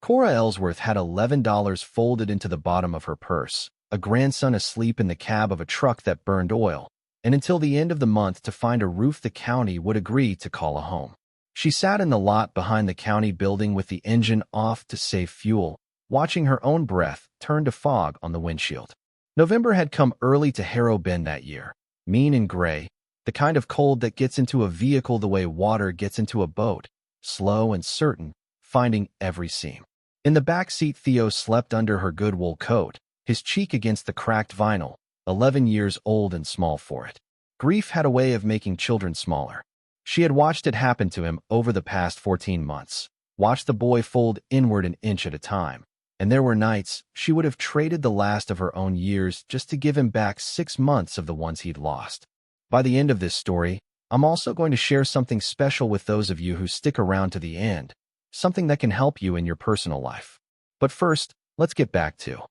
Cora Ellsworth had $11 folded into the bottom of her purse, a grandson asleep in the cab of a truck that burned oil, and until the end of the month to find a roof the county would agree to call a home. She sat in the lot behind the county building with the engine off to save fuel, watching her own breath turn to fog on the windshield. November had come early to Harrow Bend that year, mean and gray, the kind of cold that gets into a vehicle the way water gets into a boat, slow and certain, finding every seam. In the back seat, Theo slept under her good wool coat, his cheek against the cracked vinyl, 11 years old and small for it. Grief had a way of making children smaller. She had watched it happen to him over the past 14 months, watched the boy fold inward an inch at a time, and there were nights she would have traded the last of her own years just to give him back 6 months of the ones he'd lost. By the end of this story, I'm also going to share something special with those of you who stick around to the end, something that can help you in your personal life. But first, let's get back to.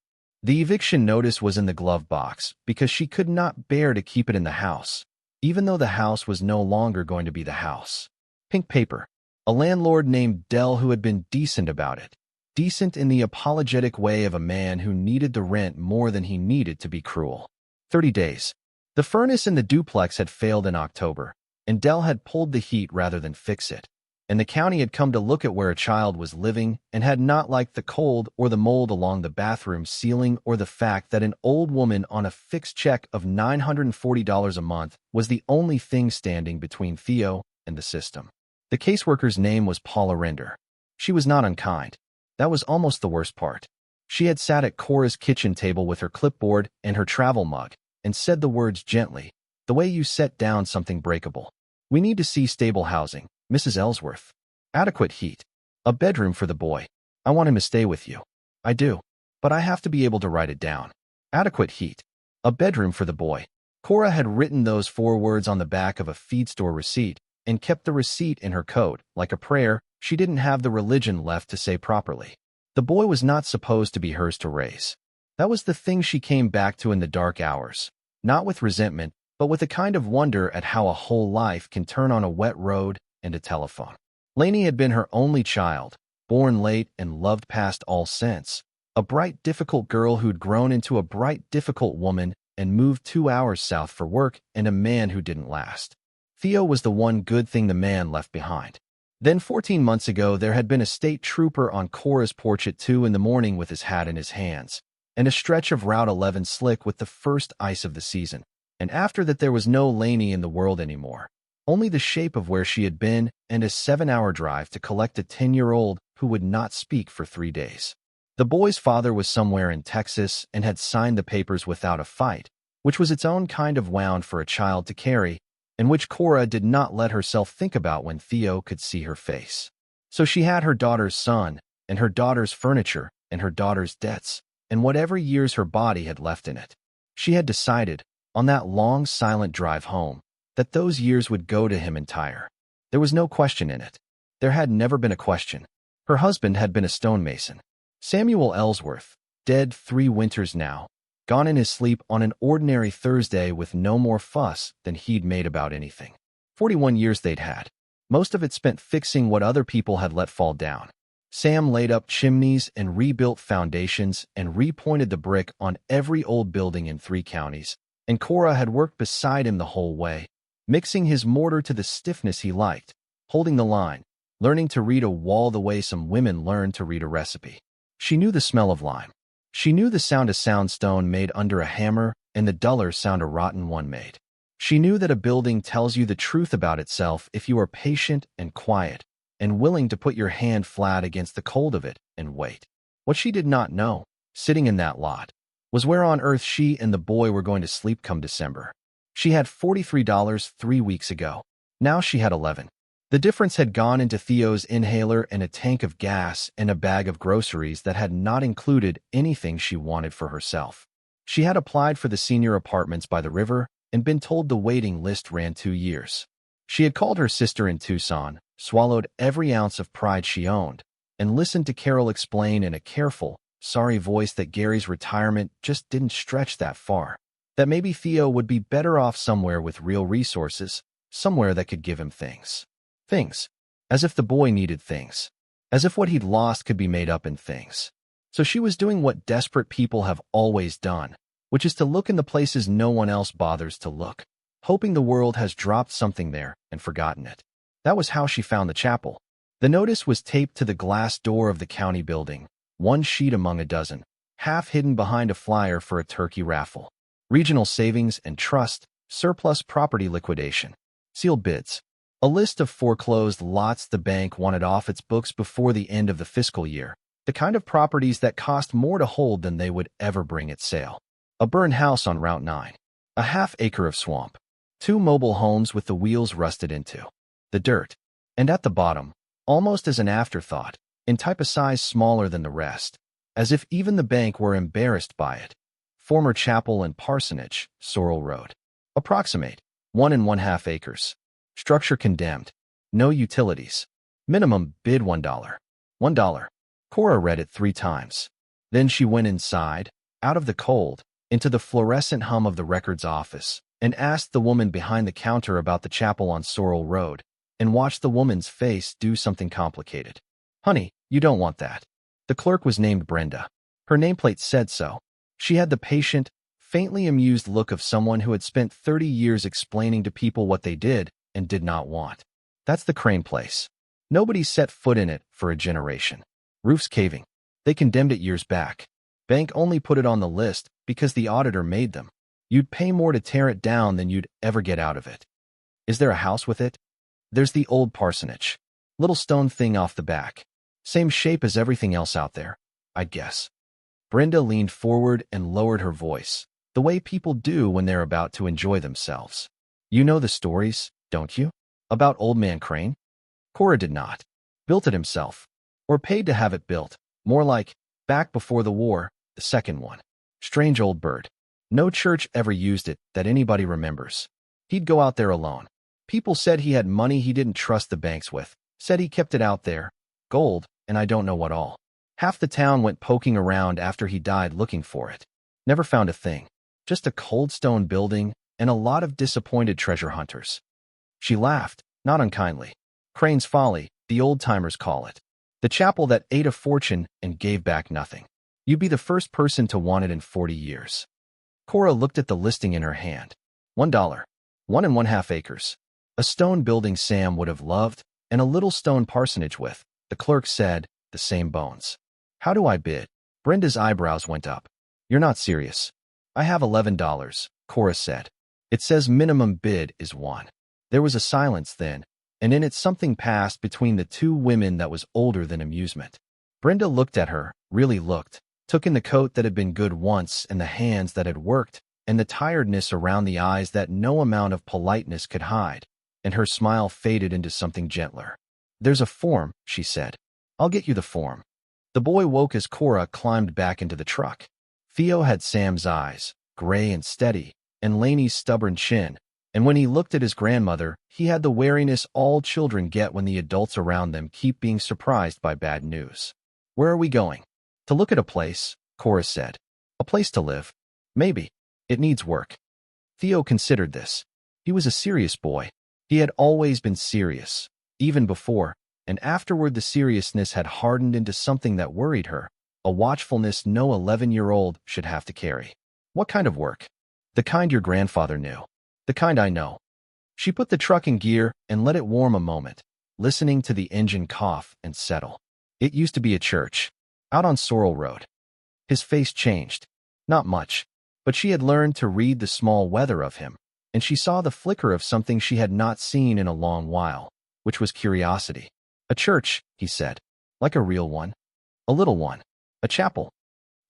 The eviction notice was in the glove box because she could not bear to keep it in the house, even though the house was no longer going to be the house. Pink paper. A landlord named Dell who had been decent about it. Decent in the apologetic way of a man who needed the rent more than he needed to be cruel. 30 days. The furnace in the duplex had failed in October, and Dell had pulled the heat rather than fix it. And the county had come to look at where a child was living and had not liked the cold or the mold along the bathroom ceiling or the fact that an old woman on a fixed check of $940 a month was the only thing standing between Theo and the system. The caseworker's name was Paula Render. She was not unkind. That was almost the worst part. She had sat at Cora's kitchen table with her clipboard and her travel mug and said the words gently, the way you set down something breakable. We need to see stable housing, Mrs. Ellsworth. Adequate heat. A bedroom for the boy. I want him to stay with you. I do. But I have to be able to write it down. Adequate heat. A bedroom for the boy. Cora had written those 4 words on the back of a feed store receipt and kept the receipt in her coat, like a prayer. She didn't have the religion left to say properly. The boy was not supposed to be hers to raise. That was the thing she came back to in the dark hours, not with resentment, but with a kind of wonder at how a whole life can turn on a wet road and a telephone. Lainey had been her only child, born late and loved past all sense, a bright, difficult girl who'd grown into a bright, difficult woman and moved 2 hours south for work, and a man who didn't last. Theo was the one good thing the man left behind. Then 14 months ago, there had been a state trooper on Cora's porch at 2 in the morning with his hat in his hands, and a stretch of Route 11 slick with the first ice of the season. And after that, there was no Lainey in the world anymore. Only the shape of where she had been and a 7-hour drive to collect a 10-year-old who would not speak for 3 days. The boy's father was somewhere in Texas and had signed the papers without a fight, which was its own kind of wound for a child to carry, and which Cora did not let herself think about when Theo could see her face. So she had her daughter's son, and her daughter's furniture, and her daughter's debts, and whatever years her body had left in it. She had decided, on that long, silent drive home, that those years would go to him entire. There was no question in it. There had never been a question. Her husband had been a stonemason. Samuel Ellsworth, dead 3 winters now, gone in his sleep on an ordinary Thursday with no more fuss than he'd made about anything. 41 years they'd had, most of it spent fixing what other people had let fall down. Sam laid up chimneys and rebuilt foundations and repointed the brick on every old building in 3 counties, and Cora had worked beside him the whole way, mixing his mortar to the stiffness he liked, holding the line, learning to read a wall the way some women learn to read a recipe. She knew the smell of lime. She knew the sound a sound stone made under a hammer and the duller sound a rotten one made. She knew that a building tells you the truth about itself if you are patient and quiet and willing to put your hand flat against the cold of it and wait. What she did not know, sitting in that lot, was where on earth she and the boy were going to sleep come December. She had $43 3 weeks ago. Now she had 11. The difference had gone into Theo's inhaler and a tank of gas and a bag of groceries that had not included anything she wanted for herself. She had applied for the senior apartments by the river and been told the waiting list ran 2 years. She had called her sister in Tucson, swallowed every ounce of pride she owned, and listened to Carol explain in a careful, sorry voice that Gary's retirement just didn't stretch that far, that maybe Theo would be better off somewhere with real resources, somewhere that could give him things. Things. As if the boy needed things. as if what he'd lost could be made up in things. So she was doing what desperate people have always done, which is to look in the places no one else bothers to look, hoping the world has dropped something there and forgotten it. That was how she found the chapel. The notice was taped to the glass door of the county building, one sheet among a dozen, half hidden behind a flyer for a turkey raffle. Regional Savings and Trust, surplus property liquidation. Sealed bids. A list of foreclosed lots the bank wanted off its books before the end of the fiscal year, the kind of properties that cost more to hold than they would ever bring at sale. A burned house on Route 9. A half-acre of swamp. 2 mobile homes with the wheels rusted into the dirt. And at the bottom, almost as an afterthought, in type a size smaller than the rest, as if even the bank were embarrassed by it, former chapel and parsonage, Sorrel Road. Approximate, 1½ acres. Structure condemned. No utilities. Minimum bid $1. $1. Cora read it 3 times. Then she went inside, out of the cold, into the fluorescent hum of the records office, and asked the woman behind the counter about the chapel on Sorrel Road, and watched the woman's face do something complicated. Honey, you don't want that. The clerk was named Brenda. Her nameplate said so. She had the patient, faintly amused look of someone who had spent 30 years explaining to people what they did and did not want. That's the Crane place. Nobody set foot in it for a generation. Roofs caving. They condemned it years back. Bank only put it on the list because the auditor made them. You'd pay more to tear it down than you'd ever get out of it. Is there a house with it? There's the old parsonage. Little stone thing off the back. Same shape as everything else out there, I'd guess. Brenda leaned forward and lowered her voice, the way people do when they're about to enjoy themselves. You know the stories, don't you? About Old Man Crane? Cora did not. Built it himself. Or paid to have it built. More like, back before the war, the second one. Strange old bird. No church ever used it that anybody remembers. He'd go out there alone. People said he had money he didn't trust the banks with. Said he kept it out there. Gold, and I don't know what all. Half the town went poking around after he died looking for it. Never found a thing. Just a cold stone building and a lot of disappointed treasure hunters. She laughed, not unkindly. Crane's Folly, the old-timers call it. The chapel that ate a fortune and gave back nothing. You'd be the first person to want it in 40 years. Cora looked at the listing in her hand. $1. 1½ acres. A stone building Sam would have loved, and a little stone parsonage with, the clerk said, the same bones. How do I bid? Brenda's eyebrows went up. You're not serious. I have $11, Cora said. It says minimum bid is 1. There was a silence then, and in it something passed between the 2 women that was older than amusement. Brenda looked at her, really looked, took in the coat that had been good once and the hands that had worked, and the tiredness around the eyes that no amount of politeness could hide, and her smile faded into something gentler. There's a form, she said. I'll get you the form. The boy woke as Cora climbed back into the truck. Theo had Sam's eyes, gray and steady, and Laney's stubborn chin, and when he looked at his grandmother, he had the wariness all children get when the adults around them keep being surprised by bad news. Where are we going? To look at a place, Cora said. A place to live. Maybe. It needs work. Theo considered this. He was a serious boy. He had always been serious, even before, and afterward the seriousness had hardened into something that worried her, a watchfulness no 11-year-old should have to carry. What kind of work? The kind your grandfather knew. The kind I know. She put the truck in gear and let it warm a moment, listening to the engine cough and settle. It used to be a church, out on Sorrel Road. His face changed. Not much, but she had learned to read the small weather of him, and she saw the flicker of something she had not seen in a long while, which was curiosity. A church, he said. Like a real one. A little one. A chapel.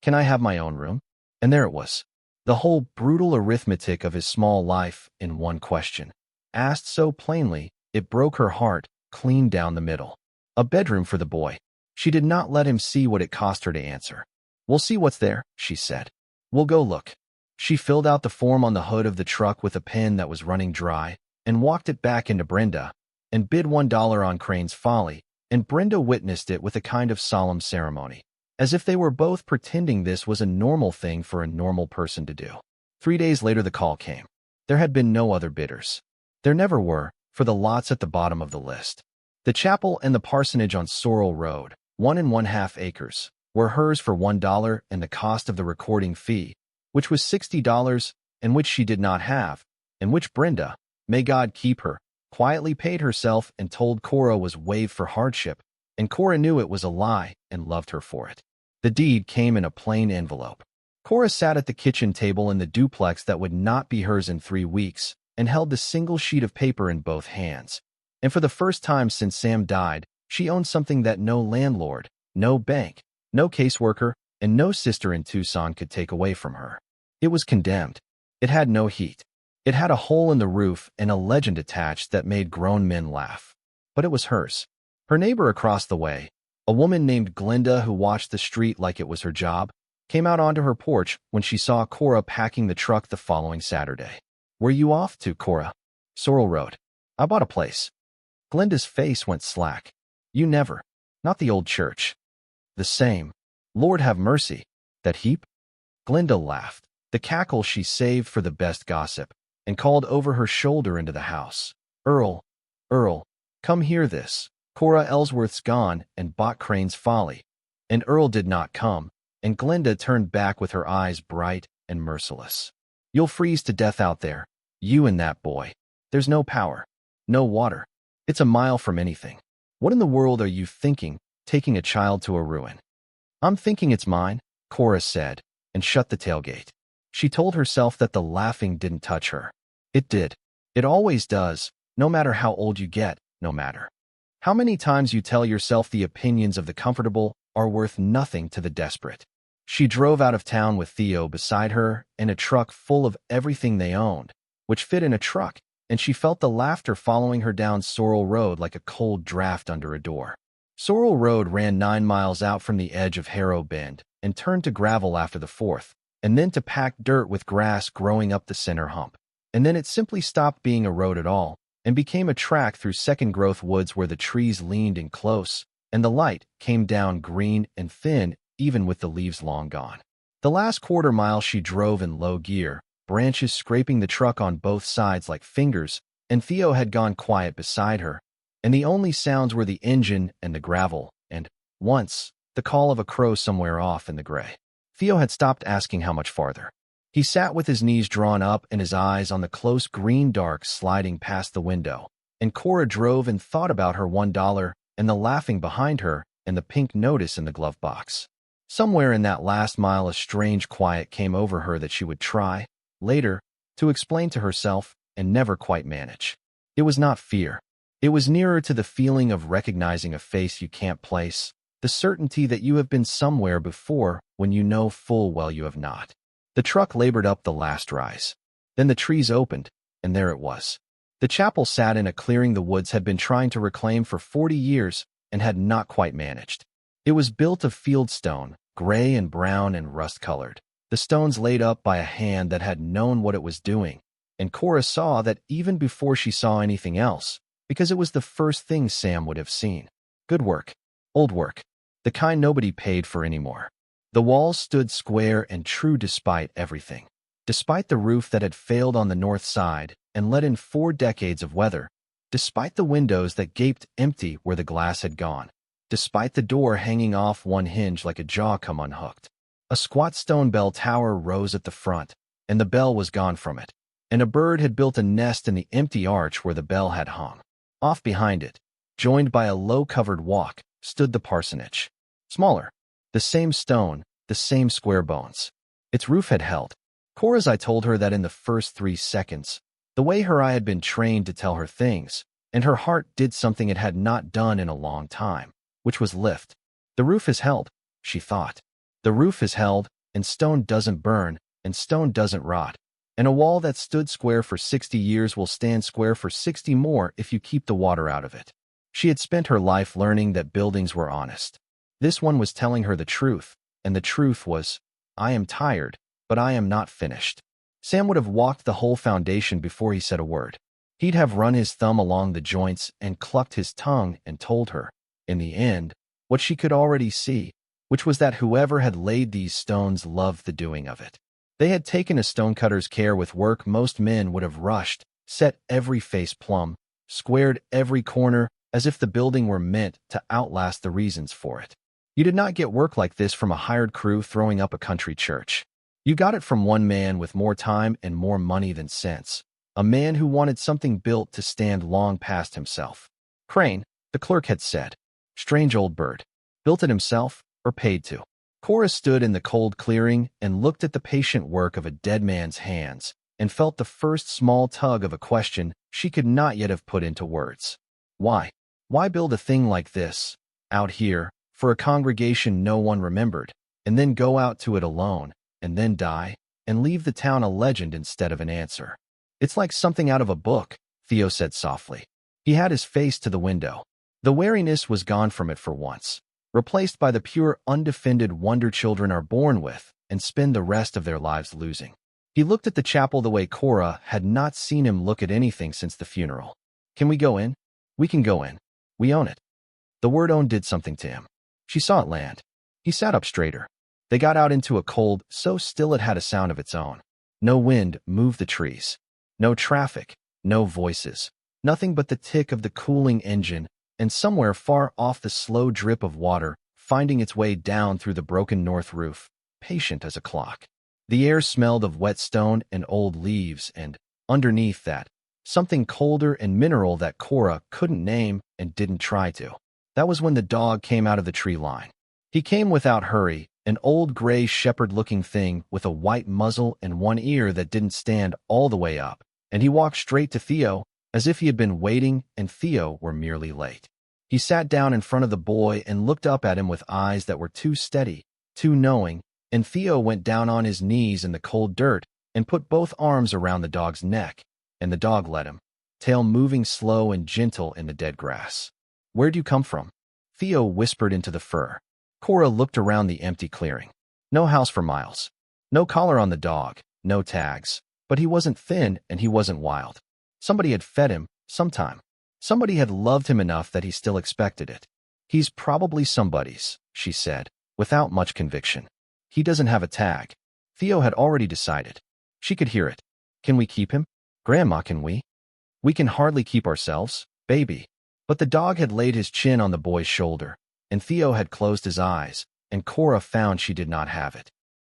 Can I have my own room? And there it was. The whole brutal arithmetic of his small life in one question. Asked so plainly, it broke her heart, clean down the middle. A bedroom for the boy. She did not let him see what it cost her to answer. We'll see what's there, she said. We'll go look. She filled out the form on the hood of the truck with a pen that was running dry, and walked it back into Brenda, and bid $1 on Crane's Folly, and Brenda witnessed it with a kind of solemn ceremony, as if they were both pretending this was a normal thing for a normal person to do. 3 days later the call came. There had been no other bidders. There never were, for the lots at the bottom of the list. The chapel and the parsonage on Sorrel Road, 1½ acres, were hers for $1 and the cost of the recording fee, which was $60 and which she did not have, and which Brenda, may God keep her, quietly paid herself and told Cora was waived for hardship, and Cora knew it was a lie and loved her for it. The deed came in a plain envelope. Cora sat at the kitchen table in the duplex that would not be hers in 3 weeks and held the single sheet of paper in both hands. And for the first time since Sam died, she owned something that no landlord, no bank, no caseworker, and no sister in Tucson could take away from her. It was condemned. It had no heat. It had a hole in the roof and a legend attached that made grown men laugh. But it was hers. Her neighbor across the way, a woman named Glinda who watched the street like it was her job, came out onto her porch when she saw Cora packing the truck the following Saturday. "Where you off to, Cora?" "Sorrel Road. I bought a place." Glinda's face went slack. "You never. Not the old church." "The same. Lord have mercy. That heap?" Glinda laughed, the cackle she saved for the best gossip, and called over her shoulder into the house. Earl, come hear this. Cora Ellsworth's gone and bought Crane's Folly." And Earl did not come, and Glinda turned back with her eyes bright and merciless. "You'll freeze to death out there, you and that boy. There's no power, no water. It's a mile from anything. What in the world are you thinking, taking a child to a ruin?" "I'm thinking it's mine," Cora said, and shut the tailgate. She told herself that the laughing didn't touch her. It did. It always does, no matter how old you get, no matter how many times you tell yourself the opinions of the comfortable are worth nothing to the desperate. She drove out of town with Theo beside her in a truck full of everything they owned, which fit in a truck, and she felt the laughter following her down Sorrel Road like a cold draft under a door. Sorrel Road ran 9 miles out from the edge of Harrow Bend and turned to gravel after the 4th, and then to packed dirt with grass growing up the center hump. And then it simply stopped being a road at all and became a track through second-growth woods where the trees leaned in close, and the light came down green and thin even with the leaves long gone. The last quarter mile she drove in low gear, branches scraping the truck on both sides like fingers, and Theo had gone quiet beside her, and the only sounds were the engine and the gravel, and, once, the call of a crow somewhere off in the gray. Theo had stopped asking how much farther. He sat with his knees drawn up and his eyes on the close green dark sliding past the window, and Cora drove and thought about her $1 and the laughing behind her and the pink notice in the glove box. Somewhere in that last mile a strange quiet came over her that she would try, later, to explain to herself and never quite manage. It was not fear. It was nearer to the feeling of recognizing a face you can't place, the certainty that you have been somewhere before when you know full well you have not. The truck labored up the last rise. Then the trees opened, and there it was. The chapel sat in a clearing the woods had been trying to reclaim for 40 years and had not quite managed. It was built of fieldstone, gray and brown and rust-colored, the stones laid up by a hand that had known what it was doing, and Cora saw that even before she saw anything else, because it was the first thing Sam would have seen. Good work. Old work. The kind nobody paid for anymore. The walls stood square and true despite everything. Despite the roof that had failed on the north side and let in 4 decades of weather. Despite the windows that gaped empty where the glass had gone. Despite the door hanging off one hinge like a jaw come unhooked. A squat stone bell tower rose at the front, and the bell was gone from it, and a bird had built a nest in the empty arch where the bell had hung. Off behind it, joined by a low-covered walk, stood the parsonage. Smaller. The same stone, the same square bones. Its roof had held. Cora's I told her that in the first 3 seconds, the way her eye had been trained to tell her things, and her heart did something it had not done in a long time, which was lift. The roof is held, she thought. The roof is held, and stone doesn't burn, and stone doesn't rot. And a wall that stood square for 60 years will stand square for 60 more if you keep the water out of it. She had spent her life learning that buildings were honest. This one was telling her the truth, and the truth was, I am tired, but I am not finished. Sam would have walked the whole foundation before he said a word. He'd have run his thumb along the joints and clucked his tongue and told her, in the end, what she could already see, which was that whoever had laid these stones loved the doing of it. They had taken a stonecutter's care with work most men would have rushed, set every face plumb, squared every corner, as if the building were meant to outlast the reasons for it. You did not get work like this from a hired crew throwing up a country church. You got it from one man with more time and more money than sense, a man who wanted something built to stand long past himself. Crane, the clerk had said. Strange old bird. Built it himself or paid to? Cora stood in the cold clearing and looked at the patient work of a dead man's hands and felt the first small tug of a question she could not yet have put into words. Why? Why build a thing like this, out here, for a congregation no one remembered, and then go out to it alone, and then die, and leave the town a legend instead of an answer? It's like something out of a book, Theo said softly. He had his face to the window. The wariness was gone from it for once, replaced by the pure, undefended wonder children are born with and spend the rest of their lives losing. He looked at the chapel the way Cora had not seen him look at anything since the funeral. Can we go in? We can go in. We own it. The word own did something to him. She saw it land. He sat up straighter. They got out into a cold, so still it had a sound of its own. No wind moved the trees. No traffic. No voices. Nothing but the tick of the cooling engine, and somewhere far off the slow drip of water, finding its way down through the broken north roof, patient as a clock. The air smelled of wet stone and old leaves, and, underneath that, something colder and mineral that Cora couldn't name and didn't try to. That was when the dog came out of the tree line. He came without hurry, an old gray shepherd-looking thing with a white muzzle and one ear that didn't stand all the way up, and he walked straight to Theo, as if he had been waiting and Theo were merely late. He sat down in front of the boy and looked up at him with eyes that were too steady, too knowing, and Theo went down on his knees in the cold dirt and put both arms around the dog's neck, and the dog led him, tail moving slow and gentle in the dead grass. Where'd you come from? Theo whispered into the fur. Cora looked around the empty clearing. No house for miles. No collar on the dog, no tags, but he wasn't thin and he wasn't wild. Somebody had fed him, sometime. Somebody had loved him enough that he still expected it. He's probably somebody's, she said, without much conviction. He doesn't have a tag. Theo had already decided. She could hear it. Can we keep him? Grandma, can we? We can hardly keep ourselves, baby. But the dog had laid his chin on the boy's shoulder, and Theo had closed his eyes, and Cora found she did not have it.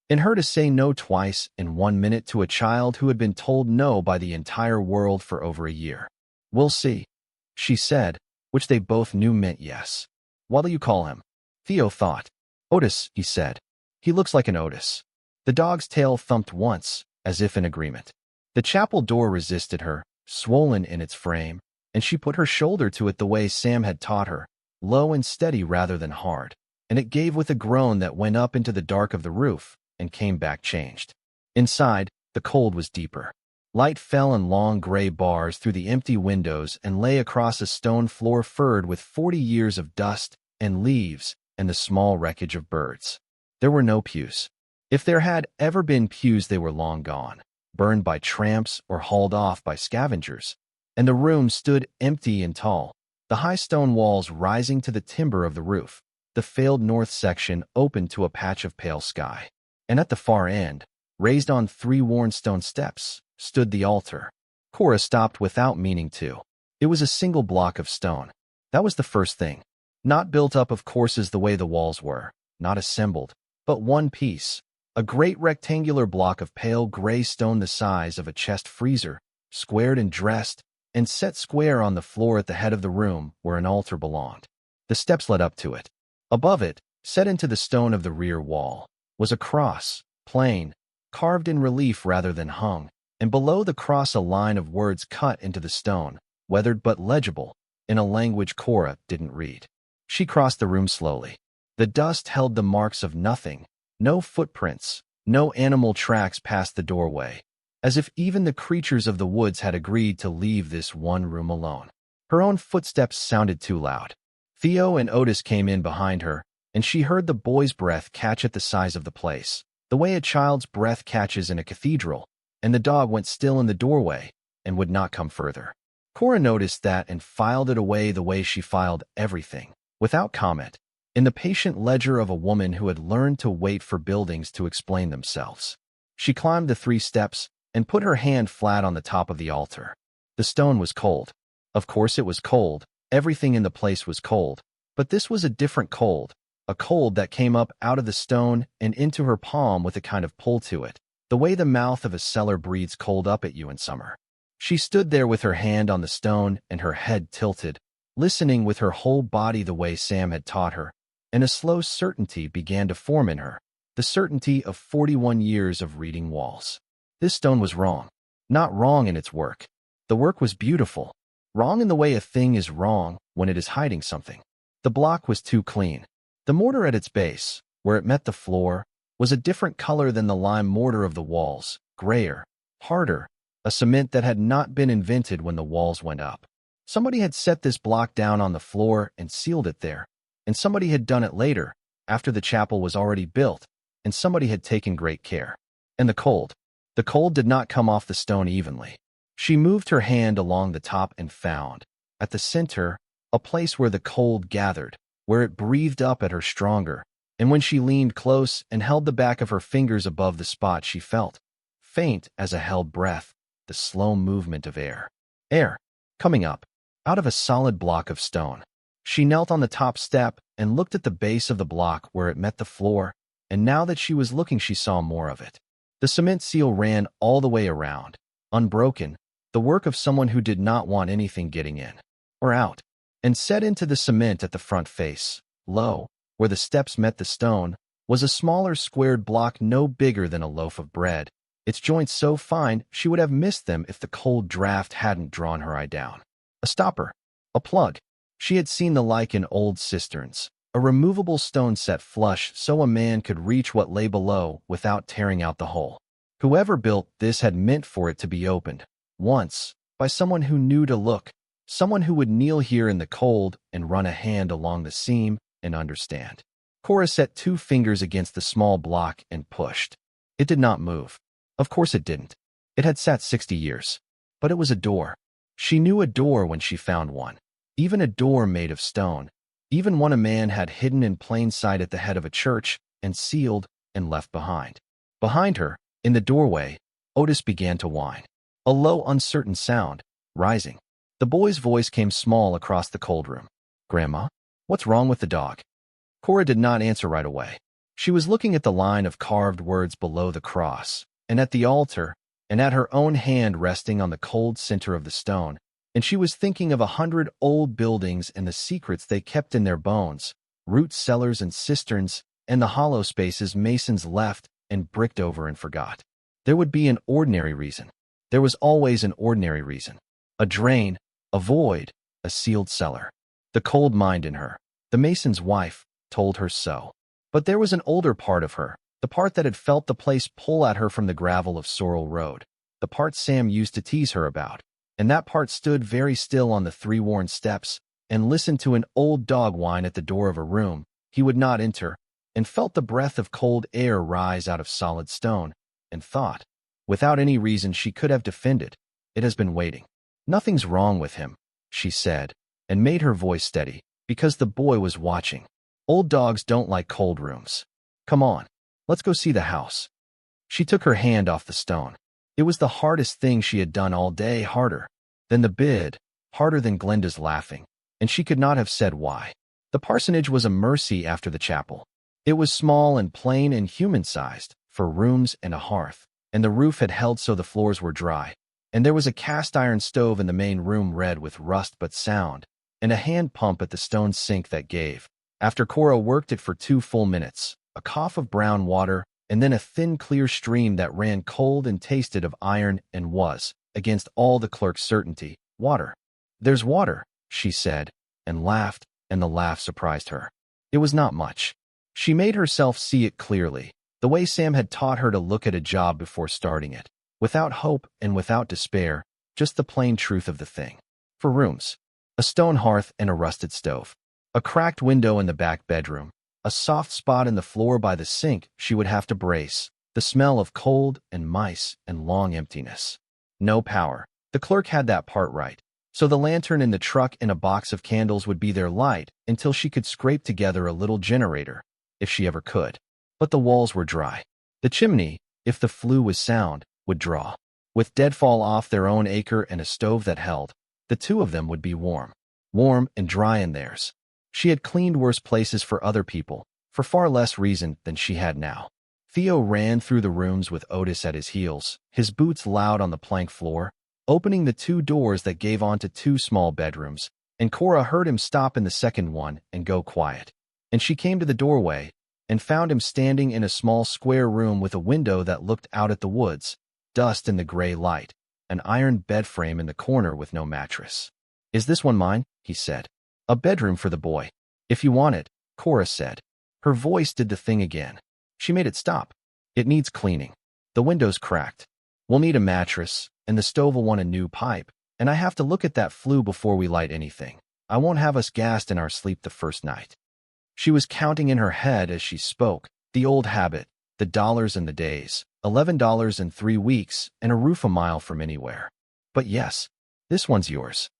In her to say no twice in 1 minute to a child who had been told no by the entire world for over a year. We'll see, she said, which they both knew meant yes. What'll you call him? Theo thought. Otis, he said. He looks like an Otis. The dog's tail thumped once, as if in agreement. The chapel door resisted her, swollen in its frame, and she put her shoulder to it the way Sam had taught her, low and steady rather than hard, and it gave with a groan that went up into the dark of the roof and came back changed. Inside, the cold was deeper. Light fell in long gray bars through the empty windows and lay across a stone floor furred with 40 years of dust and leaves and the small wreckage of birds. There were no pews. If there had ever been pews, they were long gone, burned by tramps or hauled off by scavengers, and the room stood empty and tall, the high stone walls rising to the timber of the roof, the failed north section open to a patch of pale sky. And at the far end, raised on 3 worn stone steps, stood the altar. Cora stopped without meaning to. It was a single block of stone. That was the first thing. Not built up of courses the way the walls were, not assembled, but one piece, a great rectangular block of pale gray stone the size of a chest freezer, squared and dressed, and set square on the floor at the head of the room where an altar belonged. The steps led up to it. Above it, set into the stone of the rear wall, was a cross, plain, carved in relief rather than hung, and below the cross a line of words cut into the stone, weathered but legible, in a language Cora didn't read. She crossed the room slowly. The dust held the marks of nothing, no footprints, no animal tracks past the doorway, as if even the creatures of the woods had agreed to leave this one room alone. Her own footsteps sounded too loud. Theo and Otis came in behind her, and she heard the boy's breath catch at the size of the place, the way a child's breath catches in a cathedral, and the dog went still in the doorway and would not come further. Cora noticed that and filed it away the way she filed everything, without comment, in the patient ledger of a woman who had learned to wait for buildings to explain themselves. She climbed the 3 steps and put her hand flat on the top of the altar. The stone was cold. Of course it was cold, Everything in the place was cold, but this was a different cold, a cold that came up out of the stone and into her palm with a kind of pull to it, the way the mouth of a cellar breathes cold up at you in summer. She stood there with her hand on the stone and her head tilted, listening with her whole body the way Sam had taught her, and a slow certainty began to form in her, the certainty of 41 years of reading walls. This stone was wrong. Not wrong in its work. The work was beautiful. Wrong in the way a thing is wrong when it is hiding something. The block was too clean. The mortar at its base, where it met the floor, was a different color than the lime mortar of the walls, grayer, harder, a cement that had not been invented when the walls went up. Somebody had set this block down on the floor and sealed it there, and somebody had done it later, after the chapel was already built, and somebody had taken great care. And the cold did not come off the stone evenly. She moved her hand along the top and found, at the center, a place where the cold gathered, where it breathed up at her stronger, and when she leaned close and held the back of her fingers above the spot, she felt, faint as a held breath, the slow movement of air. Air, coming up, out of a solid block of stone. She knelt on the top step and looked at the base of the block where it met the floor, and now that she was looking, she saw more of it. The cement seal ran all the way around, unbroken, the work of someone who did not want anything getting in or out, and set into the cement at the front face. Low, where the steps met the stone, was a smaller squared block no bigger than a loaf of bread, its joints so fine she would have missed them if the cold draft hadn't drawn her eye down. A stopper, a plug. She had seen the like in old cisterns, a removable stone set flush so a man could reach what lay below without tearing out the hole. Whoever built this had meant for it to be opened, once, by someone who knew to look, someone who would kneel here in the cold and run a hand along the seam and understand. Cora set 2 fingers against the small block and pushed. It did not move. Of course it didn't. It had sat 60 years. But it was a door. She knew a door when she found one. Even a door made of stone. Even one a man had hidden in plain sight at the head of a church and sealed and left behind. Behind her, in the doorway, Otis began to whine. A low, uncertain sound, rising. The boy's voice came small across the cold room. "Grandma, what's wrong with the dog?" Cora did not answer right away. She was looking at the line of carved words below the cross, and at the altar, and at her own hand resting on the cold center of the stone, and she was thinking of 100 old buildings and the secrets they kept in their bones, root cellars and cisterns, and the hollow spaces masons left and bricked over and forgot. There would be an ordinary reason. There was always an ordinary reason. A drain, a void, a sealed cellar. The cold mind in her, the mason's wife, told her so. But there was an older part of her, the part that had felt the place pull at her from the gravel of Sorrel Road, the part Sam used to tease her about, and that part stood very still on the 3 worn steps and listened to an old dog whine at the door of a room he would not enter, and felt the breath of cold air rise out of solid stone, and thought, without any reason she could have defended, it has been waiting. "Nothing's wrong with him," she said, and made her voice steady, because the boy was watching. "Old dogs don't like cold rooms. Come on, let's go see the house." She took her hand off the stone. It was the hardest thing she had done all day, harder than the bid, harder than Glenda's laughing, and she could not have said why. The parsonage was a mercy after the chapel. It was small and plain and human-sized, for rooms and a hearth, and the roof had held so the floors were dry, and there was a cast-iron stove in the main room red with rust but sound, and a hand pump at the stone sink that gave, after Cora worked it for 2 full minutes, a cough of brown water, and then a thin, clear stream that ran cold and tasted of iron and was, against all the clerk's certainty, water. "There's water," she said, and laughed, and the laugh surprised her. It was not much. She made herself see it clearly, the way Sam had taught her to look at a job before starting it, without hope and without despair, just the plain truth of the thing. For rooms, a stone hearth and a rusted stove, a cracked window in the back bedroom, a soft spot in the floor by the sink she would have to brace, the smell of cold and mice and long emptiness. No power. The clerk had that part right. So the lantern in the truck and a box of candles would be their light until she could scrape together a little generator, if she ever could. But the walls were dry. The chimney, if the flue was sound, would draw. With deadfall off their own acre and a stove that held, the 2 of them would be warm. warm and dry in theirs. She had cleaned worse places for other people, for far less reason than she had now. Theo ran through the rooms with Otis at his heels, his boots loud on the plank floor, opening the 2 doors that gave onto 2 small bedrooms, and Cora heard him stop in the second one and go quiet. And she came to the doorway and found him standing in a small square room with a window that looked out at the woods, dust in the gray light, an iron bed frame in the corner with no mattress. "Is this one mine?" he said. "A bedroom for the boy. If you want it," Cora said. Her voice did the thing again. She made it stop. "It needs cleaning. The window's cracked. We'll need a mattress, and the stove'll want a new pipe, and I have to look at that flue before we light anything. I won't have us gassed in our sleep the first night." She was counting in her head as she spoke, the old habit, the dollars and the days, $11 in 3 weeks, and a roof a mile from anywhere. "But yes, this one's yours."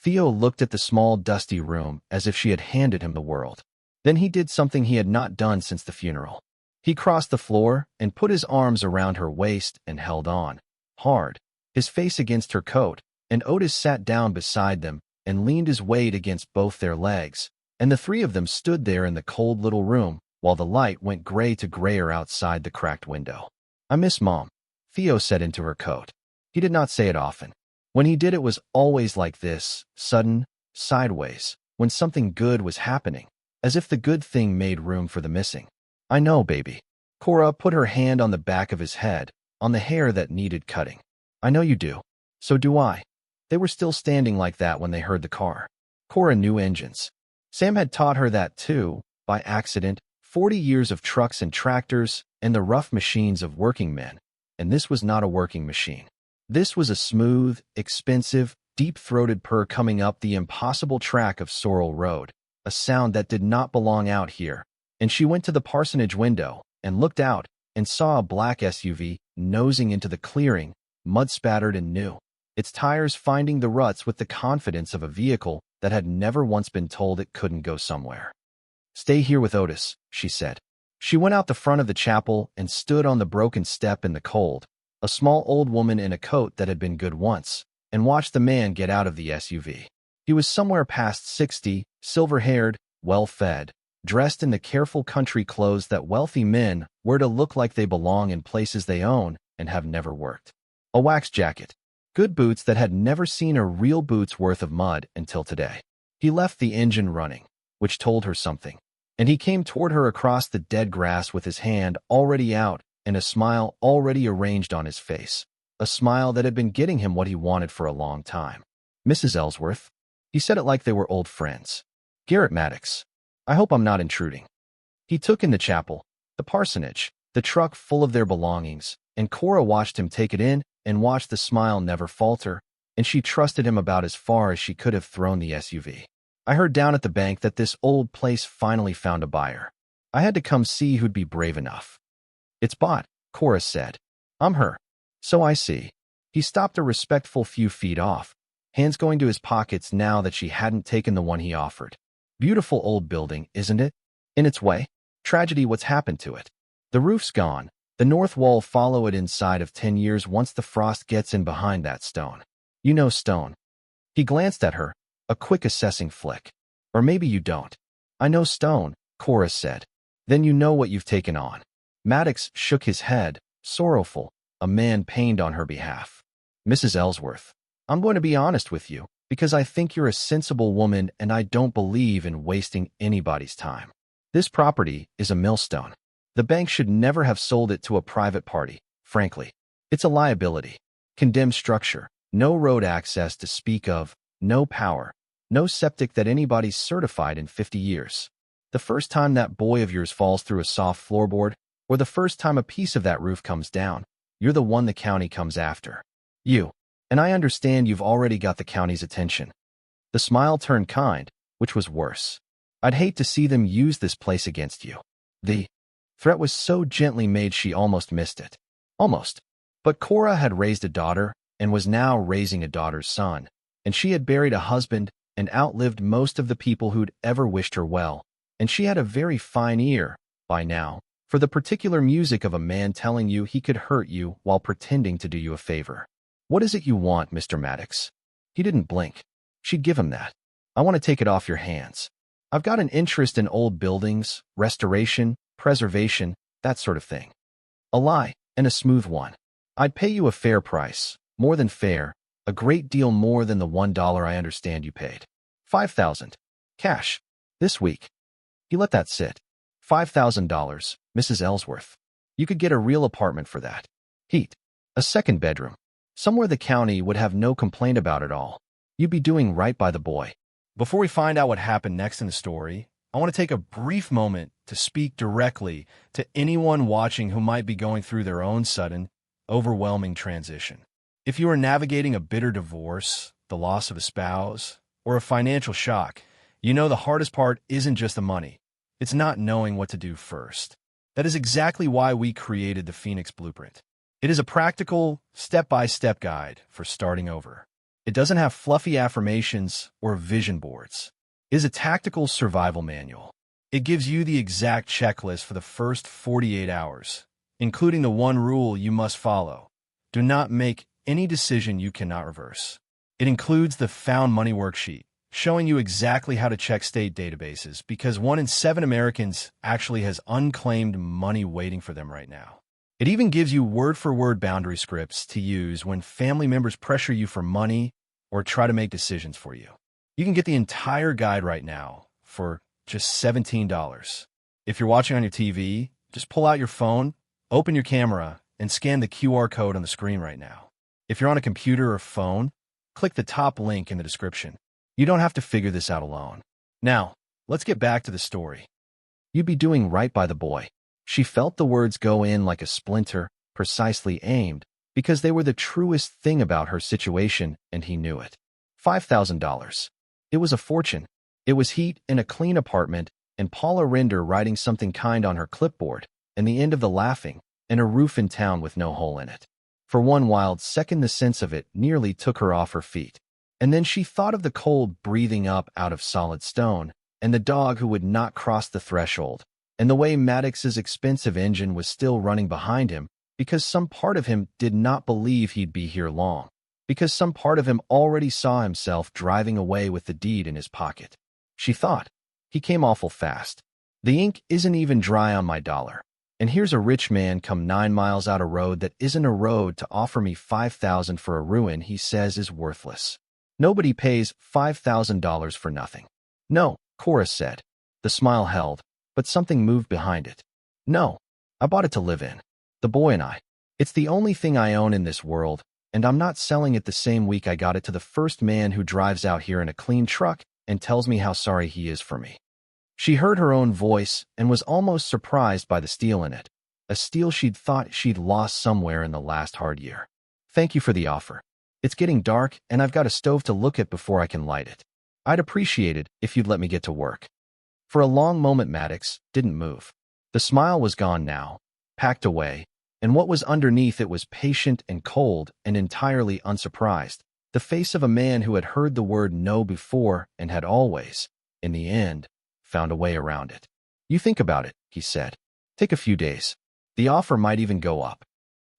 Theo looked at the small, dusty room as if she had handed him the world. Then he did something he had not done since the funeral. He crossed the floor and put his arms around her waist and held on, hard, his face against her coat, and Otis sat down beside them and leaned his weight against both their legs, and the 3 of them stood there in the cold little room while the light went gray to grayer outside the cracked window. "I miss Mom," Theo said into her coat. He did not say it often. When he did, it was always like this, sudden, sideways, when something good was happening, as if the good thing made room for the missing. "I know, baby." Cora put her hand on the back of his head, on the hair that needed cutting. "I know you do. So do I." They were still standing like that when they heard the car. Cora knew engines. Sam had taught her that too, by accident, 40 years of trucks and tractors and the rough machines of working men, and this was not a working machine. This was a smooth, expensive, deep-throated purr coming up the impossible track of Sorrel Road, a sound that did not belong out here, and she went to the parsonage window and looked out and saw a black SUV nosing into the clearing, mud-spattered and new, its tires finding the ruts with the confidence of a vehicle that had never once been told it couldn't go somewhere. "Stay here with Otis," she said. She went out the front of the chapel and stood on the broken step in the cold, a small old woman in a coat that had been good once, and watched the man get out of the SUV. He was somewhere past 60, silver-haired, well-fed, dressed in the careful country clothes that wealthy men wear to look like they belong in places they own and have never worked. A wax jacket, good boots that had never seen a real boot's worth of mud until today. He left the engine running, which told her something, and he came toward her across the dead grass with his hand already out and a smile already arranged on his face, a smile that had been getting him what he wanted for a long time. "Mrs. Ellsworth?" He said it like they were old friends. "Garrett Maddox. I hope I'm not intruding." He took in the chapel, the parsonage, the truck full of their belongings, and Cora watched him take it in and watched the smile never falter, and she trusted him about as far as she could have thrown the SUV. "I heard down at the bank that this old place finally found a buyer. I had to come see who'd be brave enough." "It's bought," Cora said. "I'm her." "So I see." He stopped a respectful few feet off, hands going to his pockets now that she hadn't taken the one he offered. "Beautiful old building, isn't it? In its way. Tragedy what's happened to it. The roof's gone. The north wall follow it inside of 10 years once the frost gets in behind that stone. You know stone." He glanced at her, a quick assessing flick. "Or maybe you don't." "I know stone," Cora said. "Then you know what you've taken on." Maddox shook his head, sorrowful, a man pained on her behalf. "Mrs. Ellsworth, I'm going to be honest with you, because I think you're a sensible woman and I don't believe in wasting anybody's time. This property is a millstone. The bank should never have sold it to a private party, frankly. It's a liability. Condemned structure, no road access to speak of, no power, no septic that anybody's certified in 50 years. The first time that boy of yours falls through a soft floorboard, or the first time a piece of that roof comes down, you're the one the county comes after. You. And I understand you've already got the county's attention." The smile turned kind, which was worse. "I'd hate to see them use this place against you." The threat was so gently made she almost missed it. Almost. But Cora had raised a daughter and was now raising a daughter's son, and she had buried a husband and outlived most of the people who'd ever wished her well, and she had a very fine ear, by now, for the particular music of a man telling you he could hurt you while pretending to do you a favor. "What is it you want, Mr. Maddox?" He didn't blink. She'd give him that. I want to take it off your hands. I've got an interest in old buildings, restoration, preservation, that sort of thing. A lie, and a smooth one. I'd pay you a fair price, more than fair, a great deal more than the $1 I understand you paid. 5,000. Cash. This week. He let that sit. $5,000, Mrs. Ellsworth. You could get a real apartment for that. Heat. A second bedroom. Somewhere the county would have no complaint about it all. You'd be doing right by the boy. Before we find out what happened next in the story, I want to take a brief moment to speak directly to anyone watching who might be going through their own sudden, overwhelming transition. If you are navigating a bitter divorce, the loss of a spouse, or a financial shock, you know the hardest part isn't just the money. It's not knowing what to do first. That is exactly why we created the Phoenix Blueprint. It is a practical, step-by-step guide for starting over. It doesn't have fluffy affirmations or vision boards. It is a tactical survival manual. It gives you the exact checklist for the first 48 hours, including the one rule you must follow. Do not make any decision you cannot reverse. It includes the Found Money worksheet, showing you exactly how to check state databases because 1 in 7 Americans actually has unclaimed money waiting for them right now. It even gives you word-for-word boundary scripts to use when family members pressure you for money or try to make decisions for you. You can get the entire guide right now for just $17. If you're watching on your TV, just pull out your phone, open your camera, and scan the QR code on the screen right now. If you're on a computer or phone, click the top link in the description. You don't have to figure this out alone. Now, let's get back to the story. You'd be doing right by the boy. She felt the words go in like a splinter, precisely aimed, because they were the truest thing about her situation, and he knew it. $5,000. It was a fortune. It was heat in a clean apartment, and Paula Rinder writing something kind on her clipboard, and the end of the laughing, and a roof in town with no hole in it. For one wild second, the sense of it nearly took her off her feet. And then she thought of the cold breathing up out of solid stone, and the dog who would not cross the threshold, and the way Maddox's expensive engine was still running behind him because some part of him did not believe he'd be here long, because some part of him already saw himself driving away with the deed in his pocket. She thought, he came awful fast. The ink isn't even dry on my dollar. And here's a rich man come 9 miles out a road that isn't a road to offer me $5,000 for a ruin he says is worthless. Nobody pays $5,000 for nothing. No, Cora said. The smile held, but something moved behind it. No, I bought it to live in. The boy and I. It's the only thing I own in this world, and I'm not selling it the same week I got it to the first man who drives out here in a clean truck and tells me how sorry he is for me. She heard her own voice and was almost surprised by the steel in it, a steel she'd thought she'd lost somewhere in the last hard year. Thank you for the offer. It's getting dark, and I've got a stove to look at before I can light it. I'd appreciate it if you'd let me get to work. For a long moment, Maddox didn't move. The smile was gone now, packed away, and what was underneath it was patient and cold and entirely unsurprised, the face of a man who had heard the word no before and had always, in the end, found a way around it. You think about it, he said. Take a few days. The offer might even go up.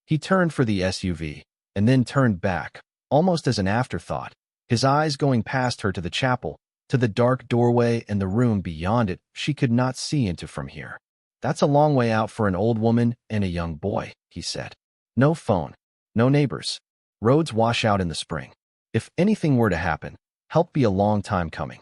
He turned for the SUV, and then turned back, almost as an afterthought, his eyes going past her to the chapel, to the dark doorway and the room beyond it she could not see into from here. That's a long way out for an old woman and a young boy, he said. No phone, no neighbors. Roads wash out in the spring. If anything were to happen, help be a long time coming.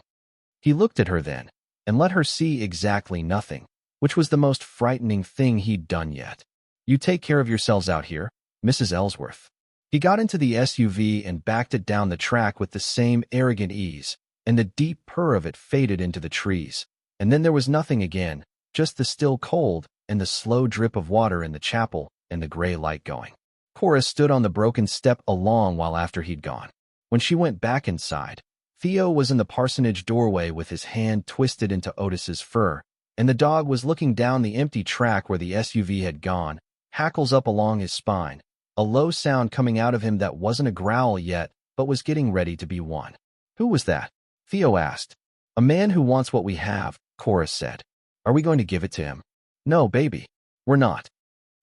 He looked at her then, and let her see exactly nothing, which was the most frightening thing he'd done yet. You take care of yourselves out here, Mrs. Ellsworth. He got into the SUV and backed it down the track with the same arrogant ease, and the deep purr of it faded into the trees. And then there was nothing again, just the still cold and the slow drip of water in the chapel and the gray light going. Cora stood on the broken step a long while after he'd gone. When she went back inside, Theo was in the parsonage doorway with his hand twisted into Otis's fur, and the dog was looking down the empty track where the SUV had gone, hackles up along his spine, a low sound coming out of him that wasn't a growl yet, but was getting ready to be one. Who was that? Theo asked. A man who wants what we have, Cora said. Are we going to give it to him? No, baby. We're not.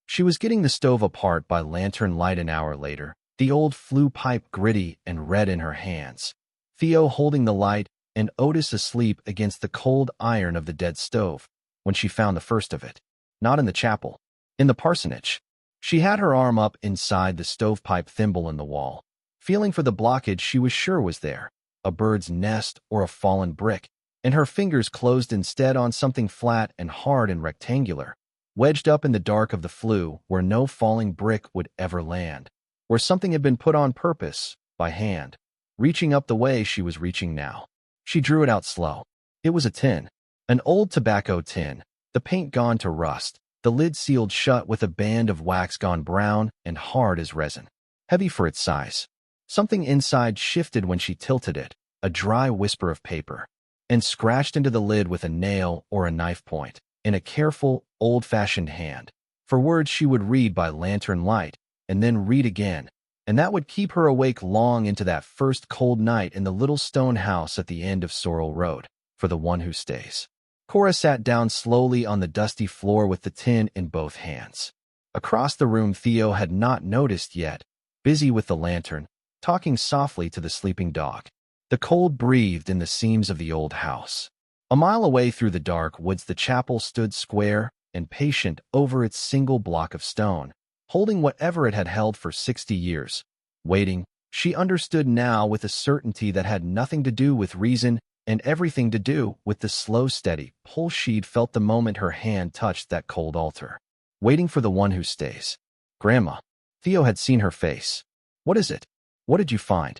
She was getting the stove apart by lantern light an hour later, the old flue pipe gritty and red in her hands. Theo holding the light, and Otis asleep against the cold iron of the dead stove, when she found the first of it. Not in the chapel. In the parsonage. She had her arm up inside the stovepipe thimble in the wall, feeling for the blockage she was sure was there, a bird's nest or a fallen brick, and her fingers closed instead on something flat and hard and rectangular, wedged up in the dark of the flue where no falling brick would ever land, where something had been put on purpose, by hand, reaching up the way she was reaching now. She drew it out slow. It was a tin. An old tobacco tin, the paint gone to rust, the lid sealed shut with a band of wax gone brown and hard as resin. Heavy for its size. Something inside shifted when she tilted it, a dry whisper of paper, and scratched into the lid with a nail or a knife point, in a careful, old-fashioned hand, for words she would read by lantern light, and then read again, and that would keep her awake long into that first cold night in the little stone house at the end of Sorrel Road, for the one who stays. Cora sat down slowly on the dusty floor with the tin in both hands. Across the room Theo had not noticed yet, busy with the lantern, talking softly to the sleeping dog. The cold breathed in the seams of the old house. A mile away through the dark woods the chapel stood square and patient over its single block of stone, holding whatever it had held for 60 years. Waiting, she understood now with a certainty that had nothing to do with reason and everything to do with the slow, steady pulse she'd felt the moment her hand touched that cold altar. Waiting for the one who stays. Grandma. Theo had seen her face. What is it? What did you find?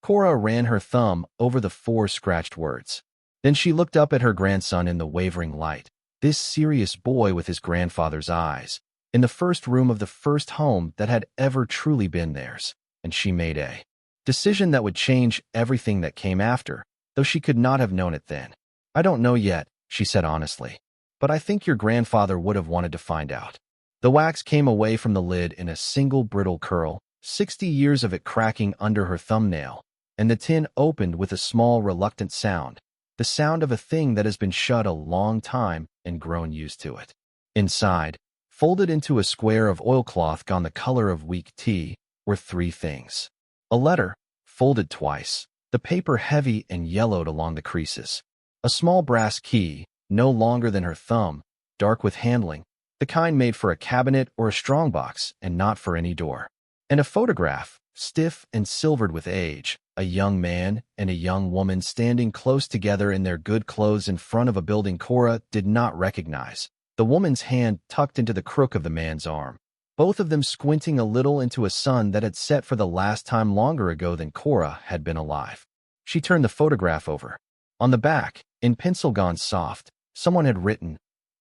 Cora ran her thumb over the 4 scratched words. Then she looked up at her grandson in the wavering light, this serious boy with his grandfather's eyes, in the first room of the first home that had ever truly been theirs, and she made a decision that would change everything that came after, though she could not have known it then. I don't know yet, she said honestly, but I think your grandfather would have wanted to find out. The wax came away from the lid in a single brittle curl, 60 years of it cracking under her thumbnail, and the tin opened with a small reluctant sound, the sound of a thing that has been shut a long time and grown used to it. Inside, folded into a square of oilcloth gone the color of weak tea, were 3 things. A letter, folded twice, the paper heavy and yellowed along the creases. A small brass key, no longer than her thumb, dark with handling, the kind made for a cabinet or a strongbox and not for any door. And a photograph, stiff and silvered with age, a young man and a young woman standing close together in their good clothes in front of a building Cora did not recognize, the woman's hand tucked into the crook of the man's arm, both of them squinting a little into a sun that had set for the last time longer ago than Cora had been alive. She turned the photograph over. On the back, in pencil gone soft, someone had written,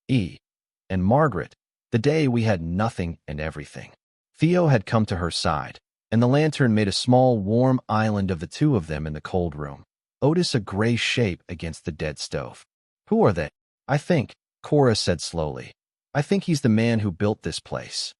E. and Margaret, the day we had nothing and everything. Theo had come to her side, and the lantern made a small, warm island of the 2 of them in the cold room. Otis a gray shape against the dead stove. Who are they? I think, Cora said slowly. I think he's the man who built this place.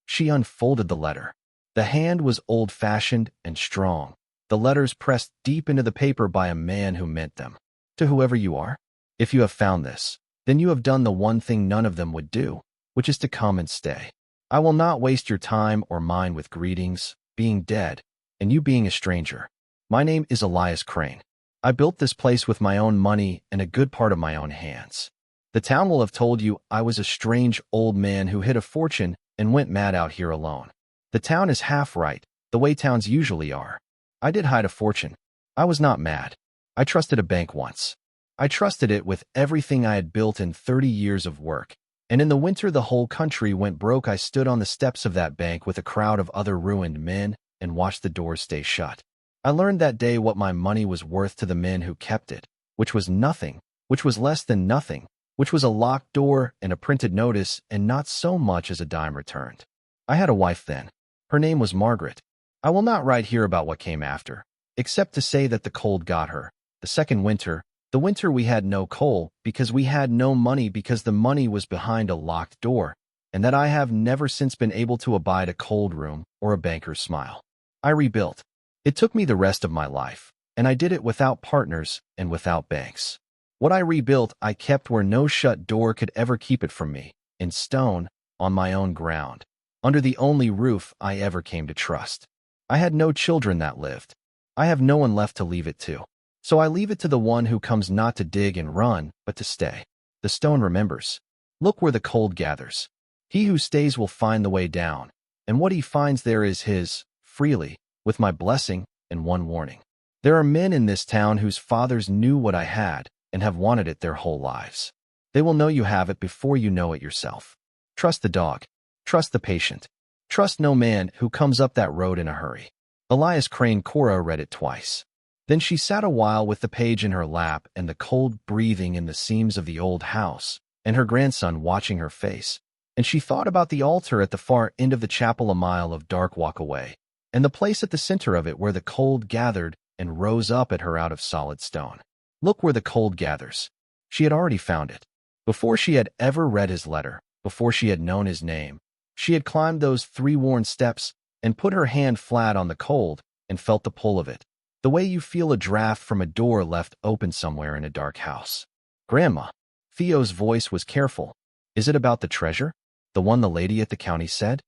She unfolded the letter. The hand was old-fashioned and strong, the letters pressed deep into the paper by a man who meant them. To whoever you are, if you have found this, then you have done the one thing none of them would do, which is to come and stay. I will not waste your time or mine with greetings, being dead, and you being a stranger. My name is Elias Crane. I built this place with my own money and a good part of my own hands. The town will have told you I was a strange old man who hid a fortune and went mad out here alone. The town is half right, the way towns usually are. I did hide a fortune. I was not mad. I trusted a bank once. I trusted it with everything I had built in 30 years of work, and in the winter the whole country went broke. I stood on the steps of that bank with a crowd of other ruined men and watched the doors stay shut. I learned that day what my money was worth to the men who kept it, which was nothing, which was less than nothing, which was a locked door and a printed notice and not so much as a dime returned. I had a wife then. Her name was Margaret. I will not write here about what came after, except to say that the cold got her. The second winter, the winter we had no coal because we had no money because the money was behind a locked door, and that I have never since been able to abide a cold room or a banker's smile. I rebuilt. It took me the rest of my life, and I did it without partners and without banks. What I rebuilt I kept where no shut door could ever keep it from me, in stone, on my own ground, under the only roof I ever came to trust. I had no children that lived. I have no one left to leave it to. So I leave it to the one who comes not to dig and run, but to stay. The stone remembers. Look where the cold gathers. He who stays will find the way down, and what he finds there is his, freely, with my blessing and one warning. There are men in this town whose fathers knew what I had and have wanted it their whole lives. They will know you have it before you know it yourself. Trust the dog. Trust the patient. Trust no man who comes up that road in a hurry. Elias Crane. Cora read it twice. Then she sat a while with the page in her lap and the cold breathing in the seams of the old house, and her grandson watching her face. And she thought about the altar at the far end of the chapel a mile of dark walk away, and the place at the center of it where the cold gathered and rose up at her out of solid stone. Look where the cold gathers. She had already found it. Before she had ever read his letter, before she had known his name, she had climbed those 3 worn steps and put her hand flat on the cold and felt the pull of it, the way you feel a draft from a door left open somewhere in a dark house. Grandma. Theo's voice was careful. Is it about the treasure? The one the lady at the county said?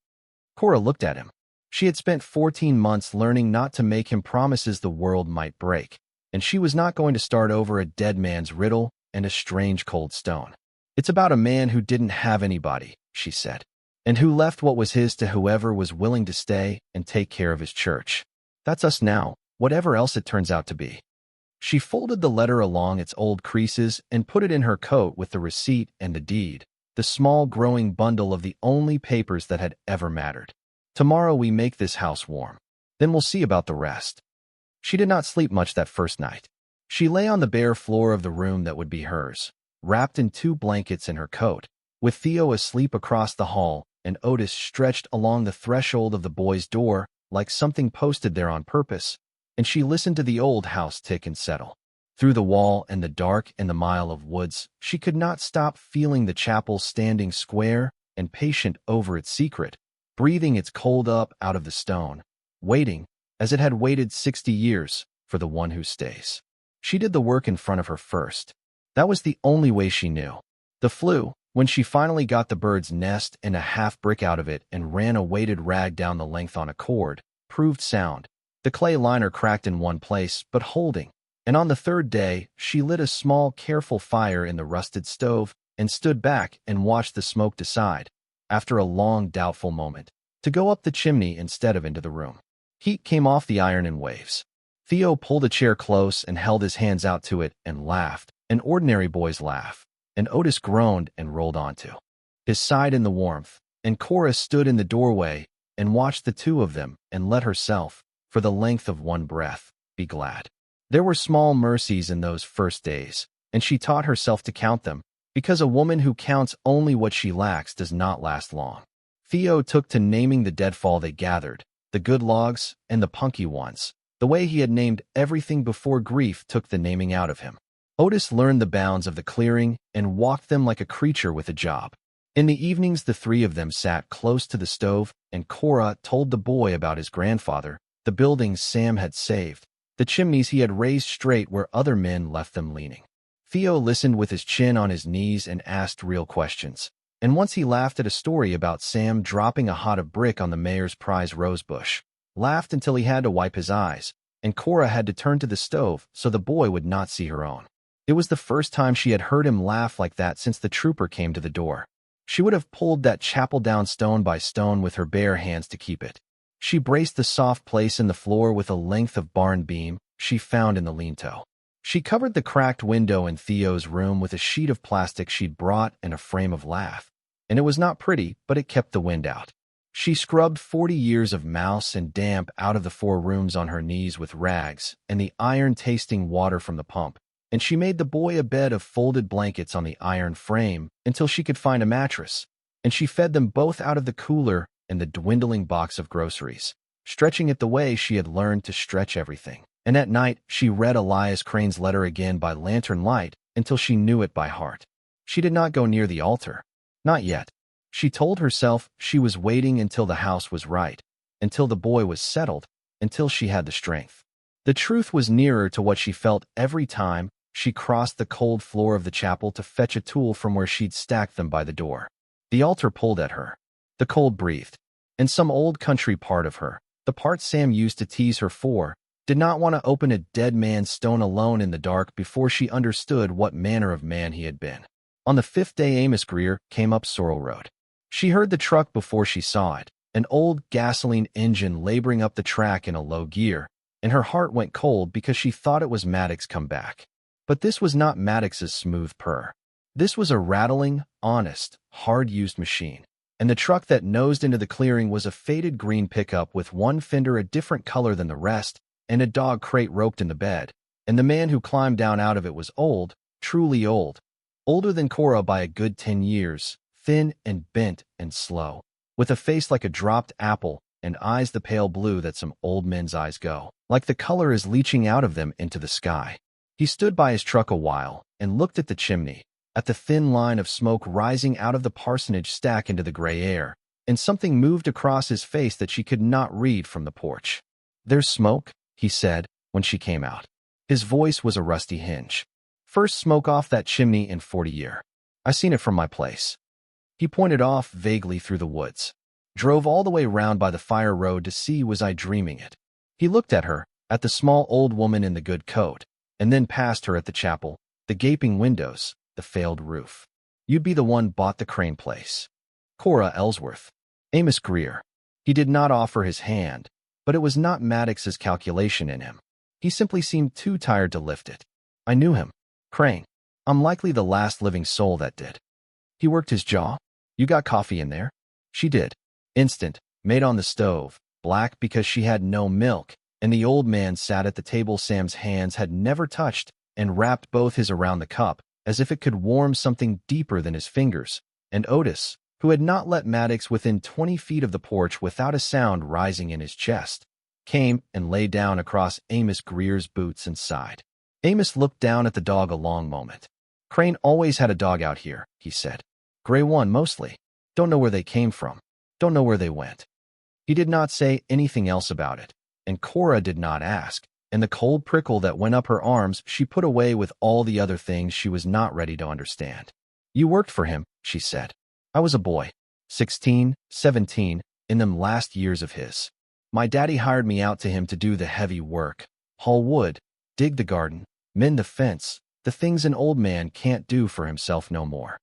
Cora looked at him. She had spent 14 months learning not to make him promises the world might break, and she was not going to start over a dead man's riddle and a strange cold stone. It's about a man who didn't have anybody, she said, and who left what was his to whoever was willing to stay and take care of his church. That's us now, whatever else it turns out to be. She folded the letter along its old creases and put it in her coat with the receipt and the deed, the small growing bundle of the only papers that had ever mattered. Tomorrow we make this house warm. Then we'll see about the rest. She did not sleep much that first night. She lay on the bare floor of the room that would be hers, wrapped in 2 blankets in her coat, with Theo asleep across the hall and Otis stretched along the threshold of the boys' door like something posted there on purpose, and she listened to the old house tick and settle. Through the wall and the dark and the mile of woods, she could not stop feeling the chapel standing square and patient over its secret, breathing its cold up out of the stone, waiting, as it had waited 60 years, for the one who stays. She did the work in front of her first. That was the only way she knew. The flue, when she finally got the bird's nest and a half brick out of it and ran a weighted rag down the length on a cord, proved sound. The clay liner cracked in one place, but holding. And on the 3rd day, she lit a small, careful fire in the rusted stove and stood back and watched the smoke decide, after a long, doubtful moment, to go up the chimney instead of into the room. Heat came off the iron in waves. Theo pulled a chair close and held his hands out to it and laughed, an ordinary boy's laugh, and Otis groaned and rolled onto his side in the warmth, and Cora stood in the doorway and watched the 2 of them and let herself, for the length of one breath, be glad. There were small mercies in those first days, and she taught herself to count them, because a woman who counts only what she lacks does not last long. Theo took to naming the deadfall they gathered, the good logs and the punky ones, the way he had named everything before grief took the naming out of him. Otis learned the bounds of the clearing and walked them like a creature with a job. In the evenings the 3 of them sat close to the stove, and Cora told the boy about his grandfather, the buildings Sam had saved, the chimneys he had raised straight where other men left them leaning. Theo listened with his chin on his knees and asked real questions, and once he laughed at a story about Sam dropping a hod of brick on the mayor's prize rosebush, laughed until he had to wipe his eyes, and Cora had to turn to the stove so the boy would not see her own. It was the first time she had heard him laugh like that since the trooper came to the door. She would have pulled that chapel down stone by stone with her bare hands to keep it. She braced the soft place in the floor with a length of barn beam she found in the lean-to. She covered the cracked window in Theo's room with a sheet of plastic she'd brought and a frame of lath, and it was not pretty, but it kept the wind out. She scrubbed 40 years of mouse and damp out of the 4 rooms on her knees with rags and the iron-tasting water from the pump, and she made the boy a bed of folded blankets on the iron frame until she could find a mattress, and she fed them both out of the cooler and the dwindling box of groceries, stretching it the way she had learned to stretch everything. And at night, she read Elias Crane's letter again by lantern light until she knew it by heart. She did not go near the altar. Not yet. She told herself she was waiting until the house was right, until the boy was settled, until she had the strength. The truth was nearer to what she felt every time she crossed the cold floor of the chapel to fetch a tool from where she'd stacked them by the door. The altar pulled at her. The cold breathed. And some old country part of her, the part Sam used to tease her for, did not want to open a dead man's stone alone in the dark before she understood what manner of man he had been. On the 5th day, Amos Greer came up Sorrel Road. She heard the truck before she saw it, an old gasoline engine laboring up the track in a low gear, and her heart went cold because she thought it was Maddox come back. But this was not Maddox's smooth purr. This was a rattling, honest, hard-used machine, and the truck that nosed into the clearing was a faded green pickup with one fender a different color than the rest, and a dog crate roped in the bed, and the man who climbed down out of it was old, truly old, older than Cora by a good 10 years, thin and bent and slow, with a face like a dropped apple and eyes the pale blue that some old men's eyes go, like the color is leaching out of them into the sky. He stood by his truck a while and looked at the chimney, at the thin line of smoke rising out of the parsonage stack into the gray air, and something moved across his face that she could not read from the porch. "There's smoke," he said when she came out. His voice was a rusty hinge. "First smoke off that chimney in 40 years. I seen it from my place." He pointed off vaguely through the woods. "Drove all the way round by the fire road to see was I dreaming it." He looked at her, at the small old woman in the good coat, and then past her at the chapel, the gaping windows, the failed roof. "You'd be the one bought the Crane place." Cora Ellsworth. Amos Greer. He did not offer his hand, but it was not Maddox's calculation in him. He simply seemed too tired to lift it. "I knew him. Crane. I'm likely the last living soul that did." He worked his jaw. "You got coffee in there?" She did. Instant, made on the stove, black because she had no milk, and the old man sat at the table Sam's hands had never touched and wrapped both his around the cup, as if it could warm something deeper than his fingers, and Otis, who had not let Maddox within 20 feet of the porch without a sound rising in his chest, came and lay down across Amos Greer's boots and sighed. Amos looked down at the dog a long moment. "Crane always had a dog out here," he said. "Gray one, mostly. Don't know where they came from. Don't know where they went." He did not say anything else about it, and Cora did not ask, and the cold prickle that went up her arms she put away with all the other things she was not ready to understand. "You worked for him," she said. "I was a boy, 16, 17, in them last years of his. My daddy hired me out to him to do the heavy work, haul wood, dig the garden, mend the fence, the things an old man can't do for himself no more."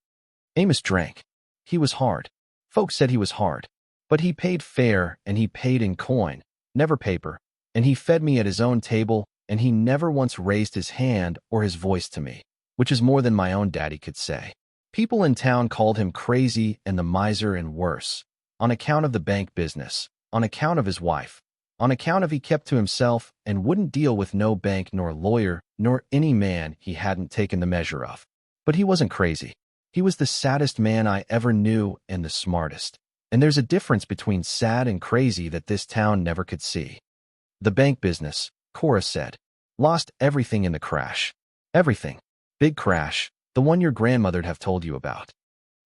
Amos drank. He was hard. Folks said he was hard. But he paid fair, and he paid in coin, never paper, and he fed me at his own table, and he never once raised his hand or his voice to me, which is more than my own daddy could say. People in town called him crazy and the miser and worse, on account of the bank business, on account of his wife, on account of he kept to himself and wouldn't deal with no bank nor lawyer nor any man he hadn't taken the measure of. But he wasn't crazy. He was the saddest man I ever knew and the smartest. And there's a difference between sad and crazy that this town never could see. "The bank business," Cora said. "Lost everything in the crash. Everything. Big crash, the one your grandmother'd have told you about."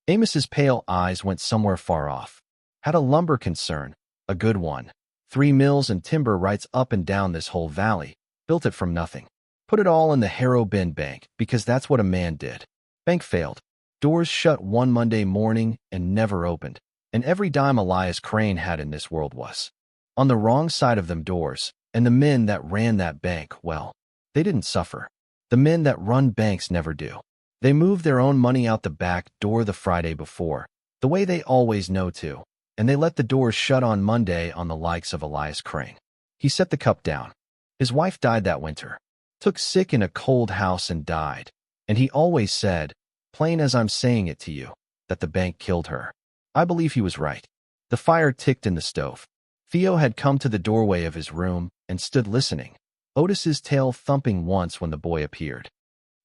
Amos's pale eyes went somewhere far off. "Had a lumber concern, a good one. 3 mills and timber rights up and down this whole valley. Built it from nothing. Put it all in the Harrow Bend Bank because that's what a man did. Bank failed. Doors shut one Monday morning and never opened. And every dime Elias Crane had in this world was on the wrong side of them doors, and the men that ran that bank, well, they didn't suffer. The men that run banks never do. They moved their own money out the back door the Friday before, the way they always know to, and they let the doors shut on Monday on the likes of Elias Crane." He set the cup down. "His wife died that winter. Took sick in a cold house and died. And he always said, plain as I'm saying it to you, that the bank killed her. I believe he was right." The fire ticked in the stove. Theo had come to the doorway of his room and stood listening, Otis's tail thumping once when the boy appeared.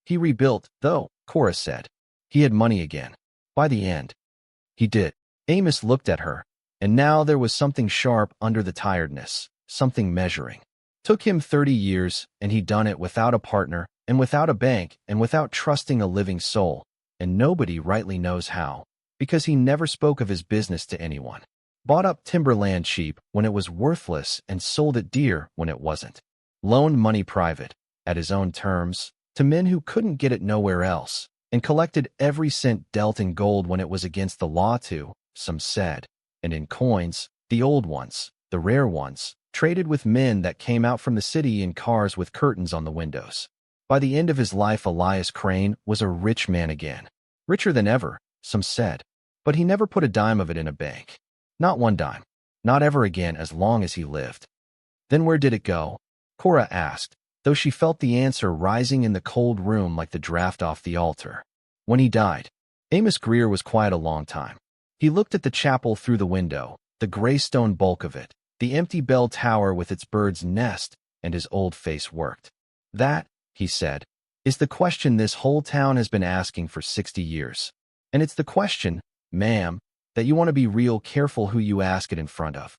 "He rebuilt, though," Cora said. "He had money again. By the end." "He did." Amos looked at her, and now there was something sharp under the tiredness, something measuring. "Took him 30 years, and he done it without a partner, and without a bank, and without trusting a living soul, and nobody rightly knows how, because he never spoke of his business to anyone. Bought up timberland cheap when it was worthless and sold it dear when it wasn't. Loaned money private, at his own terms, to men who couldn't get it nowhere else, and collected every cent dealt in gold when it was against the law to, some said, and in coins, the old ones, the rare ones, traded with men that came out from the city in cars with curtains on the windows. By the end of his life, Elias Crane was a rich man again. Richer than ever, some said. But he never put a dime of it in a bank. Not one dime. Not ever again as long as he lived. Then where did it go? Cora asked, though she felt the answer rising in the cold room like the draft off the altar. When he died. Amos Greer was quiet a long time. He looked at the chapel through the window, the gray stone bulk of it, the empty bell tower with its bird's nest, and his old face worked. That, he said, is the question this whole town has been asking for 60 years. And it's the question, ma'am, that you want to be real careful who you ask it in front of.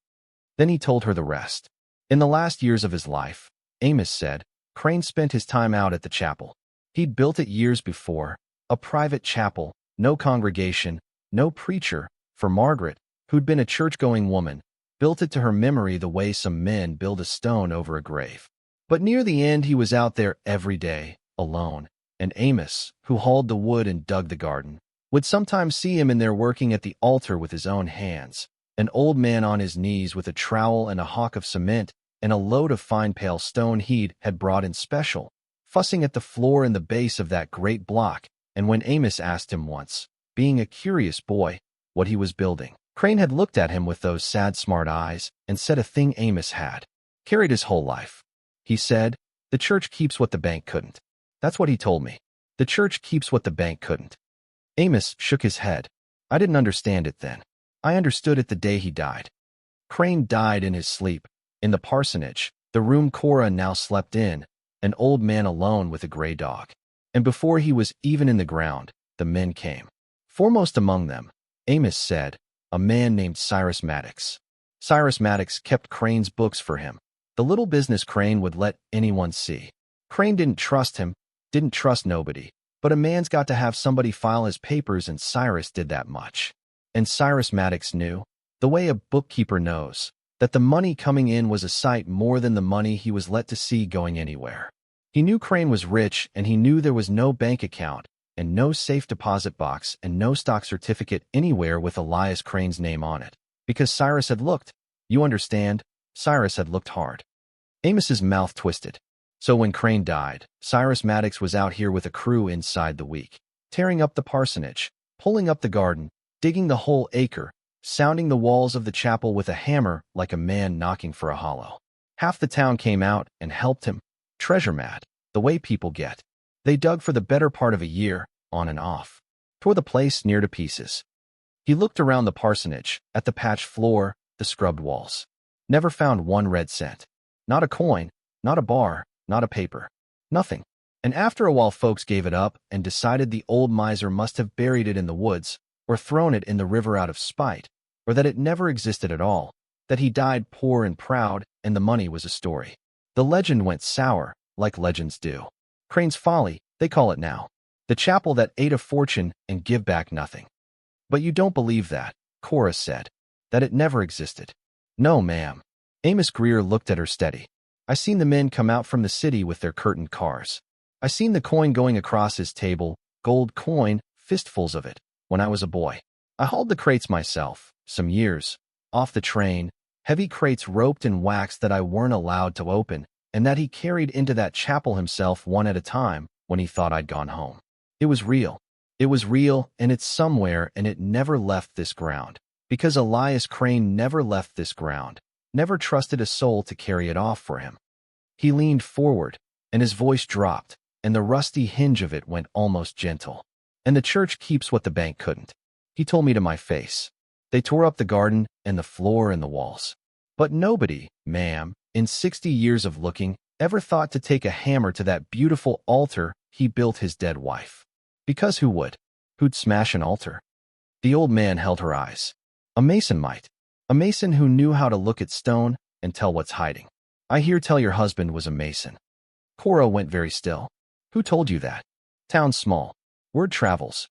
Then he told her the rest. In the last years of his life, Amos said, Crane spent his time out at the chapel. He'd built it years before, a private chapel, no congregation, no preacher, for Margaret, who'd been a church-going woman, built it to her memory the way some men build a stone over a grave. But near the end he was out there every day, alone, and Amos, who hauled the wood and dug the garden, would sometimes see him in there working at the altar with his own hands, an old man on his knees with a trowel and a hock of cement and a load of fine pale stone he'd had brought in special, fussing at the floor and the base of that great block, and when Amos asked him once, being a curious boy, what he was building, Crane had looked at him with those sad smart eyes and said a thing Amos had carried his whole life. He said, the church keeps what the bank couldn't. That's what he told me. The church keeps what the bank couldn't. Amos shook his head. I didn't understand it then. I understood it the day he died. Crane died in his sleep, in the parsonage, the room Cora now slept in, an old man alone with a gray dog. And before he was even in the ground, the men came. Foremost among them, Amos said, a man named Cyrus Maddox. Cyrus Maddox kept Crane's books for him, the little business Crane would let anyone see. Crane didn't trust him, didn't trust nobody, but a man's got to have somebody file his papers, and Cyrus did that much. And Cyrus Maddox knew, the way a bookkeeper knows, that the money coming in was a sight more than the money he was let to see going anywhere. He knew Crane was rich, and he knew there was no bank account, and no safe deposit box, and no stock certificate anywhere with Elias Crane's name on it. Because Cyrus had looked. You understand? Cyrus had looked hard. Amos's mouth twisted. So when Crane died, Cyrus Maddox was out here with a crew inside the week, tearing up the parsonage, pulling up the garden, digging the whole acre, sounding the walls of the chapel with a hammer like a man knocking for a hollow. Half the town came out and helped him, treasure mad, the way people get. They dug for the better part of a year, on and off, tore the place near to pieces. He looked around the parsonage, at the patched floor, the scrubbed walls. Never found one red cent. Not a coin, not a bar, not a paper. Nothing. And after a while folks gave it up and decided the old miser must have buried it in the woods, or thrown it in the river out of spite, or that it never existed at all, that he died poor and proud, and the money was a story. The legend went sour, like legends do. Crane's Folly, they call it now. The chapel that ate a fortune and give back nothing. But you don't believe that, Cora said. That it never existed. No, ma'am. Amos Greer looked at her steady. I seen the men come out from the city with their curtained cars. I seen the coin going across his table, gold coin, fistfuls of it, when I was a boy. I hauled the crates myself, some years, off the train, heavy crates roped and waxed that I weren't allowed to open, and that he carried into that chapel himself one at a time when he thought I'd gone home. It was real. It was real, and it's somewhere, and it never left this ground. Because Elias Crane never left this ground, never trusted a soul to carry it off for him. He leaned forward, and his voice dropped, and the rusty hinge of it went almost gentle. And the church keeps what the bank couldn't. He told me to my face. They tore up the garden, and the floor, and the walls. But nobody, ma'am, in 60 years of looking, ever thought to take a hammer to that beautiful altar he built his dead wife. Because who would? Who'd smash an altar? The old man held her eyes. A mason might. A mason who knew how to look at stone and tell what's hiding. I hear tell your husband was a mason. Cora went very still. Who told you that? Town's small. Word travels.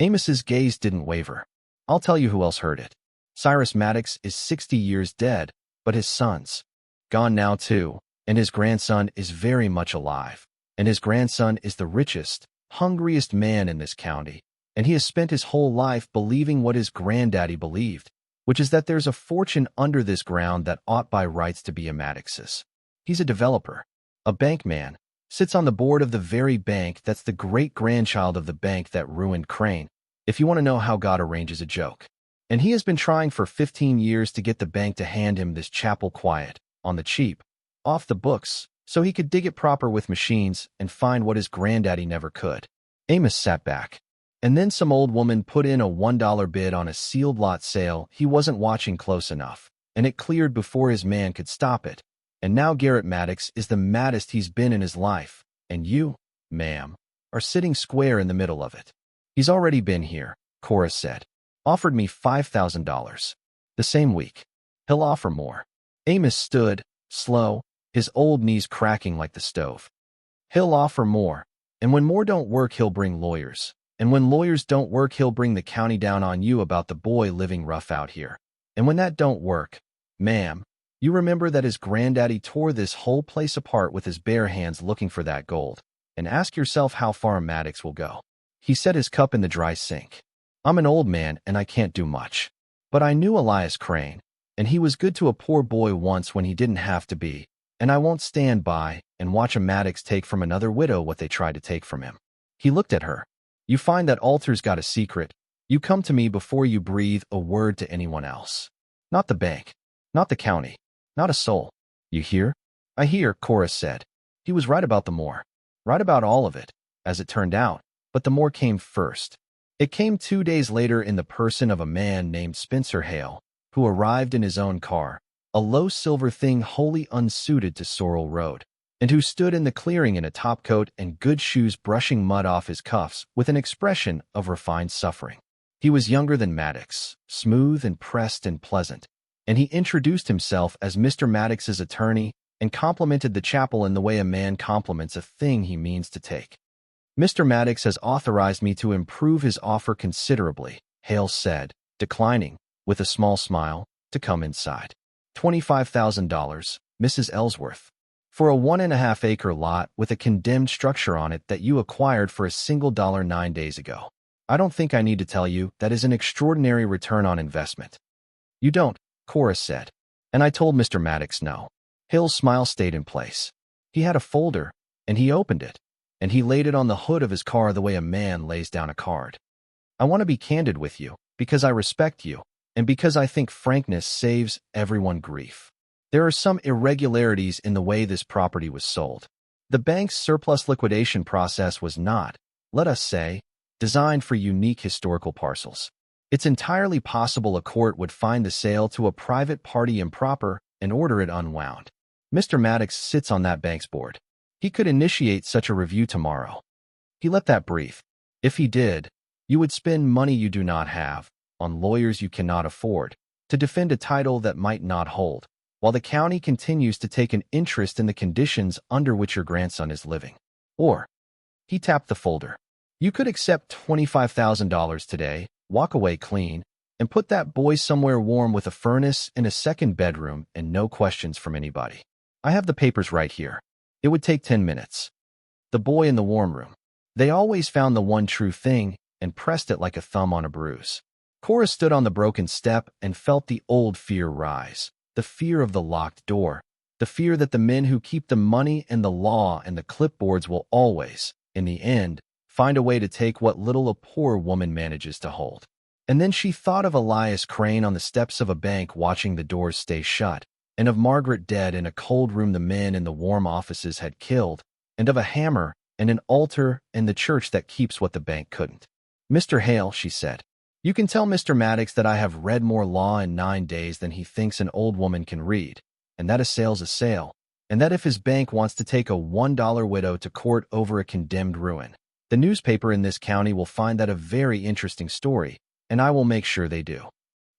Amos's gaze didn't waver. I'll tell you who else heard it. Cyrus Maddox is 60 years dead, but his son's gone now too, and his grandson is very much alive, and his grandson is the richest, hungriest man in this county, and he has spent his whole life believing what his granddaddy believed, which is that there's a fortune under this ground that ought by rights to be a Maddox's. He's a developer, a bank man, sits on the board of the very bank that's the great-grandchild of the bank that ruined Crane, if you want to know how God arranges a joke. And he has been trying for 15 years to get the bank to hand him this chapel quiet, on the cheap, off the books, so he could dig it proper with machines and find what his granddaddy never could. Amos sat back. And then some old woman put in a $1 bid on a sealed lot sale. He wasn't watching close enough, and it cleared before his man could stop it. And now Garrett Maddox is the maddest he's been in his life, and you, ma'am, are sitting square in the middle of it. He's already been here, Cora said. Offered me $5,000. The same week. He'll offer more. Amos stood, slow, his old knees cracking like the stove. He'll offer more, and when more don't work he'll bring lawyers. And when lawyers don't work, he'll bring the county down on you about the boy living rough out here. And when that don't work, ma'am, you remember that his granddaddy tore this whole place apart with his bare hands looking for that gold, and ask yourself how far Maddox will go. He set his cup in the dry sink. I'm an old man and I can't do much. But I knew Elias Crane, and he was good to a poor boy once when he didn't have to be, and I won't stand by and watch a Maddox take from another widow what they tried to take from him. He looked at her. You find that altar's got a secret. You come to me before you breathe a word to anyone else. Not the bank. Not the county. Not a soul. You hear? I hear, Cora said. He was right about the more. Right about all of it, as it turned out. But the more came first. It came 2 days later in the person of a man named Spencer Hale, who arrived in his own car, a low silver thing wholly unsuited to Sorrel Road, and who stood in the clearing in a topcoat and good shoes brushing mud off his cuffs with an expression of refined suffering. He was younger than Maddox, smooth and pressed and pleasant, and he introduced himself as Mr. Maddox's attorney and complimented the chapel in the way a man compliments a thing he means to take. Mr. Maddox has authorized me to improve his offer considerably, Hale said, declining, with a small smile, to come inside. $25,000, Mrs. Ellsworth. For a 1.5-acre lot with a condemned structure on it that you acquired for a single dollar 9 days ago. I don't think I need to tell you that is an extraordinary return on investment. You don't, Cora said. And I told Mr. Maddox no. Hill's smile stayed in place. He had a folder, and he opened it, and he laid it on the hood of his car the way a man lays down a card. I want to be candid with you, because I respect you, and because I think frankness saves everyone grief. There are some irregularities in the way this property was sold. The bank's surplus liquidation process was not, let us say, designed for unique historical parcels. It's entirely possible a court would find the sale to a private party improper and order it unwound. Mr. Maddox sits on that bank's board. He could initiate such a review tomorrow. He let that breathe. If he did, you would spend money you do not have, on lawyers you cannot afford, to defend a title that might not hold, while the county continues to take an interest in the conditions under which your grandson is living. Or, he tapped the folder. You could accept $25,000 today, walk away clean, and put that boy somewhere warm with a furnace in a second bedroom and no questions from anybody. I have the papers right here. It would take 10 minutes. The boy in the warm room. They always found the one true thing and pressed it like a thumb on a bruise. Cora stood on the broken step and felt the old fear rise. The fear of the locked door, the fear that the men who keep the money and the law and the clipboards will always, in the end, find a way to take what little a poor woman manages to hold. And then she thought of Elias Crane on the steps of a bank watching the doors stay shut, and of Margaret dead in a cold room the men in the warm offices had killed, and of a hammer and an altar and the church that keeps what the bank couldn't. Mr. Hale, she said, you can tell Mr. Maddox that I have read more law in 9 days than he thinks an old woman can read, and that a sale's a sale, and that if his bank wants to take a $1 widow to court over a condemned ruin, the newspaper in this county will find that a very interesting story, and I will make sure they do.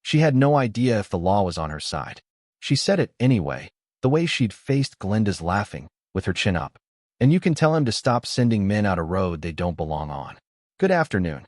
She had no idea if the law was on her side. She said it anyway, the way she'd faced Glenda's laughing, with her chin up. And you can tell him to stop sending men out a road they don't belong on. Good afternoon.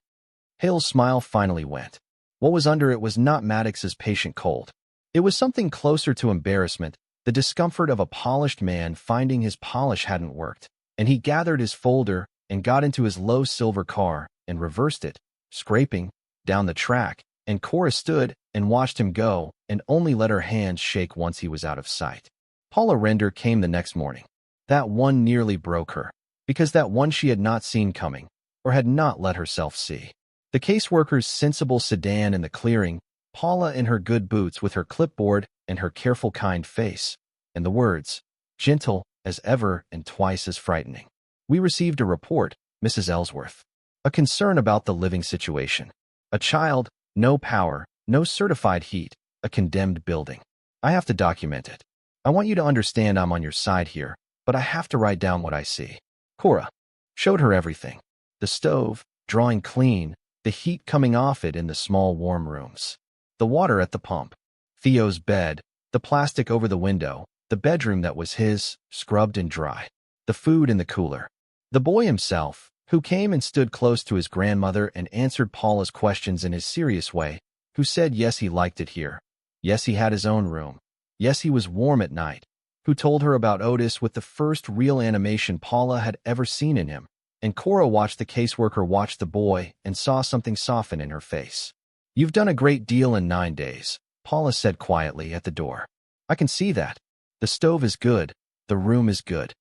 Hale's smile finally went. What was under it was not Maddox's patient cold. It was something closer to embarrassment, the discomfort of a polished man finding his polish hadn't worked, and he gathered his folder and got into his low silver car and reversed it, scraping, down the track, and Cora stood and watched him go and only let her hands shake once he was out of sight. Paula Render came the next morning. That one nearly broke her, because that one she had not seen coming, or had not let herself see. The caseworker's sensible sedan in the clearing, Paula in her good boots with her clipboard and her careful kind face, and the words, gentle as ever and twice as frightening. We received a report, Mrs. Ellsworth. A concern about the living situation. A child, no power, no certified heat, a condemned building. I have to document it. I want you to understand I'm on your side here, but I have to write down what I see. Cora showed her everything. The stove, drawing clean, the heat coming off it in the small warm rooms. The water at the pump. Theo's bed, the plastic over the window, the bedroom that was his, scrubbed and dry. The food in the cooler. The boy himself, who came and stood close to his grandmother and answered Paula's questions in his serious way, who said yes he liked it here, yes he had his own room, yes he was warm at night, who told her about Otis with the first real animation Paula had ever seen in him, and Cora watched the caseworker watch the boy and saw something soften in her face. You've done a great deal in 9 days, Paula said quietly at the door. I can see that. The stove is good, the room is good.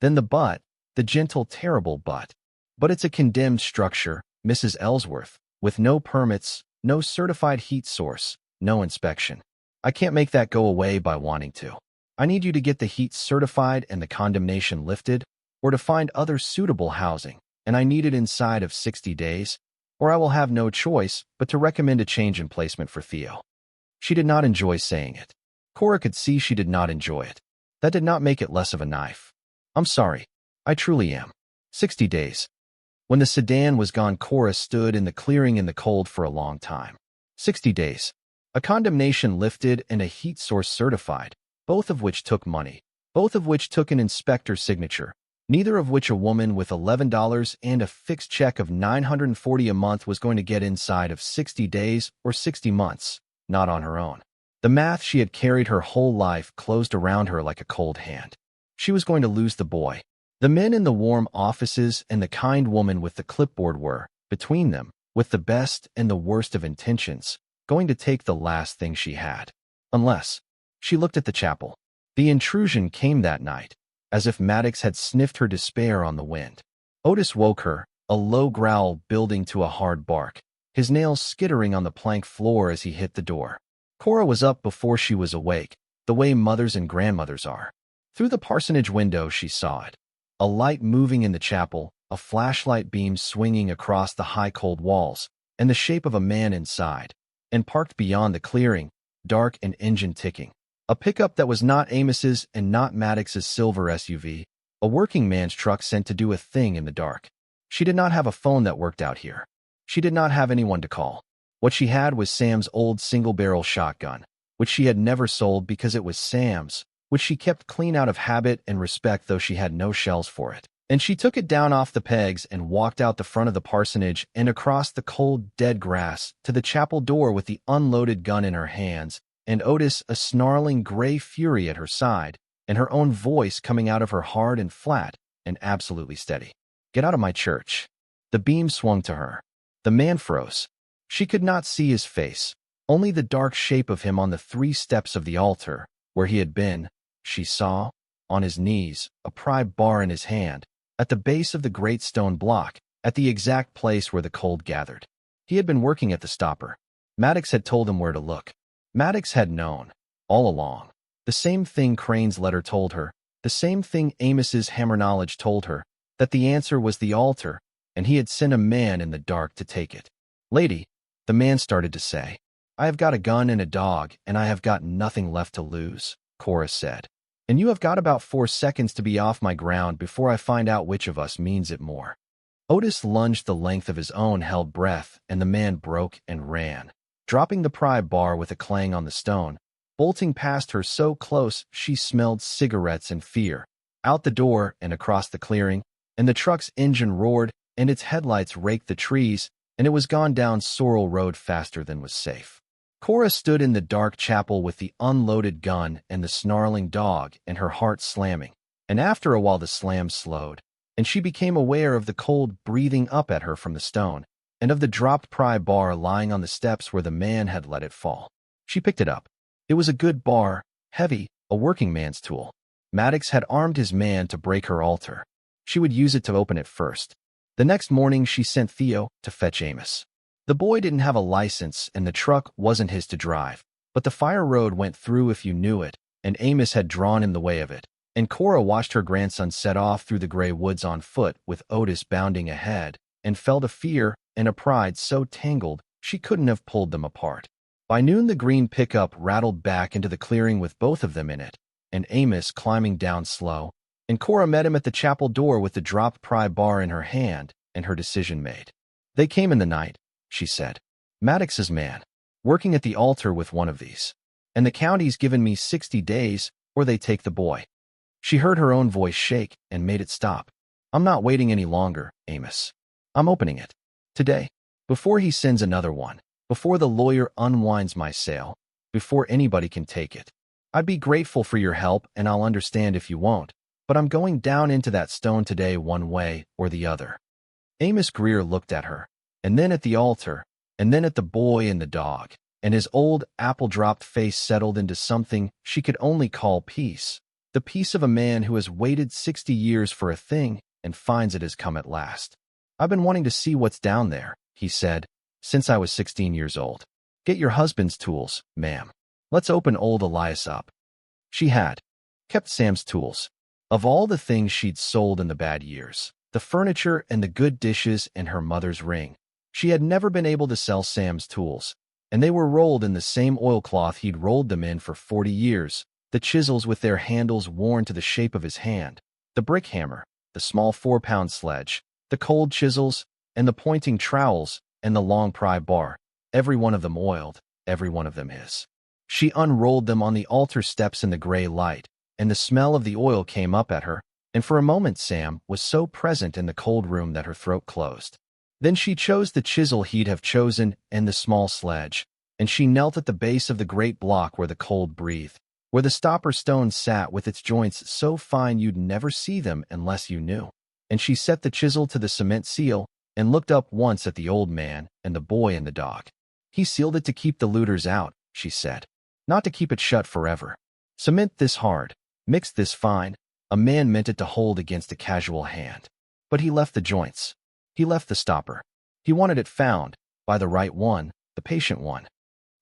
Then the but, the gentle, terrible but. But it's a condemned structure, Mrs. Ellsworth, with no permits, no certified heat source, no inspection. I can't make that go away by wanting to. I need you to get the heat certified and the condemnation lifted, or to find other suitable housing, and I need it inside of 60 days, or I will have no choice but to recommend a change in placement for Theo. She did not enjoy saying it. Cora could see she did not enjoy it. That did not make it less of a knife. I'm sorry. I truly am. 60 days. When the sedan was gone, Cora stood in the clearing in the cold for a long time. 60 days. A condemnation lifted and a heat source certified, both of which took money, both of which took an inspector's signature, neither of which a woman with $11 and a fixed check of $940 a month was going to get inside of 60 days or 60 months, not on her own. The math she had carried her whole life closed around her like a cold hand. She was going to lose the boy. The men in the warm offices and the kind woman with the clipboard were, between them, with the best and the worst of intentions, going to take the last thing she had. Unless, she looked at the chapel. The intrusion came that night, as if Maddox had sniffed her despair on the wind. Otis woke her, a low growl building to a hard bark, his nails skittering on the plank floor as he hit the door. Cora was up before she was awake, the way mothers and grandmothers are. Through the parsonage window she saw it. A light moving in the chapel, a flashlight beam swinging across the high cold walls, and the shape of a man inside, and parked beyond the clearing, dark and engine ticking. A pickup that was not Amos's and not Maddox's silver SUV, a working man's truck sent to do a thing in the dark. She did not have a phone that worked out here. She did not have anyone to call. What she had was Sam's old single-barrel shotgun, which she had never sold because it was Sam's, which she kept clean out of habit and respect though she had no shells for it. And she took it down off the pegs and walked out the front of the parsonage and across the cold, dead grass to the chapel door with the unloaded gun in her hands, and Otis a snarling gray fury at her side, and her own voice coming out of her hard and flat and absolutely steady. Get out of my church. The beam swung to her. The man froze. She could not see his face, only the dark shape of him on the 3 steps of the altar, where he had been. She saw, on his knees, a pry bar in his hand, at the base of the great stone block, at the exact place where the cold gathered. He had been working at the stopper. Maddox had told him where to look. Maddox had known, all along. The same thing Crane's letter told her, the same thing Amos's hammer knowledge told her, that the answer was the altar, and he had sent a man in the dark to take it. Lady, the man started to say. I have got a gun and a dog, and I have got nothing left to lose, Cora said. And you have got about 4 seconds to be off my ground before I find out which of us means it more. Otis lunged the length of his own held breath, and the man broke and ran, dropping the pry bar with a clang on the stone, bolting past her so close she smelled cigarettes and fear, out the door and across the clearing, and the truck's engine roared, and its headlights raked the trees, and it was gone down Sorrel Road faster than was safe. Cora stood in the dark chapel with the unloaded gun and the snarling dog and her heart slamming, and after a while the slam slowed, and she became aware of the cold breathing up at her from the stone, and of the dropped pry bar lying on the steps where the man had let it fall. She picked it up. It was a good bar, heavy, a working man's tool. Maddox had armed his man to break her altar. She would use it to open it first. The next morning she sent Theo to fetch Amos. The boy didn't have a license and the truck wasn't his to drive, but the fire road went through if you knew it, and Amos had drawn him the way of it. And Cora watched her grandson set off through the gray woods on foot with Otis bounding ahead, and felt a fear and a pride so tangled she couldn't have pulled them apart. By noon the green pickup rattled back into the clearing with both of them in it, and Amos climbing down slow, and Cora met him at the chapel door with the dropped pry bar in her hand and her decision made. They came in the night, she said. Maddox's man, working at the altar with one of these. And the county's given me 60 days, or they take the boy. She heard her own voice shake and made it stop. I'm not waiting any longer, Amos. I'm opening it. Today. Before he sends another one. Before the lawyer unwinds my sale. Before anybody can take it. I'd be grateful for your help and I'll understand if you won't. But I'm going down into that stone today one way or the other. Amos Greer looked at her, and then at the altar, and then at the boy and the dog, and his old apple-dropped face settled into something she could only call peace. The peace of a man who has waited 60 years for a thing and finds it has come at last. I've been wanting to see what's down there, he said, since I was 16 years old. Get your husband's tools, ma'am. Let's open old Elias up. She had kept Sam's tools. Of all the things she'd sold in the bad years, the furniture and the good dishes and her mother's ring, she had never been able to sell Sam's tools, and they were rolled in the same oilcloth he'd rolled them in for 40 years, the chisels with their handles worn to the shape of his hand, the brick hammer, the small 4-pound sledge, the cold chisels, and the pointing trowels, and the long pry bar, every one of them oiled, every one of them his. She unrolled them on the altar steps in the gray light, and the smell of the oil came up at her, and for a moment Sam was so present in the cold room that her throat closed. Then she chose the chisel he'd have chosen and the small sledge, and she knelt at the base of the great block where the cold breathed, where the stopper stone sat with its joints so fine you'd never see them unless you knew. And she set the chisel to the cement seal and looked up once at the old man and the boy and the dog. He sealed it to keep the looters out, she said, not to keep it shut forever. Cement this hard, mix this fine, a man meant it to hold against a casual hand. But he left the joints. He left the stopper. He wanted it found, by the right one, the patient one.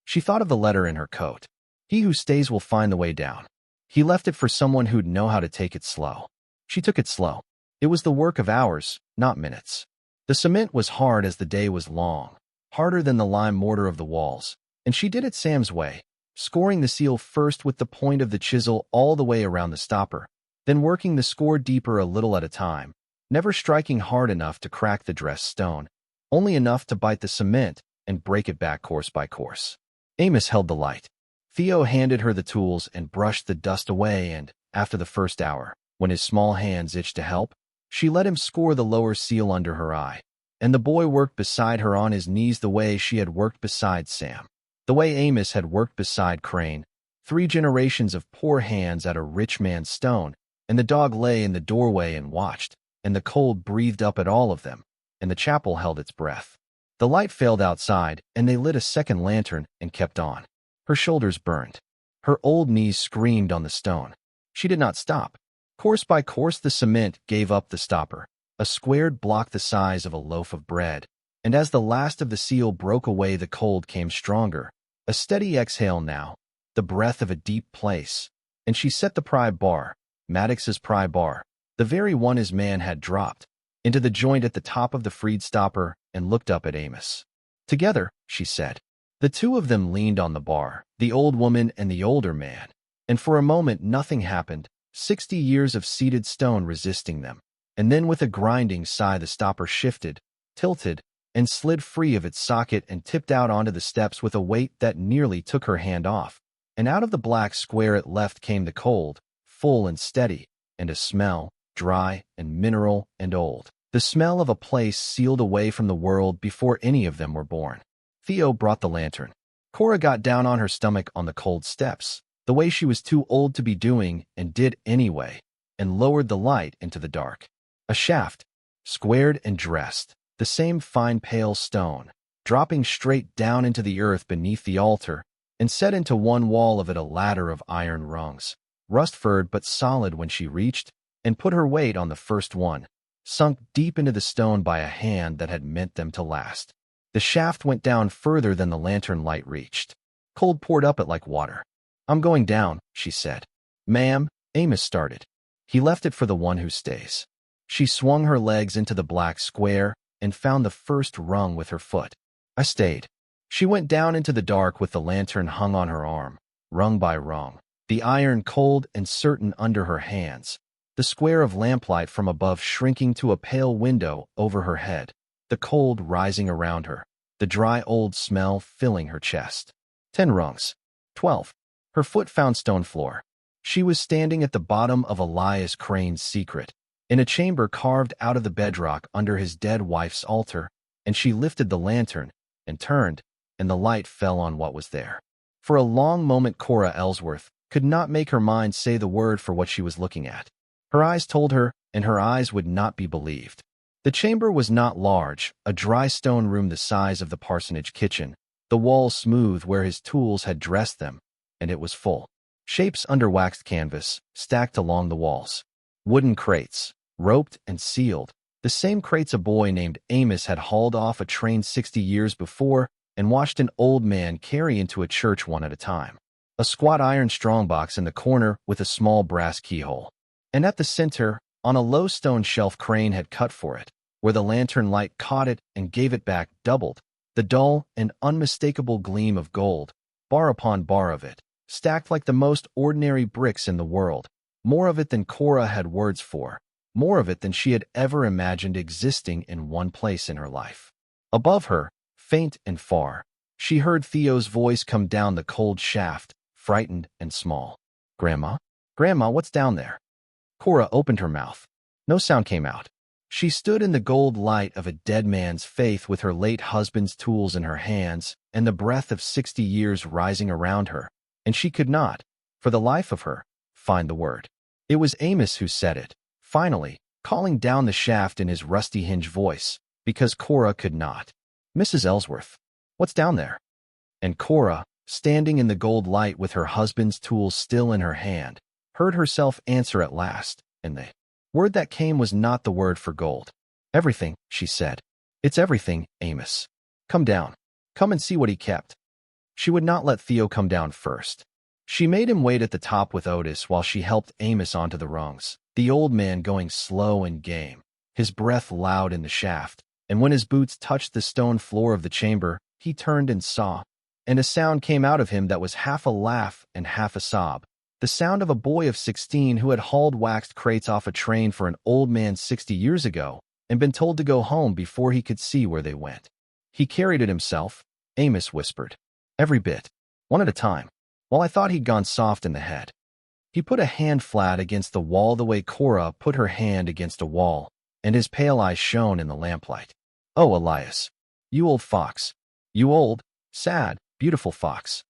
She thought of the letter in her coat. He who stays will find the way down. He left it for someone who'd know how to take it slow. She took it slow. It was the work of hours, not minutes. The cement was hard as the day was long, harder than the lime mortar of the walls, and she did it Sam's way, scoring the seal first with the point of the chisel all the way around the stopper, then working the score deeper a little at a time, never striking hard enough to crack the dressed stone, only enough to bite the cement and break it back course by course. Amos held the light. Theo handed her the tools and brushed the dust away, and, after the first hour, when his small hands itched to help, she let him score the lower seal under her eye, and the boy worked beside her on his knees the way she had worked beside Sam, the way Amos had worked beside Crane, 3 generations of poor hands at a rich man's stone, and the dog lay in the doorway and watched, and the cold breathed up at all of them, and the chapel held its breath. The light failed outside, and they lit a second lantern and kept on. Her shoulders burned. Her old knees screamed on the stone. She did not stop. Course by course the cement gave up the stopper, a squared block the size of a loaf of bread, and as the last of the seal broke away the cold came stronger, a steady exhale now, the breath of a deep place, and she set the pry bar, Maddox's pry bar, the very one his man had dropped, into the joint at the top of the freed stopper and looked up at Amos. Together, she said. The two of them leaned on the bar, the old woman and the older man, and for a moment nothing happened, 60 years of seated stone resisting them, and then with a grinding sigh the stopper shifted, tilted, and slid free of its socket and tipped out onto the steps with a weight that nearly took her hand off, and out of the black square it left came the cold, full and steady, and a smell, dry and mineral and old, the smell of a place sealed away from the world before any of them were born. Theo brought the lantern. Cora got down on her stomach on the cold steps, the way she was too old to be doing and did anyway, and lowered the light into the dark. A shaft, squared and dressed, the same fine pale stone, dropping straight down into the earth beneath the altar, and set into one wall of it a ladder of iron rungs, rust-furred but solid when she reached, and put her weight on the first one, sunk deep into the stone by a hand that had meant them to last. The shaft went down further than the lantern light reached. Cold poured up it like water. "I'm going down," she said. "Ma'am," Amos started. "He left it for the one who stays." She swung her legs into the black square and found the first rung with her foot. "I stayed." She went down into the dark with the lantern hung on her arm, rung by rung, the iron cold and certain under her hands, the square of lamplight from above shrinking to a pale window over her head, the cold rising around her, the dry old smell filling her chest. 10 rungs. 12. Her foot found stone floor. She was standing at the bottom of Elias Crane's secret, in a chamber carved out of the bedrock under his dead wife's altar, and she lifted the lantern and turned, and the light fell on what was there. For a long moment Cora Ellsworth could not make her mind say the word for what she was looking at. Her eyes told her, and her eyes would not be believed. The chamber was not large, a dry stone room the size of the parsonage kitchen, the walls smooth where his tools had dressed them, and it was full. Shapes under waxed canvas, stacked along the walls. Wooden crates, roped and sealed, the same crates a boy named Amos had hauled off a train 60 years before and watched an old man carry into a church one at a time. A squat iron strongbox in the corner with a small brass keyhole. And at the center, on a low stone shelf Crane had cut for it, where the lantern light caught it and gave it back doubled, the dull and unmistakable gleam of gold, bar upon bar of it, stacked like the most ordinary bricks in the world, more of it than Cora had words for, more of it than she had ever imagined existing in one place in her life. Above her, faint and far, she heard Theo's voice come down the cold shaft, frightened and small. "Grandma? Grandma, what's down there?" Cora opened her mouth. No sound came out. She stood in the gold light of a dead man's faith with her late husband's tools in her hands and the breath of 60 years rising around her, and she could not, for the life of her, find the word. It was Amos who said it, finally, calling down the shaft in his rusty hinge voice, because Cora could not. "Mrs. Ellsworth, what's down there?" And Cora, standing in the gold light with her husband's tools still in her hand, heard herself answer at last, and the word that came was not the word for gold. "Everything," she said. "It's everything, Amos. Come down. Come and see what he kept." She would not let Theo come down first. She made him wait at the top with Otis while she helped Amos onto the rungs, the old man going slow and game, his breath loud in the shaft, and when his boots touched the stone floor of the chamber, he turned and saw, and a sound came out of him that was half a laugh and half a sob, the sound of a boy of 16 who had hauled waxed crates off a train for an old man 60 years ago and been told to go home before he could see where they went. "He carried it himself," Amos whispered. "Every bit. One at a time. Well, I thought he'd gone soft in the head." He put a hand flat against the wall the way Cora put her hand against a wall, and his pale eyes shone in the lamplight. "Oh, Elias. You old fox. You old, sad, beautiful fox."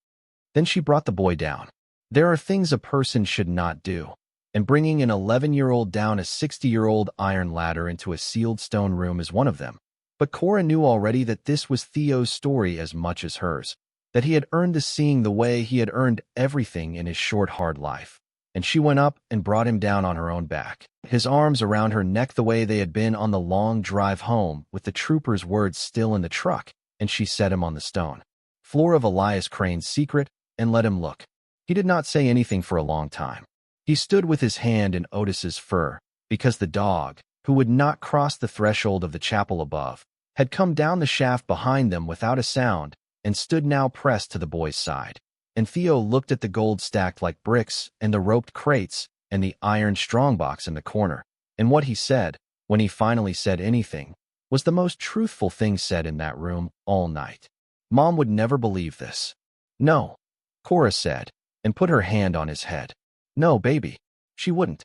Then she brought the boy down. There are things a person should not do, and bringing an 11-year-old down a 60-year-old iron ladder into a sealed stone room is one of them. But Cora knew already that this was Theo's story as much as hers, that he had earned the seeing the way he had earned everything in his short, hard life. And she went up and brought him down on her own back, his arms around her neck the way they had been on the long drive home with the trooper's words still in the truck, and she set him on the stone floor of Elias Crane's secret and let him look. He did not say anything for a long time. He stood with his hand in Otis's fur, because the dog, who would not cross the threshold of the chapel above, had come down the shaft behind them without a sound and stood now pressed to the boy's side. And Theo looked at the gold stacked like bricks and the roped crates and the iron strongbox in the corner, and what he said, when he finally said anything, was the most truthful thing said in that room all night. "Mom would never believe this." "No," Cora said, and put her hand on his head. "No, baby, she wouldn't."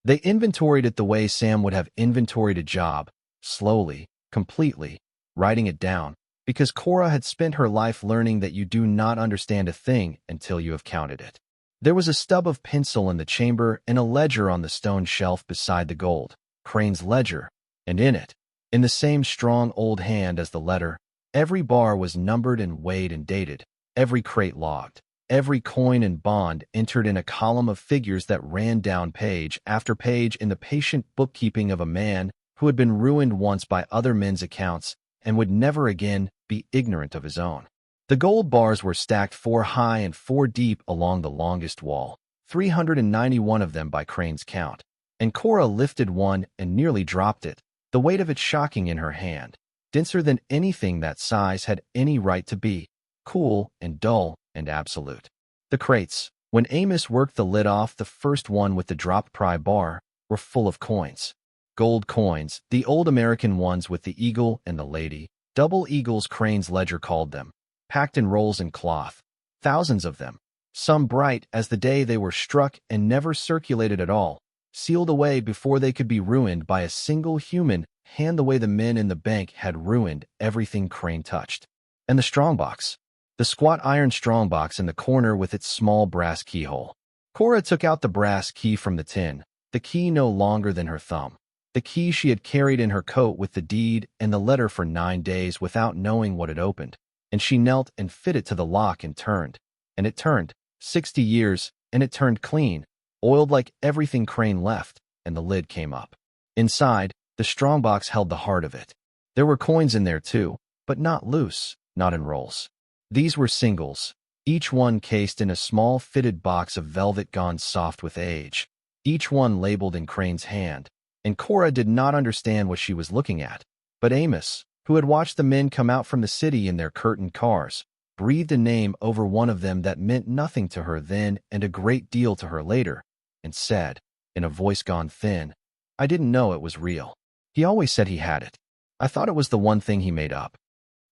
They inventoried it the way Sam would have inventoried a job, slowly, completely, writing it down, because Cora had spent her life learning that you do not understand a thing until you have counted it. There was a stub of pencil in the chamber and a ledger on the stone shelf beside the gold, Crane's ledger, and in it, in the same strong old hand as the letter. Every bar was numbered and weighed and dated, every crate logged, every coin and bond entered in a column of figures that ran down page after page in the patient bookkeeping of a man who had been ruined once by other men's accounts and would never again be ignorant of his own. The gold bars were stacked 4 high and 4 deep along the longest wall, 391 of them by Crane's count, and Cora lifted one and nearly dropped it, the weight of it shocking in her hand, denser than anything that size had any right to be, cool and dull and absolute. The crates, when Amos worked the lid off the first one with the dropped pry bar, were full of coins. Gold coins, the old American ones with the eagle and the lady, double eagles Crane's ledger called them, packed in rolls and cloth, thousands of them, some bright as the day they were struck and never circulated at all, sealed away before they could be ruined by a single human hand the way the men in the bank had ruined everything Crane touched. And the strongbox. The squat iron strongbox in the corner with its small brass keyhole. Cora took out the brass key from the tin, the key no longer than her thumb. The key she had carried in her coat with the deed and the letter for 9 days without knowing what it opened, and she knelt and fit it to the lock and it turned, 60 years, and it turned clean, oiled like everything Crane left, and the lid came up. Inside, the strongbox held the heart of it. There were coins in there too, but not loose, not in rolls. These were singles, each one cased in a small fitted box of velvet gone soft with age, each one labeled in Crane's hand, and Cora did not understand what she was looking at. But Amos, who had watched the men come out from the city in their curtained cars, breathed a name over one of them that meant nothing to her then and a great deal to her later, and said, in a voice gone thin, "I didn't know it was real. He always said he had it. I thought it was the one thing he made up."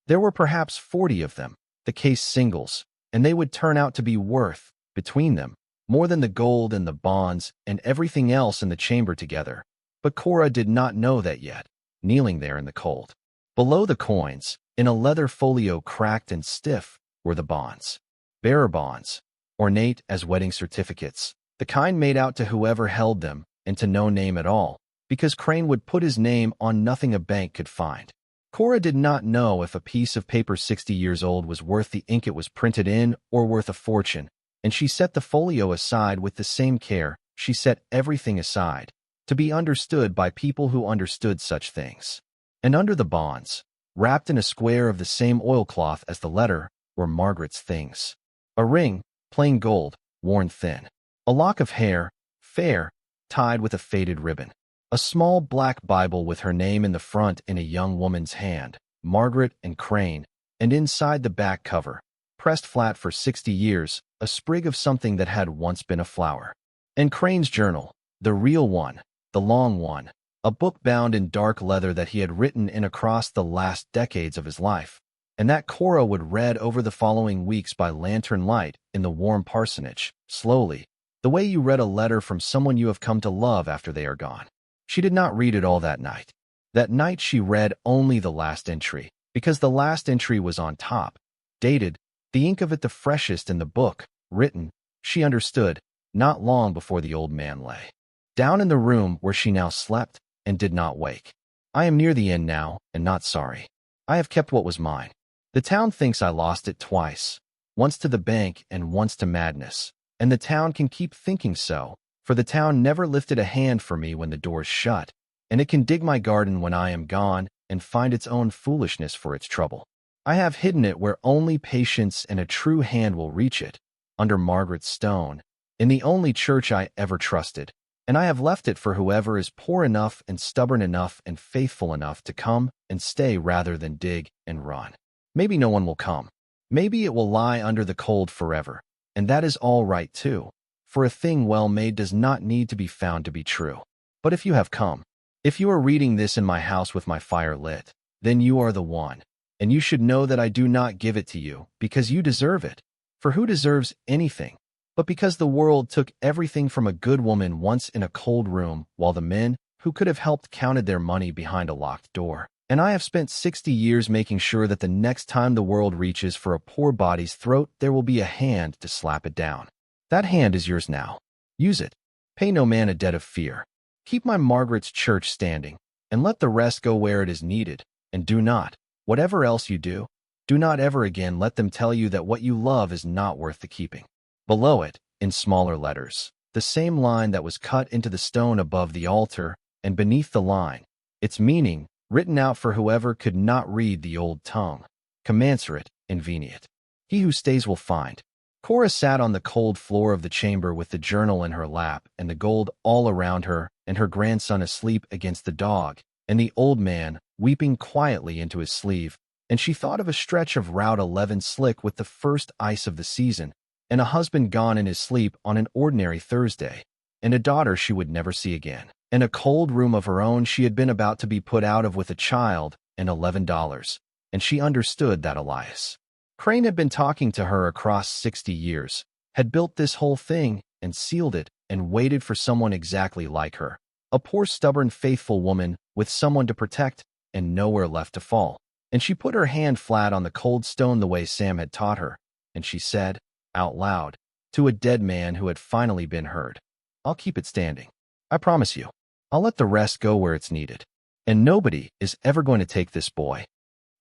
There were perhaps 40 of them, the case singles, and they would turn out to be worth, between them, more than the gold and the bonds and everything else in the chamber together. But Cora did not know that yet, kneeling there in the cold. Below the coins, in a leather folio cracked and stiff, were the bonds. Bearer bonds, ornate as wedding certificates, the kind made out to whoever held them and to no name at all, because Crane would put his name on nothing a bank could find. Cora did not know if a piece of paper 60 years old was worth the ink it was printed in or worth a fortune, and she set the folio aside with the same care she set everything aside, to be understood by people who understood such things. And under the bonds, wrapped in a square of the same oilcloth as the letter, were Margaret's things. A ring, plain gold, worn thin. A lock of hair, fair, tied with a faded ribbon. A small black Bible with her name in the front in a young woman's hand, Margaret and Crane, and inside the back cover, pressed flat for 60 years, a sprig of something that had once been a flower. And Crane's journal, the real one, the long one, a book bound in dark leather that he had written in across the last decades of his life, and that Cora would read over the following weeks by lantern light in the warm parsonage, slowly, the way you read a letter from someone you have come to love after they are gone. She did not read it all that night. That night she read only the last entry, because the last entry was on top, dated, the ink of it the freshest in the book, written, she understood, not long before the old man lay down in the room where she now slept and did not wake. "I am near the end now, and not sorry. I have kept what was mine. The town thinks I lost it twice, once to the bank and once to madness, and the town can keep thinking so, for the town never lifted a hand for me when the door's shut, and it can dig my garden when I am gone and find its own foolishness for its trouble. I have hidden it where only patience and a true hand will reach it, under Margaret's stone, in the only church I ever trusted, and I have left it for whoever is poor enough and stubborn enough and faithful enough to come and stay rather than dig and run. Maybe no one will come. Maybe it will lie under the cold forever, and that is all right too, for a thing well made does not need to be found to be true. But if you have come, if you are reading this in my house with my fire lit, then you are the one, and you should know that I do not give it to you because you deserve it. For who deserves anything? But because the world took everything from a good woman once in a cold room while the men who could have helped counted their money behind a locked door. And I have spent 60 years making sure that the next time the world reaches for a poor body's throat, there will be a hand to slap it down. That hand is yours now. Use it. Pay no man a debt of fear. Keep my Margaret's church standing. and let the rest go where it is needed, and do not, whatever else you do, do not ever again let them tell you that what you love is not worth the keeping. Below it, in smaller letters, the same line that was cut into the stone above the altar, and beneath the line, its meaning, written out for whoever could not read the old tongue. Commensurate, inveniat. He who stays will find. Cora sat on the cold floor of the chamber with the journal in her lap and the gold all around her, and her grandson asleep against the dog, and the old man weeping quietly into his sleeve, and she thought of a stretch of Route 11 slick with the first ice of the season, and a husband gone in his sleep on an ordinary Thursday, and a daughter she would never see again, and a cold room of her own she had been about to be put out of with a child, and $11. And she understood that Elias Crane had been talking to her across 60 years, had built this whole thing, and sealed it, and waited for someone exactly like her. A poor, stubborn, faithful woman with someone to protect and nowhere left to fall. And she put her hand flat on the cold stone the way Sam had taught her, and she said, out loud, to a dead man who had finally been heard, I'll keep it standing. I promise you. I'll let the rest go where it's needed. And nobody is ever going to take this boy.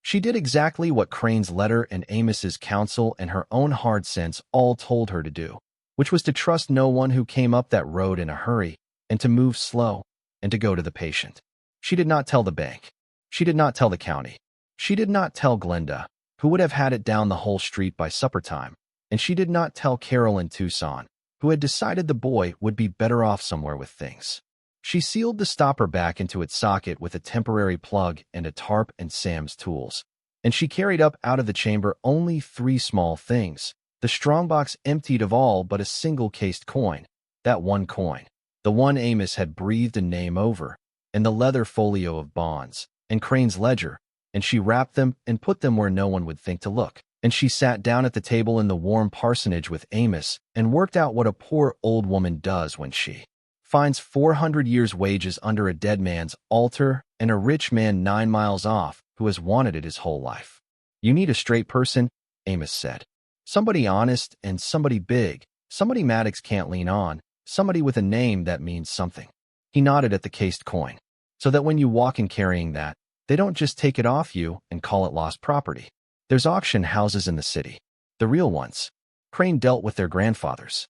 She did exactly what Crane's letter and Amos's counsel and her own hard sense all told her to do, which was to trust no one who came up that road in a hurry, and to move slow, and to go to the patient. She did not tell the bank. She did not tell the county. She did not tell Glenda, who would have had it down the whole street by supper time, and she did not tell Carol in Tucson, who had decided the boy would be better off somewhere with things. She sealed the stopper back into its socket with a temporary plug and a tarp and Sam's tools, and she carried up out of the chamber only 3 small things: the strongbox emptied of all but a single cased coin, that one coin, the one Amos had breathed a name over, and the leather folio of bonds, and Crane's ledger, and she wrapped them and put them where no one would think to look. And she sat down at the table in the warm parsonage with Amos and worked out what a poor old woman does when she finds 400 years' wages under a dead man's altar and a rich man 9 miles off who has wanted it his whole life. You need a straight person, Amos said. Somebody honest and somebody big, somebody Maddox can't lean on, somebody with a name that means something. He nodded at the cased coin, so that when you walk in carrying that, they don't just take it off you and call it lost property. There's auction houses in the city, the real ones. Crane dealt with their grandfathers.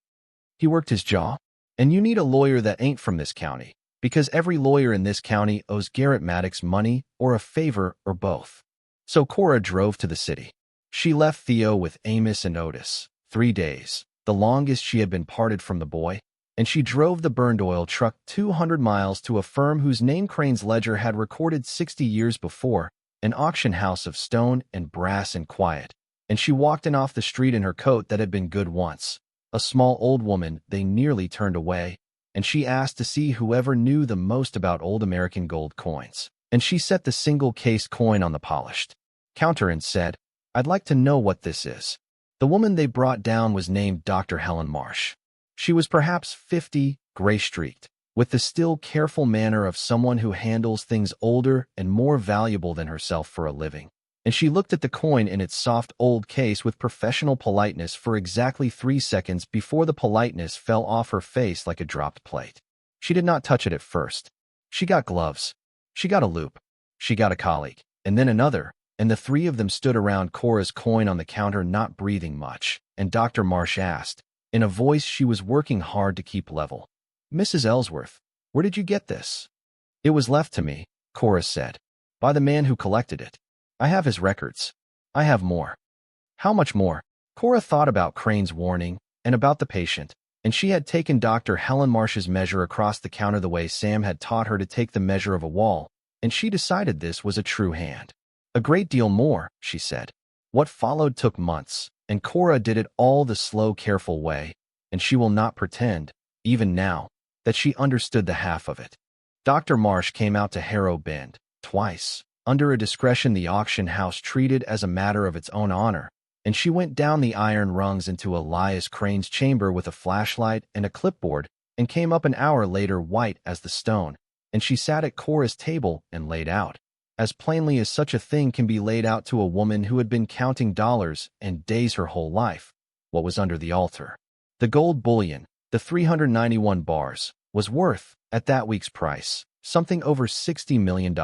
He worked his jaw. And you need a lawyer that ain't from this county, because every lawyer in this county owes Garrett Maddox money or a favor or both. So Cora drove to the city. She left Theo with Amos and Otis. 3 days, the longest she had been parted from the boy, and she drove the burned oil truck 200 miles to a firm whose name Crane's ledger had recorded 60 years before, an auction house of stone and brass and quiet, and she walked in off the street in her coat that had been good once. A small old woman, they nearly turned away, and she asked to see whoever knew the most about old American gold coins. And she set the single-cased coin on the polished counter and said, I'd like to know what this is. The woman they brought down was named Dr. Helen Marsh. She was perhaps 50, gray-streaked, with the still careful manner of someone who handles things older and more valuable than herself for a living. And she looked at the coin in its soft old case with professional politeness for exactly 3 seconds before the politeness fell off her face like a dropped plate. She did not touch it at first. She got gloves. She got a loop. She got a colleague, and then another, and the 3 of them stood around Cora's coin on the counter not breathing much, and Dr. Marsh asked, in a voice she was working hard to keep level, Mrs. Ellsworth, where did you get this? It was left to me, Cora said, by the man who collected it. I have his records. I have more. How much more? Cora thought about Crane's warning and about the patient, and she had taken Dr. Helen Marsh's measure across the counter the way Sam had taught her to take the measure of a wall, and she decided this was a true hand. A great deal more, she said. What followed took months, and Cora did it all the slow, careful way, and she will not pretend, even now, that she understood the half of it. Dr. Marsh came out to Harrow Bend, twice, under a discretion the auction house treated as a matter of its own honor, and she went down the iron rungs into Elias Crane's chamber with a flashlight and a clipboard, and came up an hour later white as the stone, and she sat at Cora's table and laid out, as plainly as such a thing can be laid out to a woman who had been counting dollars and days her whole life, what was under the altar. The gold bullion, the 391 bars, was worth, at that week's price, something over $60 million.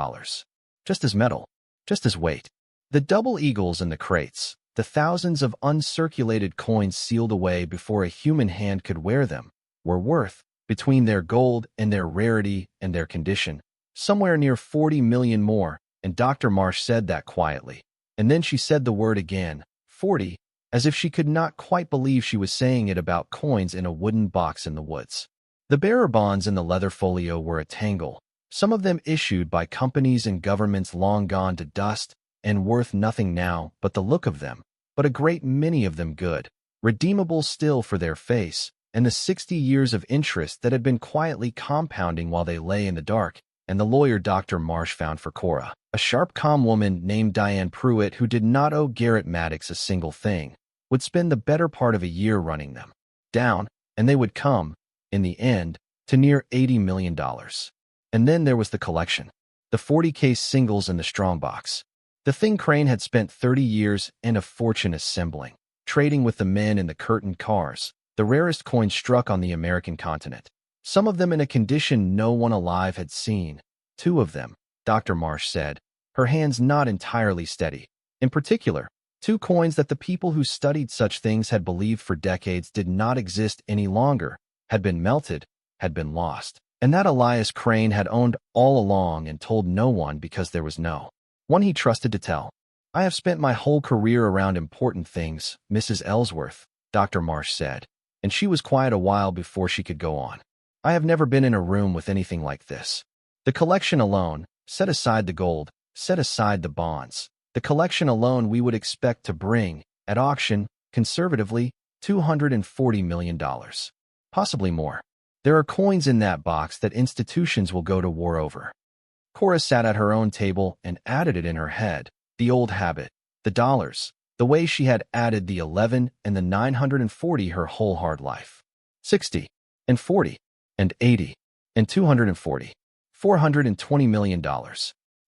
Just as metal, just as weight. The double eagles in the crates, the thousands of uncirculated coins sealed away before a human hand could wear them, were worth, between their gold and their rarity and their condition, somewhere near 40 million more, and Dr. Marsh said that quietly. And then she said the word again, 40, as if she could not quite believe she was saying it about coins in a wooden box in the woods. The bearer bonds in the leather folio were a tangle, some of them issued by companies and governments long gone to dust and worth nothing now but the look of them, but a great many of them good, redeemable still for their face, and the 60 years of interest that had been quietly compounding while they lay in the dark, and the lawyer Dr. Marsh found for Cora, a sharp, calm woman named Diane Pruitt who did not owe Garrett Maddox a single thing, would spend the better part of a year running them down, and they would come, in the end, to near $80 million. And then there was the collection, the 40-case singles in the strongbox. The thing Crane had spent 30 years and a fortune assembling, trading with the men in the curtained cars, the rarest coins struck on the American continent. Some of them in a condition no one alive had seen. 2 of them, Dr. Marsh said, her hands not entirely steady. In particular, 2 coins that the people who studied such things had believed for decades did not exist any longer, had been melted, had been lost, and that Elias Crane had owned all along and told no one because there was no one he trusted to tell. I have spent my whole career around important things, Mrs. Ellsworth, Dr. Marsh said, and she was quiet a while before she could go on. I have never been in a room with anything like this. The collection alone, set aside the gold, set aside the bonds, the collection alone we would expect to bring, at auction, conservatively, $240 million. Possibly more. There are coins in that box that institutions will go to war over. Cora sat at her own table and added it in her head, the old habit, the dollars, the way she had added the 11 and the 940 her whole hard life. 60, and 40, and 80, and 240, $420 million.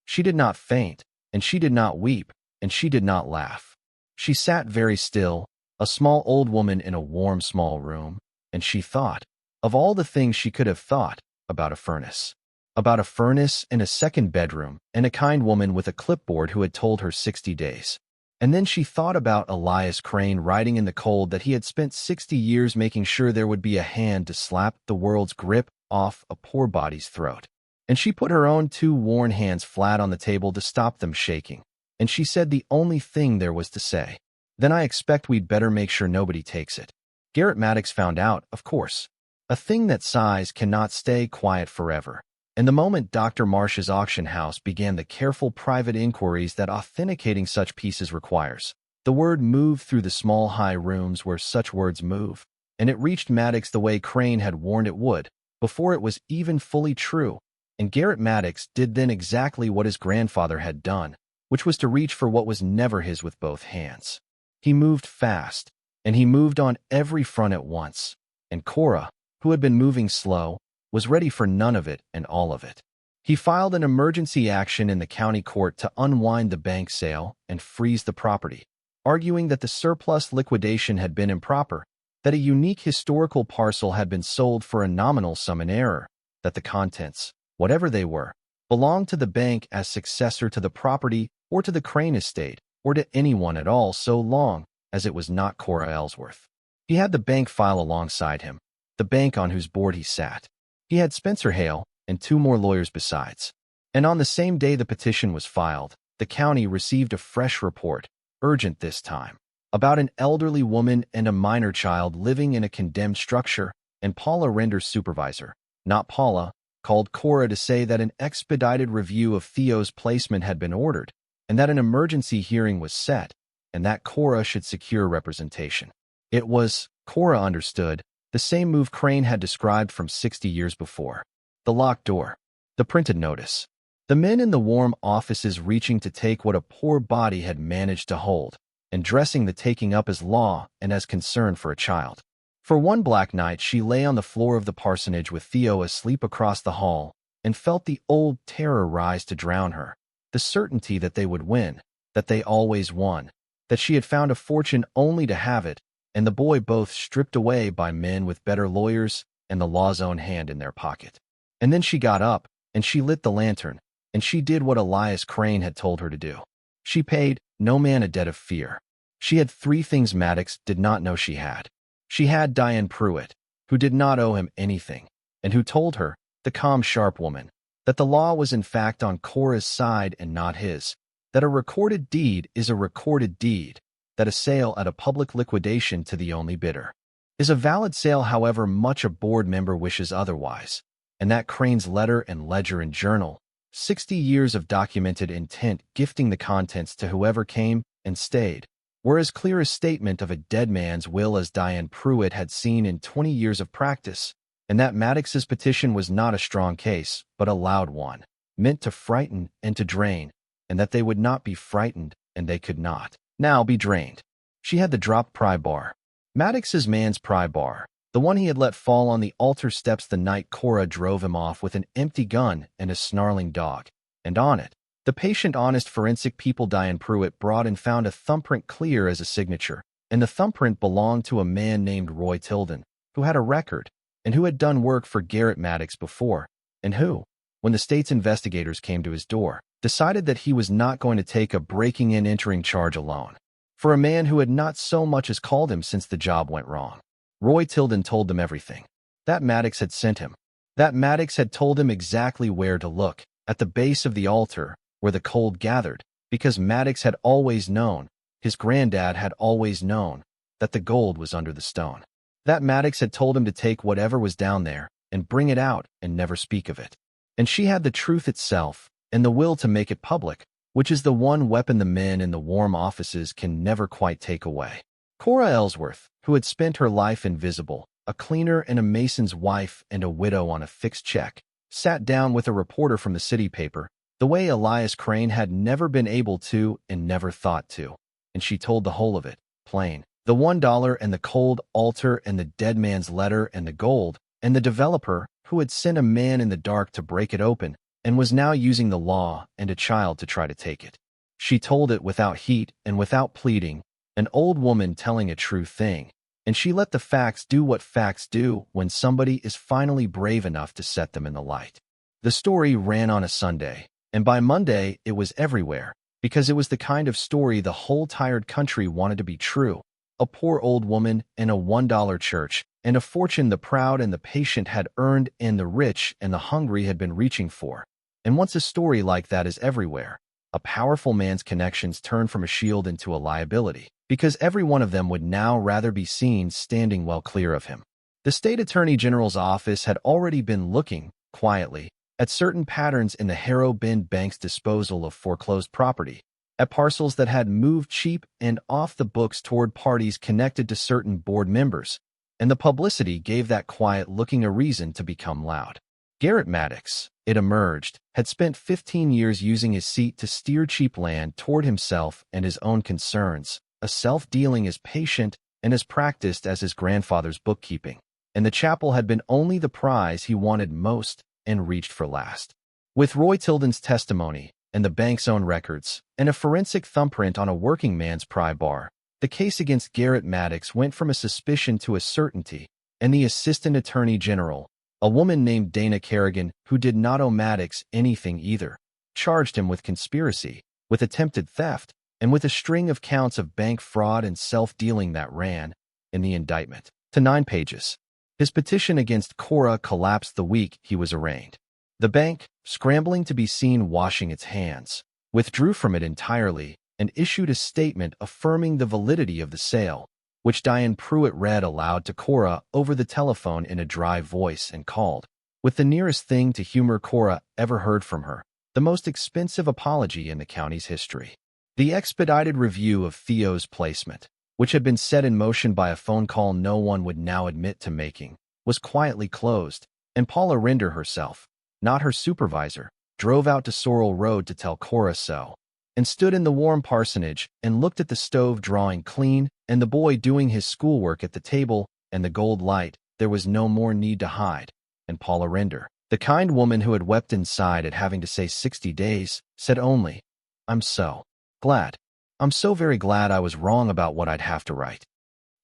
She did not faint, and she did not weep, and she did not laugh. She sat very still, a small old woman in a warm small room, and she thought, of all the things she could have thought, about a furnace. About a furnace and a second bedroom and a kind woman with a clipboard who had told her 60 days. And then she thought about Elias Crane writing in the cold that he had spent 60 years making sure there would be a hand to slap the world's grip off a poor body's throat. And she put her own 2 worn hands flat on the table to stop them shaking. And she said the only thing there was to say. Then I expect we'd better make sure nobody takes it. Garrett Maddox found out, of course. A thing that sighs cannot stay quiet forever. And the moment Dr. Marsh's auction house began the careful private inquiries that authenticating such pieces requires, the word moved through the small high rooms where such words move, and it reached Maddox the way Crane had warned it would, before it was even fully true. And Garrett Maddox did then exactly what his grandfather had done, which was to reach for what was never his with both hands. He moved fast, and he moved on every front at once, and Cora, who had been moving slow, was ready for none of it and all of it. He filed an emergency action in the county court to unwind the bank sale and freeze the property, arguing that the surplus liquidation had been improper, that a unique historical parcel had been sold for a nominal sum in error, that the contents, whatever they were, belonged to the bank as successor to the property or to the Crane estate or to anyone at all so long as it was not Cora Ellsworth. He had the bank file alongside him, the bank on whose board he sat. He had Spencer Hale and 2 more lawyers besides. And on the same day the petition was filed, the county received a fresh report, urgent this time, about an elderly woman and a minor child living in a condemned structure, and Paula Render's supervisor, not Paula, called Cora to say that an expedited review of Theo's placement had been ordered, and that an emergency hearing was set, and that Cora should secure representation. It was, Cora understood, the same move Crane had described from 60 years before. The locked door. The printed notice. The men in the warm offices reaching to take what a poor body had managed to hold, and dressing the taking up as law and as concern for a child. For one black night she lay on the floor of the parsonage with Theo asleep across the hall, and felt the old terror rise to drown her, the certainty that they would win, that they always won, that she had found a fortune only to have it, and the boy both stripped away by men with better lawyers and the law's own hand in their pocket. And then she got up, and she lit the lantern, and she did what Elias Crane had told her to do. She paid no man a debt of fear. She had 3 things Maddox did not know she had. She had Diane Pruitt, who did not owe him anything, and who told her, the calm, sharp woman, that the law was in fact on Cora's side and not his, that a recorded deed is a recorded deed, that a sale at a public liquidation to the only bidder is a valid sale however much a board member wishes otherwise, and that Crane's letter and ledger and journal, 60 years of documented intent gifting the contents to whoever came and stayed, were as clear a statement of a dead man's will as Diane Pruitt had seen in 20 years of practice, and that Maddox's petition was not a strong case, but a loud one, meant to frighten and to drain, and that they would not be frightened and they could not now be drained. She had the dropped pry bar. Maddox's man's pry bar, the one he had let fall on the altar steps the night Cora drove him off with an empty gun and a snarling dog, and on it, the patient, honest forensic people Diane Pruitt brought and found a thumbprint clear as a signature, and the thumbprint belonged to a man named Roy Tilden, who had a record, and who had done work for Garrett Maddox before, and who, when the state's investigators came to his door, decided that he was not going to take a breaking and entering charge alone. For a man who had not so much as called him since the job went wrong. Roy Tilden told them everything. That Maddox had sent him. That Maddox had told him exactly where to look, at the base of the altar, where the cold gathered, because Maddox had always known, his granddad had always known, that the gold was under the stone. That Maddox had told him to take whatever was down there, and bring it out, and never speak of it. And she had the truth itself, and the will to make it public, which is the one weapon the men in the warm offices can never quite take away. Cora Ellsworth, who had spent her life invisible, a cleaner and a mason's wife and a widow on a fixed check, sat down with a reporter from the city paper, the way Elias Crane had never been able to and never thought to, and she told the whole of it, plain. The $1 and the cold altar and the dead man's letter and the gold, and the developer who had sent a man in the dark to break it open, and was now using the law and a child to try to take it. She told it without heat and without pleading, an old woman telling a true thing, and she let the facts do what facts do when somebody is finally brave enough to set them in the light. The story ran on a Sunday, and by Monday it was everywhere, because it was the kind of story the whole tired country wanted to be true. A poor old woman and a $1 church, and a fortune the proud and the patient had earned and the rich and the hungry had been reaching for. And once a story like that is everywhere, a powerful man's connections turn from a shield into a liability, because every one of them would now rather be seen standing well clear of him. The state attorney general's office had already been looking, quietly, at certain patterns in the Harrow Bend Bank's disposal of foreclosed property, at parcels that had moved cheap and off the books toward parties connected to certain board members, and the publicity gave that quiet looking a reason to become loud. Garrett Maddox, it emerged, had spent 15 years using his seat to steer cheap land toward himself and his own concerns, a self-dealing as patient and as practiced as his grandfather's bookkeeping, and the chapel had been only the prize he wanted most and reached for last. With Roy Tilden's testimony and the bank's own records, and a forensic thumbprint on a working man's pry bar, the case against Garrett Maddox went from a suspicion to a certainty, and the assistant attorney general, a woman named Dana Kerrigan, who did not owe Maddox anything either, charged him with conspiracy, with attempted theft, and with a string of counts of bank fraud and self-dealing that ran, in the indictment, to 9 pages. His petition against Cora collapsed the week he was arraigned. The bank, scrambling to be seen washing its hands, withdrew from it entirely and issued a statement affirming the validity of the sale, which Diane Pruitt read aloud to Cora over the telephone in a dry voice and called, with the nearest thing to humor Cora ever heard from her, the most expensive apology in the county's history. The expedited review of Theo's placement, which had been set in motion by a phone call no one would now admit to making, was quietly closed, and Paula Rinder herself, not her supervisor, drove out to Sorrel Road to tell Cora so, and stood in the warm parsonage and looked at the stove drawing clean and the boy doing his schoolwork at the table and the gold light. There was no more need to hide, and Paula Rinder, the kind woman who had wept inside at having to say 60 days, said only, "I'm so glad. I'm so very glad I was wrong about what I'd have to write."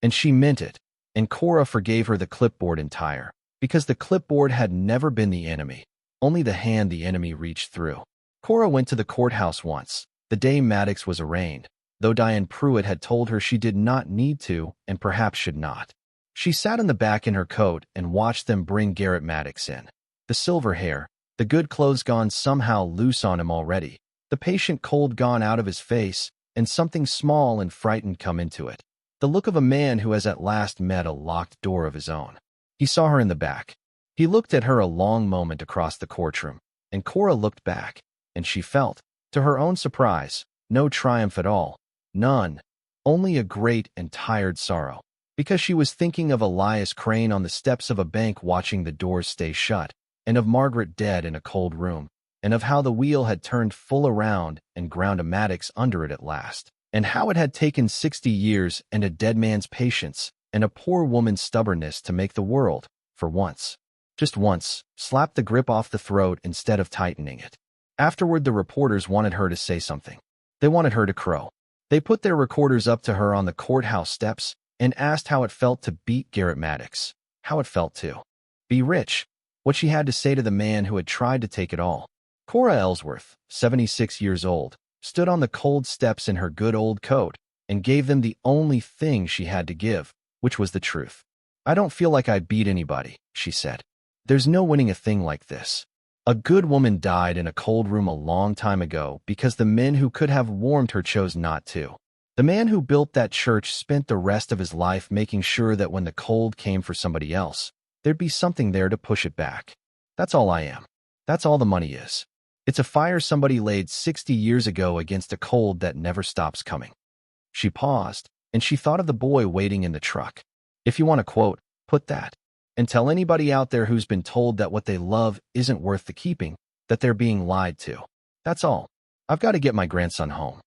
And she meant it, and Cora forgave her the clipboard entire, because the clipboard had never been the enemy. only the hand the enemy reached through. Cora went to the courthouse once, the day Maddox was arraigned, though Diane Pruitt had told her she did not need to and perhaps should not. She sat in the back in her coat and watched them bring Garrett Maddox in. The silver hair, the good clothes gone somehow loose on him already, the patient cold gone out of his face, and something small and frightened come into it. The look of a man who has at last met a locked door of his own. He saw her in the back. He looked at her a long moment across the courtroom, and Cora looked back, and she felt, to her own surprise, no triumph at all. None. Only a great and tired sorrow. Because she was thinking of Elias Crane on the steps of a bank watching the doors stay shut, and of Margaret dead in a cold room, and of how the wheel had turned full around and ground a Maddox under it at last, and how it had taken 60 years and a dead man's patience and a poor woman's stubbornness to make the world, for once, just once, slap the grip off the throat instead of tightening it. Afterward, the reporters wanted her to say something. They wanted her to crow. They put their recorders up to her on the courthouse steps and asked how it felt to beat Garrett Maddox, how it felt to be rich, what she had to say to the man who had tried to take it all. Cora Ellsworth, 76 years old, stood on the cold steps in her good old coat and gave them the only thing she had to give, which was the truth. "I don't feel like I beat anybody," she said. "There's no winning a thing like this. A good woman died in a cold room a long time ago because the men who could have warmed her chose not to. The man who built that church spent the rest of his life making sure that when the cold came for somebody else, there'd be something there to push it back. That's all I am. That's all the money is. It's a fire somebody laid 60 years ago against a cold that never stops coming." She paused, and she thought of the boy waiting in the truck. If you want to quote, put that. And tell anybody out there who's been told that what they love isn't worth the keeping, that they're being lied to. That's all. I've got to get my grandson home.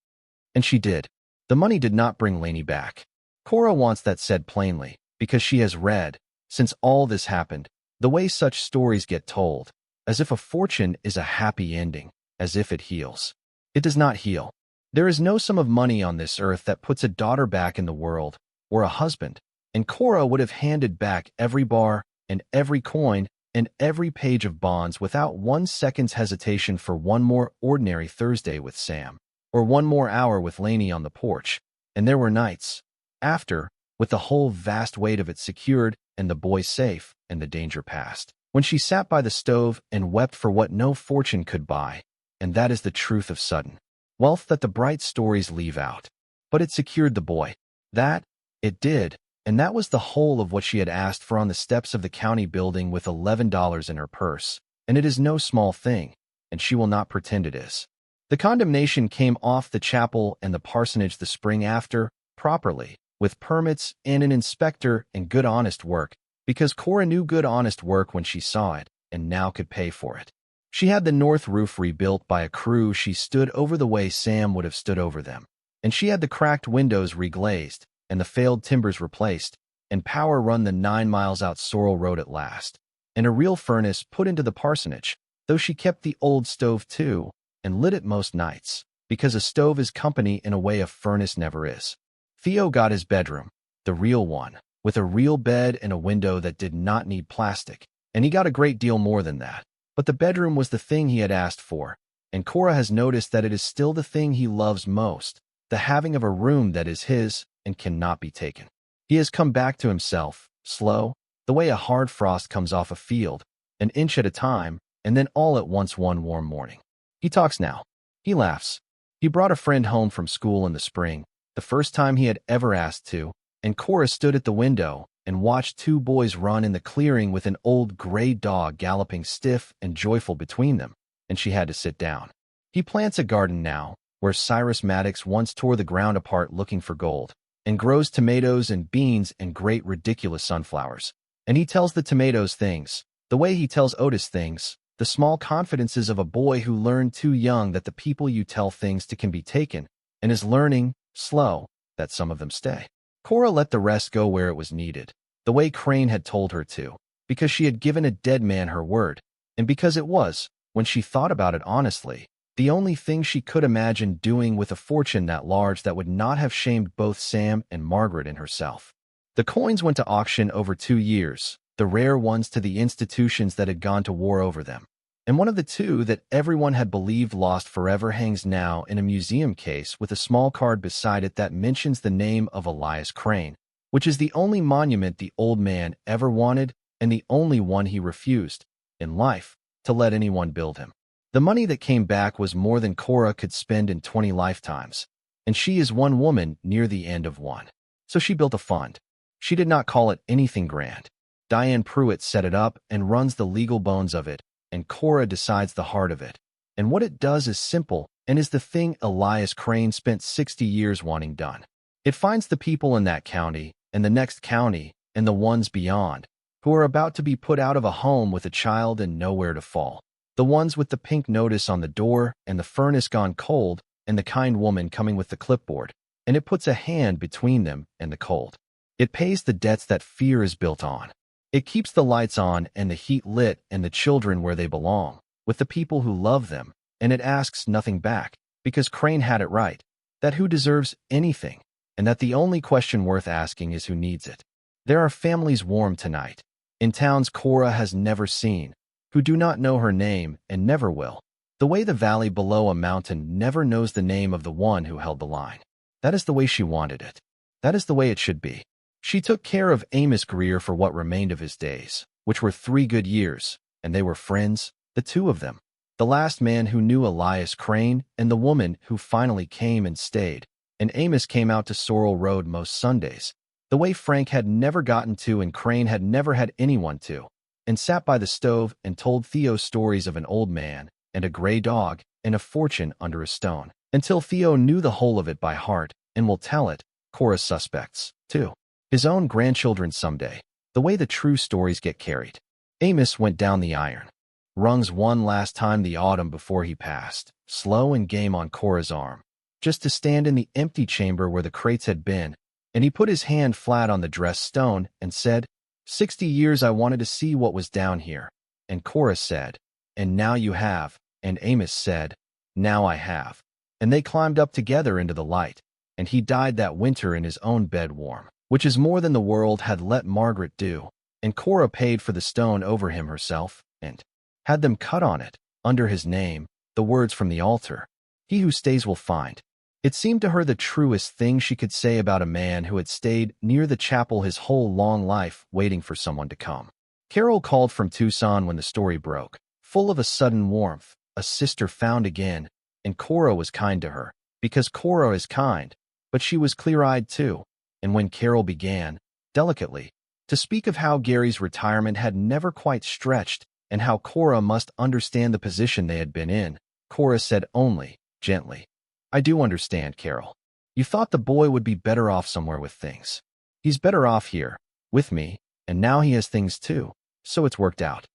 And she did. The money did not bring Lainey back. Cora wants that said plainly, because she has read, since all this happened, the way such stories get told, as if a fortune is a happy ending, as if it heals. It does not heal. There is no sum of money on this earth that puts a daughter back in the world, or a husband, and Cora would have handed back every bar and every coin and every page of bonds without 1 second's hesitation for one more ordinary Thursday with Sam, or one more hour with Lainey on the porch. And there were nights, after, with the whole vast weight of it secured and the boy safe and the danger past, when she sat by the stove and wept for what no fortune could buy, and that is the truth of sudden wealth that the bright stories leave out. But it secured the boy. That, it did, and that was the whole of what she had asked for on the steps of the county building with $11 in her purse, and it is no small thing, and she will not pretend it is. The condemnation came off the chapel and the parsonage the spring after, properly, with permits and an inspector and good honest work, because Cora knew good honest work when she saw it, and now could pay for it. She had the north roof rebuilt by a crew. She stood over the way Sam would have stood over them, and she had the cracked windows reglazed, and the failed timbers replaced, and power run the 9 miles out Sorrel Road at last, and a real furnace put into the parsonage, though she kept the old stove too, and lit it most nights, because a stove is company in a way a furnace never is. Theo got his bedroom, the real one, with a real bed and a window that did not need plastic, and he got a great deal more than that. But the bedroom was the thing he had asked for, and Cora has noticed that it is still the thing he loves most, the having of a room that is his and cannot be taken. He has come back to himself, slow, the way a hard frost comes off a field, an inch at a time, and then all at once one warm morning. He talks now. He laughs. He brought a friend home from school in the spring, the first time he had ever asked to, and Cora stood at the window and watched 2 boys run in the clearing with an old gray dog galloping stiff and joyful between them, and she had to sit down. He plants a garden now, where Cyrus Maddox once tore the ground apart looking for gold, and grows tomatoes and beans and great ridiculous sunflowers. And he tells the tomatoes things, the way he tells Otis things, the small confidences of a boy who learned too young that the people you tell things to can be taken, and is learning, slow, that some of them stay. Cora let the rest go where it was needed, the way Crane had told her to, because she had given a dead man her word, and because it was, when she thought about it honestly, the only thing she could imagine doing with a fortune that large that would not have shamed both Sam and Margaret and herself. The coins went to auction over 2 years, the rare ones to the institutions that had gone to war over them. and one of the two that everyone had believed lost forever hangs now in a museum case with a small card beside it that mentions the name of Elias Crane, which is the only monument the old man ever wanted and the only one he refused, in life, to let anyone build him. The money that came back was more than Cora could spend in 20 lifetimes, and she is one woman near the end of one. So she built a fund. She did not call it anything grand. Diane Pruitt set it up and runs the legal bones of it, and Cora decides the heart of it. And what it does is simple and is the thing Elias Crane spent 60 years wanting done. It finds the people in that county, and the next county, and the ones beyond, who are about to be put out of a home with a child and nowhere to fall. The ones with the pink notice on the door, and the furnace gone cold, and the kind woman coming with the clipboard, and it puts a hand between them and the cold. It pays the debts that fear is built on. It keeps the lights on and the heat lit and the children where they belong, with the people who love them, and it asks nothing back, because Crane had it right, that who deserves anything, and that the only question worth asking is who needs it. There are families warm tonight, in towns Cora has never seen, who do not know her name and never will, the way the valley below a mountain never knows the name of the one who held the line. That is the way she wanted it. That is the way it should be. She took care of Amos Greer for what remained of his days, which were 3 good years, and they were friends, the two of them. The last man who knew Elias Crane and the woman who finally came and stayed, and Amos came out to Sorrel Road most Sundays, the way Frank had never gotten to and Crane had never had anyone to, and sat by the stove and told Theo stories of an old man and a gray dog and a fortune under a stone, until Theo knew the whole of it by heart and will tell it, Cora suspects, too. His own grandchildren someday, the way the true stories get carried. Amos went down the iron rungs one last time the autumn before he passed, slow and game on Cora's arm, just to stand in the empty chamber where the crates had been, and he put his hand flat on the dressed stone and said, 60 years I wanted to see what was down here. And Cora said, and now you have, and Amos said, now I have. And they climbed up together into the light, and he died that winter in his own bed warm, which is more than the world had let Margaret do, and Cora paid for the stone over him herself, and had them cut on it, under his name, the words from the altar, he who stays will find. It seemed to her the truest thing she could say about a man who had stayed near the chapel his whole long life waiting for someone to come. Carol called from Tucson when the story broke, full of a sudden warmth, a sister found again, and Cora was kind to her, because Cora is kind, but she was clear-eyed too, and when Carol began, delicately, to speak of how Gary's retirement had never quite stretched and how Cora must understand the position they had been in, Cora said only, gently, I do understand, Carol. You thought the boy would be better off somewhere with things. He's better off here, with me, and now he has things too, so it's worked out.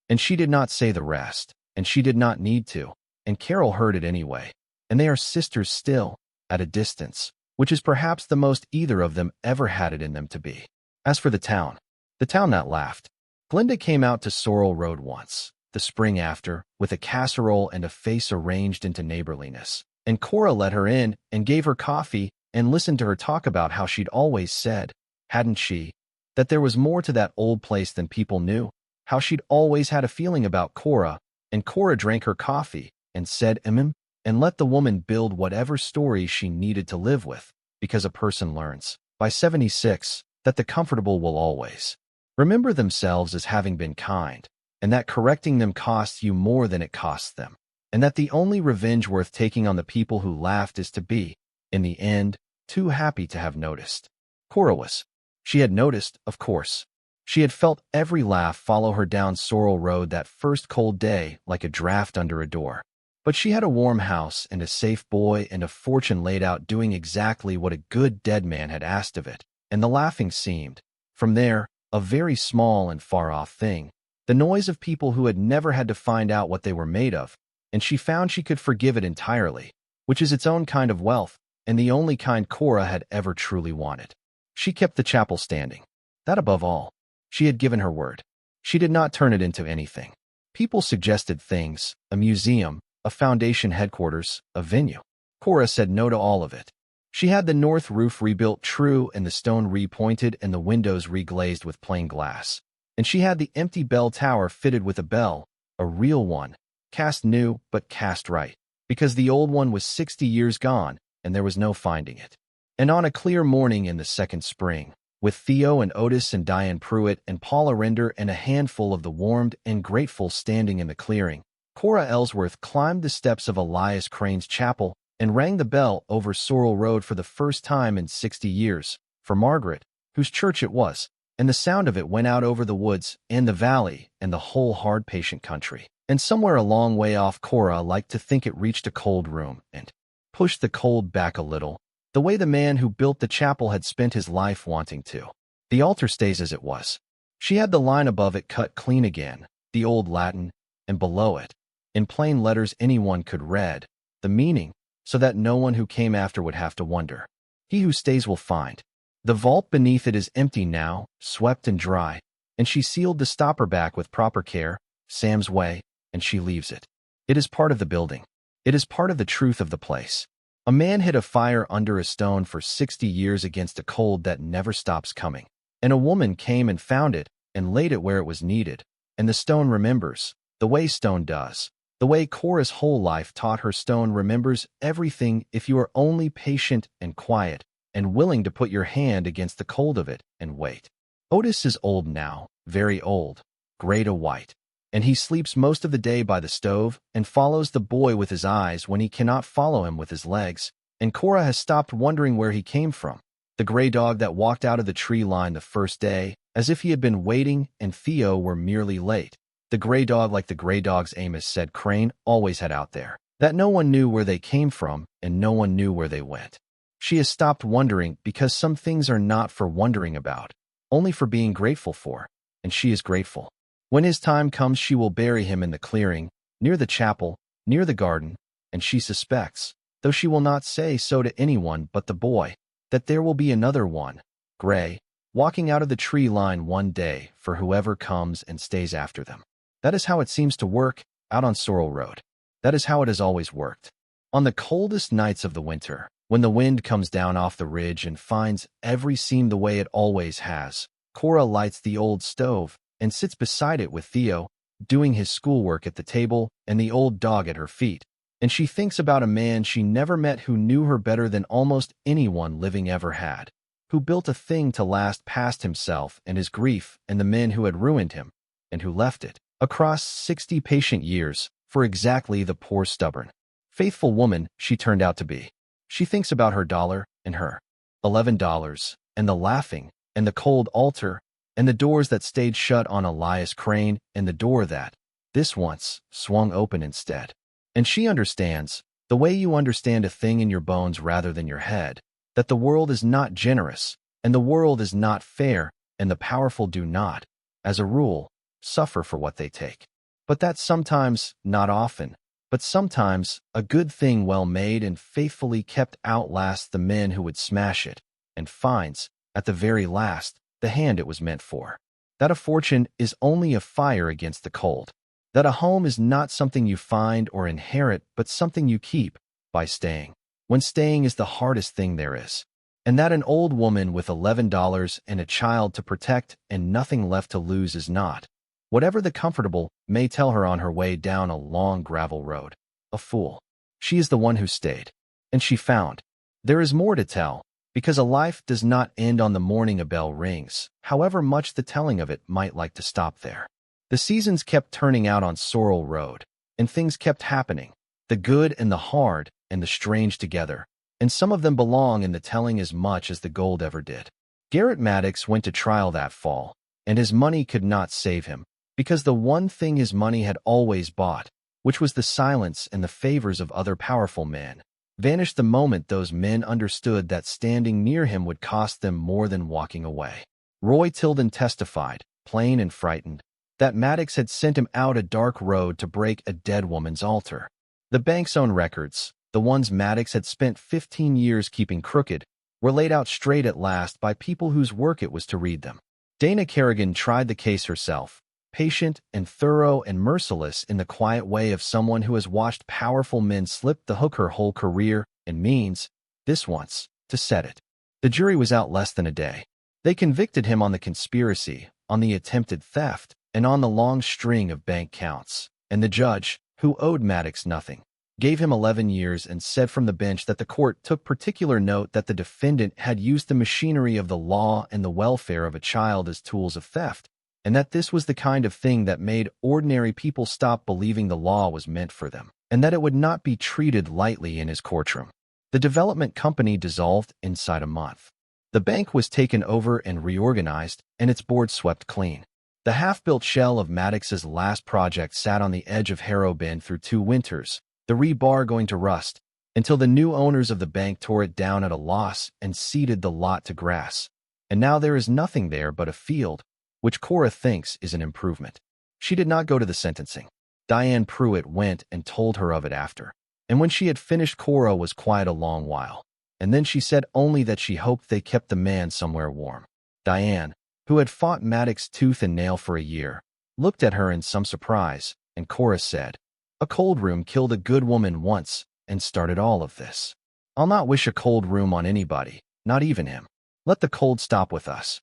And she did not say the rest, and she did not need to, and Carol heard it anyway, and they are sisters still, at a distance, which is perhaps the most either of them ever had it in them to be. As for the town that laughed. Glenda came out to Sorrel Road once, the spring after, with a casserole and a face arranged into neighborliness, and Cora let her in and gave her coffee and listened to her talk about how she'd always said, hadn't she, that there was more to that old place than people knew, how she'd always had a feeling about Cora, and Cora drank her coffee and said and let the woman build whatever stories she needed to live with, because a person learns, by 76, that the comfortable will always remember themselves as having been kind, and that correcting them costs you more than it costs them, and that the only revenge worth taking on the people who laughed is to be, in the end, too happy to have noticed. Cora was. She had noticed, of course. She had felt every laugh follow her down Sorrel Road that first cold day like a draft under a door. But she had a warm house and a safe boy and a fortune laid out doing exactly what a good dead man had asked of it, and the laughing seemed, from there, a very small and far-off thing, the noise of people who had never had to find out what they were made of, and she found she could forgive it entirely, which is its own kind of wealth, and the only kind Cora had ever truly wanted. She kept the chapel standing. That above all. She had given her word. She did not turn it into anything. People suggested things, a museum, a foundation headquarters, a venue. Cora said no to all of it. She had the north roof rebuilt true and the stone repointed and the windows reglazed with plain glass. And she had the empty bell tower fitted with a bell, a real one, cast new but cast right, because the old one was 60 years gone and there was no finding it. And on a clear morning in the second spring, with Theo and Otis and Diane Pruitt and Paula Render and a handful of the warmed and grateful standing in the clearing, Cora Ellsworth climbed the steps of Elias Crane's chapel and rang the bell over Sorrel Road for the first time in 60 years, for Margaret, whose church it was, and the sound of it went out over the woods and the valley and the whole hard patient country. And somewhere a long way off, Cora liked to think it reached a cold room and pushed the cold back a little, the way the man who built the chapel had spent his life wanting to. The altar stays as it was. She had the line above it cut clean again, the old Latin, and below it, in plain letters anyone could read, the meaning, so that no one who came after would have to wonder. He who stays will find. The vault beneath it is empty now, swept and dry, and she sealed the stopper back with proper care, Sam's way, and she leaves it. It is part of the building. It is part of the truth of the place. A man hid a fire under a stone for 60 years against a cold that never stops coming. And a woman came and found it and laid it where it was needed. And the stone remembers, the way stone does. The way Cora's whole life taught her stone remembers everything if you are only patient and quiet and willing to put your hand against the cold of it and wait. Otis is old now, very old, gray to white. And he sleeps most of the day by the stove and follows the boy with his eyes when he cannot follow him with his legs, and Cora has stopped wondering where he came from. The gray dog that walked out of the tree line the first day, as if he had been waiting and Theo were merely late. The gray dog, like the gray dogs Amos said Crane always had out there, that no one knew where they came from and no one knew where they went. She has stopped wondering because some things are not for wondering about, only for being grateful for, and she is grateful. When his time comes, she will bury him in the clearing, near the chapel, near the garden, and she suspects, though she will not say so to anyone but the boy, that there will be another one, gray, walking out of the tree line one day for whoever comes and stays after them. That is how it seems to work out on Sorrel Road. That is how it has always worked. On the coldest nights of the winter, when the wind comes down off the ridge and finds every seam the way it always has, Cora lights the old stove and sits beside it with Theo, doing his schoolwork at the table and the old dog at her feet. And she thinks about a man she never met who knew her better than almost anyone living ever had, who built a thing to last past himself and his grief and the men who had ruined him, and who left it, across 60 patient years, for exactly the poor stubborn, faithful woman she turned out to be. She thinks about her dollar and her $11 and the laughing and the cold altar and the doors that stayed shut on Elias Crane and the door that, this once, swung open instead. And she understands, the way you understand a thing in your bones rather than your head, that the world is not generous, and the world is not fair, and the powerful do not, as a rule, suffer for what they take. But that sometimes, not often, but sometimes, a good thing well made and faithfully kept outlasts the men who would smash it, and finds, at the very last, the hand it was meant for. That a fortune is only a fire against the cold. That a home is not something you find or inherit, but something you keep by staying, when staying is the hardest thing there is. And that an old woman with $11 and a child to protect and nothing left to lose is not, whatever the comfortable may tell her on her way down a long gravel road, a fool. She is the one who stayed. And she found. There is more to tell, because a life does not end on the morning a bell rings, however much the telling of it might like to stop there. The seasons kept turning out on Sorrel Road, and things kept happening, the good and the hard and the strange together, and some of them belong in the telling as much as the gold ever did. Garrett Maddox went to trial that fall, and his money could not save him, because the one thing his money had always bought, which was the silence and the favors of other powerful men, vanished the moment those men understood that standing near him would cost them more than walking away. Roy Tilden testified, plain and frightened, that Maddox had sent him out a dark road to break a dead woman's altar. The bank's own records, the ones Maddox had spent 15 years keeping crooked, were laid out straight at last by people whose work it was to read them. Dana Kerrigan tried the case herself, patient and thorough and merciless in the quiet way of someone who has watched powerful men slip the hook her whole career and means, this once, to set it. The jury was out less than a day. They convicted him on the conspiracy, on the attempted theft, and on the long string of bank counts. And the judge, who owed Maddox nothing, gave him 11 years and said from the bench that the court took particular note that the defendant had used the machinery of the law and the welfare of a child as tools of theft, and that this was the kind of thing that made ordinary people stop believing the law was meant for them, and that it would not be treated lightly in his courtroom. The development company dissolved inside a month. The bank was taken over and reorganized, and its board swept clean. The half-built shell of Maddox's last project sat on the edge of Harrow Bend through 2 winters, the rebar going to rust, until the new owners of the bank tore it down at a loss and ceded the lot to grass. And now there is nothing there but a field, which Cora thinks is an improvement. She did not go to the sentencing. Diane Pruitt went and told her of it after. And when she had finished, Cora was quiet a long while. And then she said only that she hoped they kept the man somewhere warm. Diane, who had fought Maddox tooth and nail for a year, looked at her in some surprise, and Cora said, "A cold room killed a good woman once and started all of this. I'll not wish a cold room on anybody, not even him. Let the cold stop with us."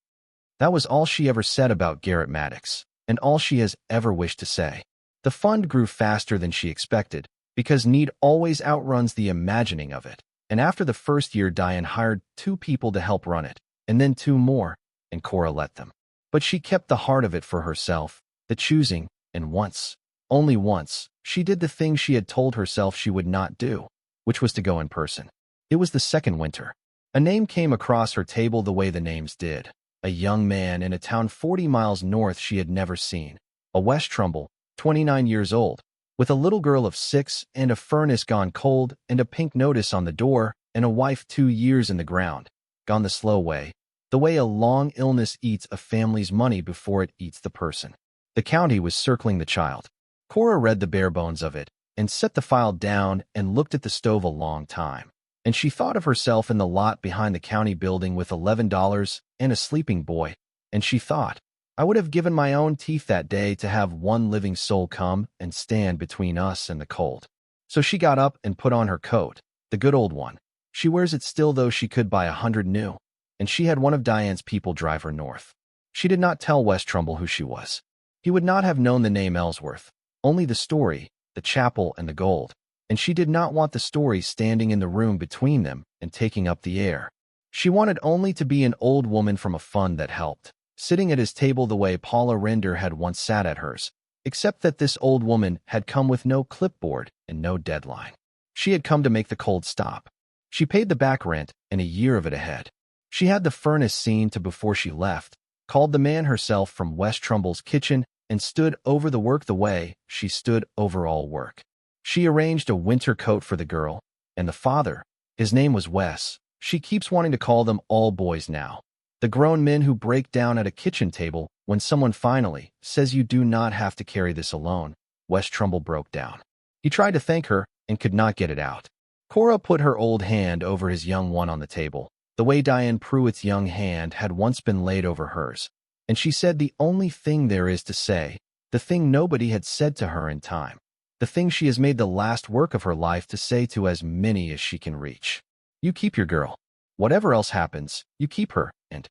That was all she ever said about Garrett Maddox, and all she has ever wished to say. The fund grew faster than she expected, because need always outruns the imagining of it. And after the first year, Diane hired 2 people to help run it, and then 2 more, and Cora let them. But she kept the heart of it for herself, the choosing, and once, only once, she did the thing she had told herself she would not do, which was to go in person. It was the second winter. A name came across her table the way the names did. A young man in a town 40 miles north she had never seen. A West Trumbull, 29 years old, with a little girl of 6 and a furnace gone cold and a pink notice on the door and a wife 2 years in the ground, gone the slow way, the way a long illness eats a family's money before it eats the person. The county was circling the child. Cora read the bare bones of it and set the file down and looked at the stove a long time. And she thought of herself in the lot behind the county building with $11 and a sleeping boy, and she thought, I would have given my own teeth that day to have one living soul come and stand between us and the cold. So she got up and put on her coat, the good old one. She wears it still, though she could buy 100 new, and she had one of Diane's people drive her north. She did not tell West Trumbull who she was. He would not have known the name Ellsworth, only the story, the chapel, and the gold. And she did not want the story standing in the room between them and taking up the air. She wanted only to be an old woman from a fund that helped, sitting at his table the way Paula Render had once sat at hers, except that this old woman had come with no clipboard and no deadline. She had come to make the cold stop. She paid the back rent and a year of it ahead. She had the furnace seen to before she left, called the man herself from West Trumbull's kitchen, and stood over the work the way she stood over all work. She arranged a winter coat for the girl, and the father, his name was Wes. She keeps wanting to call them all boys now. The grown men who break down at a kitchen table when someone finally says you do not have to carry this alone. West Trumbull broke down. He tried to thank her and could not get it out. Cora put her old hand over his young one on the table, the way Diane Pruitt's young hand had once been laid over hers, and she said the only thing there is to say, the thing nobody had said to her in time. The thing she has made the last work of her life to say to as many as she can reach. You keep your girl. Whatever else happens, you keep her, and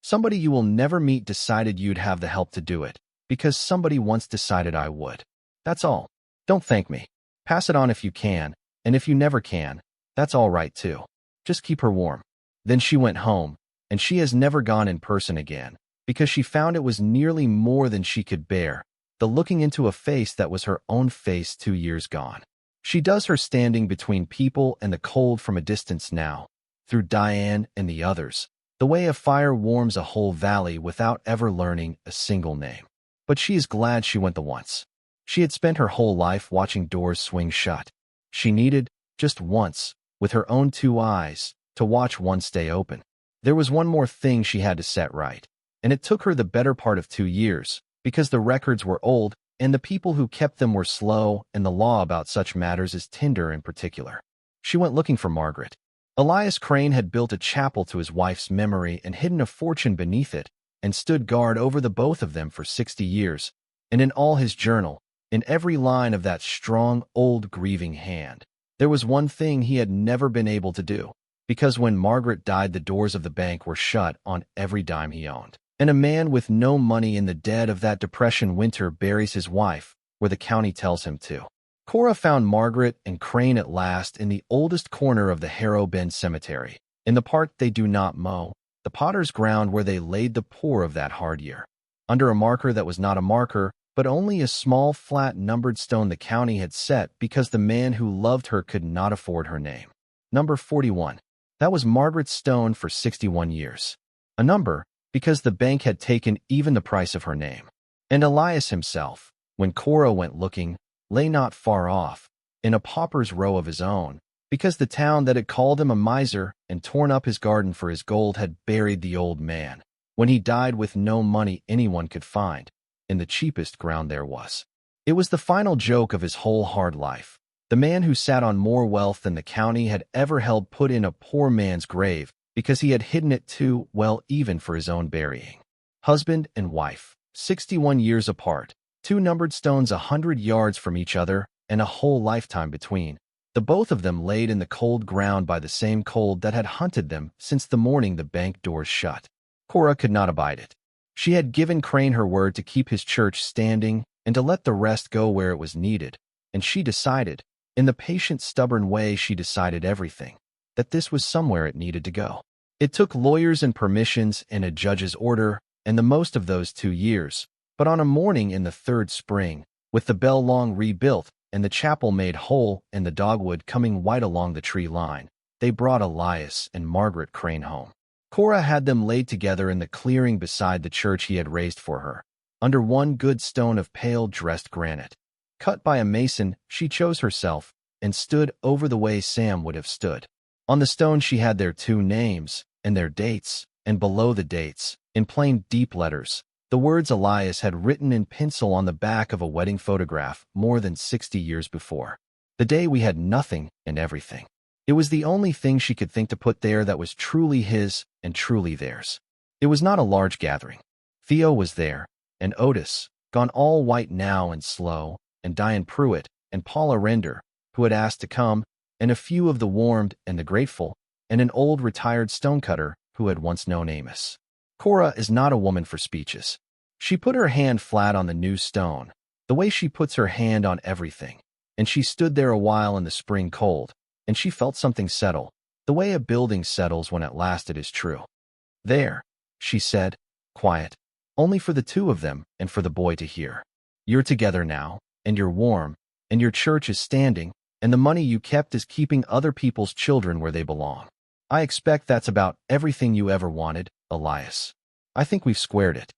somebody you will never meet decided you'd have the help to do it, because somebody once decided I would. That's all. Don't thank me. Pass it on if you can, and if you never can, that's all right too. Just keep her warm. Then she went home, and she has never gone in person again, because she found it was nearly more than she could bear, the looking into a face that was her own face 2 years gone. She does her standing between people and the cold from a distance now, through Diane and the others, the way a fire warms a whole valley without ever learning a single name. But she is glad she went the once. She had spent her whole life watching doors swing shut. She needed, just once, with her own 2 eyes, to watch one stay open. There was one more thing she had to set right, and it took her the better part of 2 years, because the records were old, and the people who kept them were slow, and the law about such matters is tender in particular. She went looking for Margaret. Elias Crane had built a chapel to his wife's memory and hidden a fortune beneath it, and stood guard over the both of them for 60 years, and in all his journal, in every line of that strong, old, grieving hand, there was one thing he had never been able to do, because when Margaret died the doors of the bank were shut on every dime he owned. And a man with no money in the dead of that depression winter buries his wife, where the county tells him to. Cora found Margaret and Crane at last in the oldest corner of the Harrow Bend Cemetery, in the part they do not mow, the potter's ground where they laid the poor of that hard year. Under a marker that was not a marker, but only a small, flat, numbered stone the county had set because the man who loved her could not afford her name. Number 41. That was Margaret's stone for 61 years. A number, because the bank had taken even the price of her name. And Elias himself, when Cora went looking, lay not far off, in a pauper's row of his own, because the town that had called him a miser and torn up his garden for his gold had buried the old man, when he died with no money anyone could find, in the cheapest ground there was. It was the final joke of his whole hard life. The man who sat on more wealth than the county had ever held put in a poor man's grave because he had hidden it too well even for his own burying. Husband and wife, 61 years apart, two numbered stones 100 yards from each other, and a whole lifetime between. The both of them laid in the cold ground by the same cold that had hunted them since the morning the bank doors shut. Cora could not abide it. She had given Crane her word to keep his church standing and to let the rest go where it was needed, and she decided, in the patient, stubborn way she decided everything, that this was somewhere it needed to go. It took lawyers and permissions and a judge's order, and the most of those 2 years, but on a morning in the third spring, with the bell long rebuilt and the chapel made whole and the dogwood coming white along the tree line, they brought Elias and Margaret Crane home. Cora had them laid together in the clearing beside the church he had raised for her, under one good stone of pale dressed granite. Cut by a mason she chose herself, and stood over the way Sam would have stood. On the stone she had their 2 names, and their dates, and below the dates, in plain deep letters, the words Elias had written in pencil on the back of a wedding photograph more than 60 years before. The day we had nothing and everything. It was the only thing she could think to put there that was truly his and truly theirs. It was not a large gathering. Theo was there, and Otis, gone all white now and slow, and Diane Pruitt, and Paula Render, who had asked to come, and a few of the warmed and the grateful, and an old retired stonecutter who had once known Amos. Cora is not a woman for speeches. She put her hand flat on the new stone, the way she puts her hand on everything, and she stood there a while in the spring cold, and she felt something settle, the way a building settles when at last it is true. There, she said, quiet, only for the 2 of them and for the boy to hear. You're together now, and you're warm, and your church is standing, and the money you kept is keeping other people's children where they belong. I expect that's about everything you ever wanted, Elias. I think we've squared it.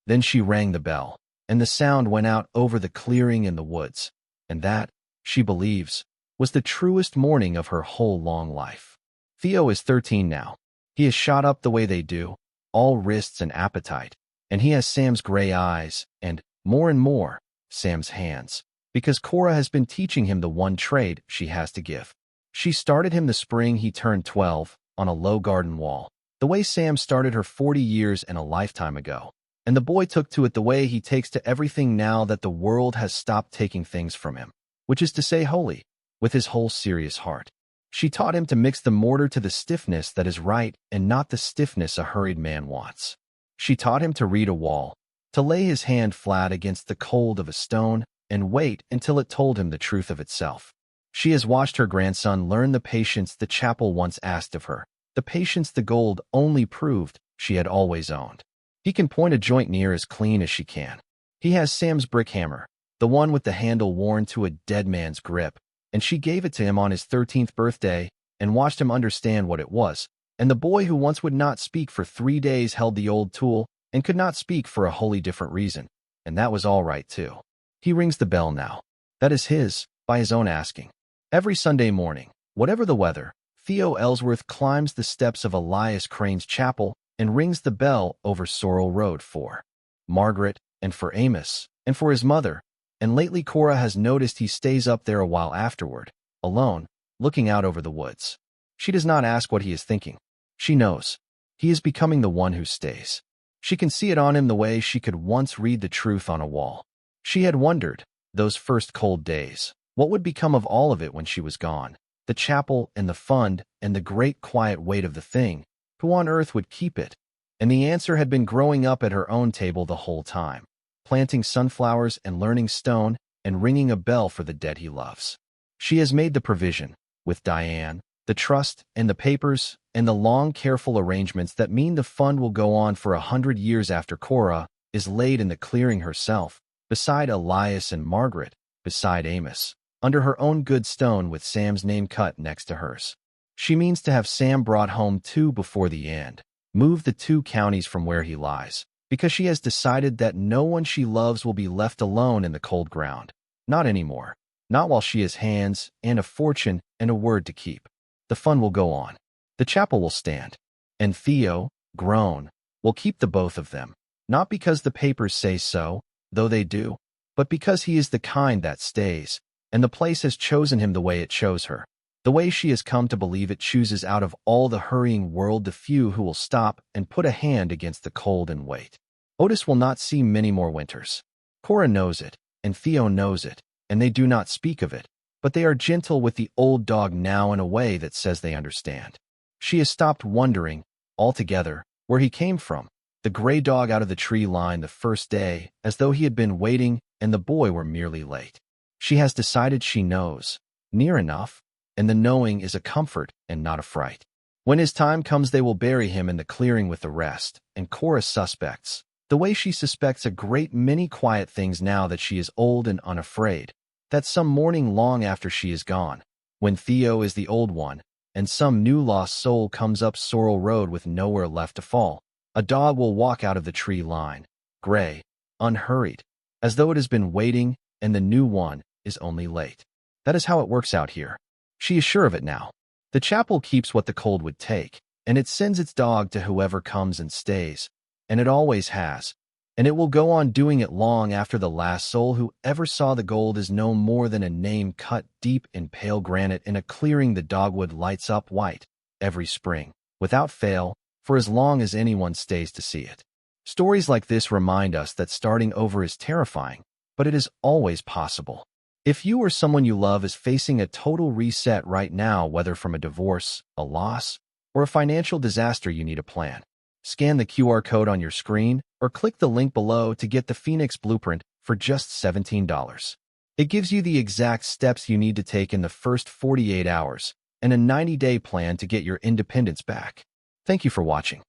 Then she rang the bell, and the sound went out over the clearing in the woods, and that, she believes, was the truest morning of her whole long life. Theo is 13 now. He is shot up the way they do, all wrists and appetite, and he has Sam's gray eyes and, more and more, Sam's hands, because Cora has been teaching him the one trade she has to give. She started him the spring he turned 12, on a low garden wall, the way Sam started her 40 years and a lifetime ago, and the boy took to it the way he takes to everything now that the world has stopped taking things from him, which is to say wholly, with his whole serious heart. She taught him to mix the mortar to the stiffness that is right and not the stiffness a hurried man wants. She taught him to read a wall, to lay his hand flat against the cold of a stone and wait until it told him the truth of itself. She has watched her grandson learn the patience the chapel once asked of her, the patience the gold only proved she had always owned. He can point a joint near as clean as she can. He has Sam's brick hammer, the one with the handle worn to a dead man's grip, and she gave it to him on his 13th birthday and watched him understand what it was. And the boy who once would not speak for 3 days held the old tool and could not speak for a wholly different reason, and that was all right too. He rings the bell now. That is his, by his own asking. Every Sunday morning, whatever the weather, Theo Ellsworth climbs the steps of Elias Crane's chapel and rings the bell over Sorrel Road for Margaret and for Amos and for his mother, and lately Cora has noticed he stays up there a while afterward, alone, looking out over the woods. She does not ask what he is thinking. She knows. He is becoming the one who stays. She can see it on him the way she could once read the truth on a wall. She had wondered, those first cold days, what would become of all of it when she was gone, the chapel and the fund and the great quiet weight of the thing, who on earth would keep it? And the answer had been growing up at her own table the whole time, planting sunflowers and learning stone and ringing a bell for the dead he loves. She has made the provision, with Diane, the trust, and the papers, and the long, careful arrangements that mean the fund will go on for 100 years after Cora is laid in the clearing herself, beside Elias and Margaret, beside Amos, under her own good stone with Sam's name cut next to hers. She means to have Sam brought home too before the end, move the 2 counties from where he lies, because she has decided that no one she loves will be left alone in the cold ground. Not anymore. Not while she has hands and a fortune and a word to keep. The fun will go on. The chapel will stand. And Theo, grown, will keep the both of them. Not because the papers say so, though they do, but because he is the kind that stays, and the place has chosen him the way it chose her. The way she has come to believe it chooses out of all the hurrying world the few who will stop and put a hand against the cold and wait. Otis will not see many more winters. Cora knows it, and Theo knows it, and they do not speak of it, but they are gentle with the old dog now in a way that says they understand. She has stopped wondering, altogether, where he came from, the gray dog out of the tree line the first day, as though he had been waiting and the boy were merely late. She has decided she knows, near enough, and the knowing is a comfort and not a fright. When his time comes they will bury him in the clearing with the rest, and Cora suspects, the way she suspects a great many quiet things now that she is old and unafraid, that some morning long after she is gone, when Theo is the old one, and some new lost soul comes up Sorrel Road with nowhere left to fall, a dog will walk out of the tree line, gray, unhurried, as though it has been waiting, and the new one is only late. That is how it works out here. She is sure of it now. The chapel keeps what the cold would take, and it sends its dog to whoever comes and stays, and it always has, and it will go on doing it long after the last soul who ever saw the gold is no more than a name cut deep in pale granite in a clearing the dogwood lights up white, every spring, without fail, for as long as anyone stays to see it. Stories like this remind us that starting over is terrifying, but it is always possible. If you or someone you love is facing a total reset right now, whether from a divorce, a loss, or a financial disaster, you need a plan. Scan the QR code on your screen or click the link below to get the Phoenix Blueprint for just $17. It gives you the exact steps you need to take in the first 48 hours and a 90-day plan to get your independence back. Thank you for watching.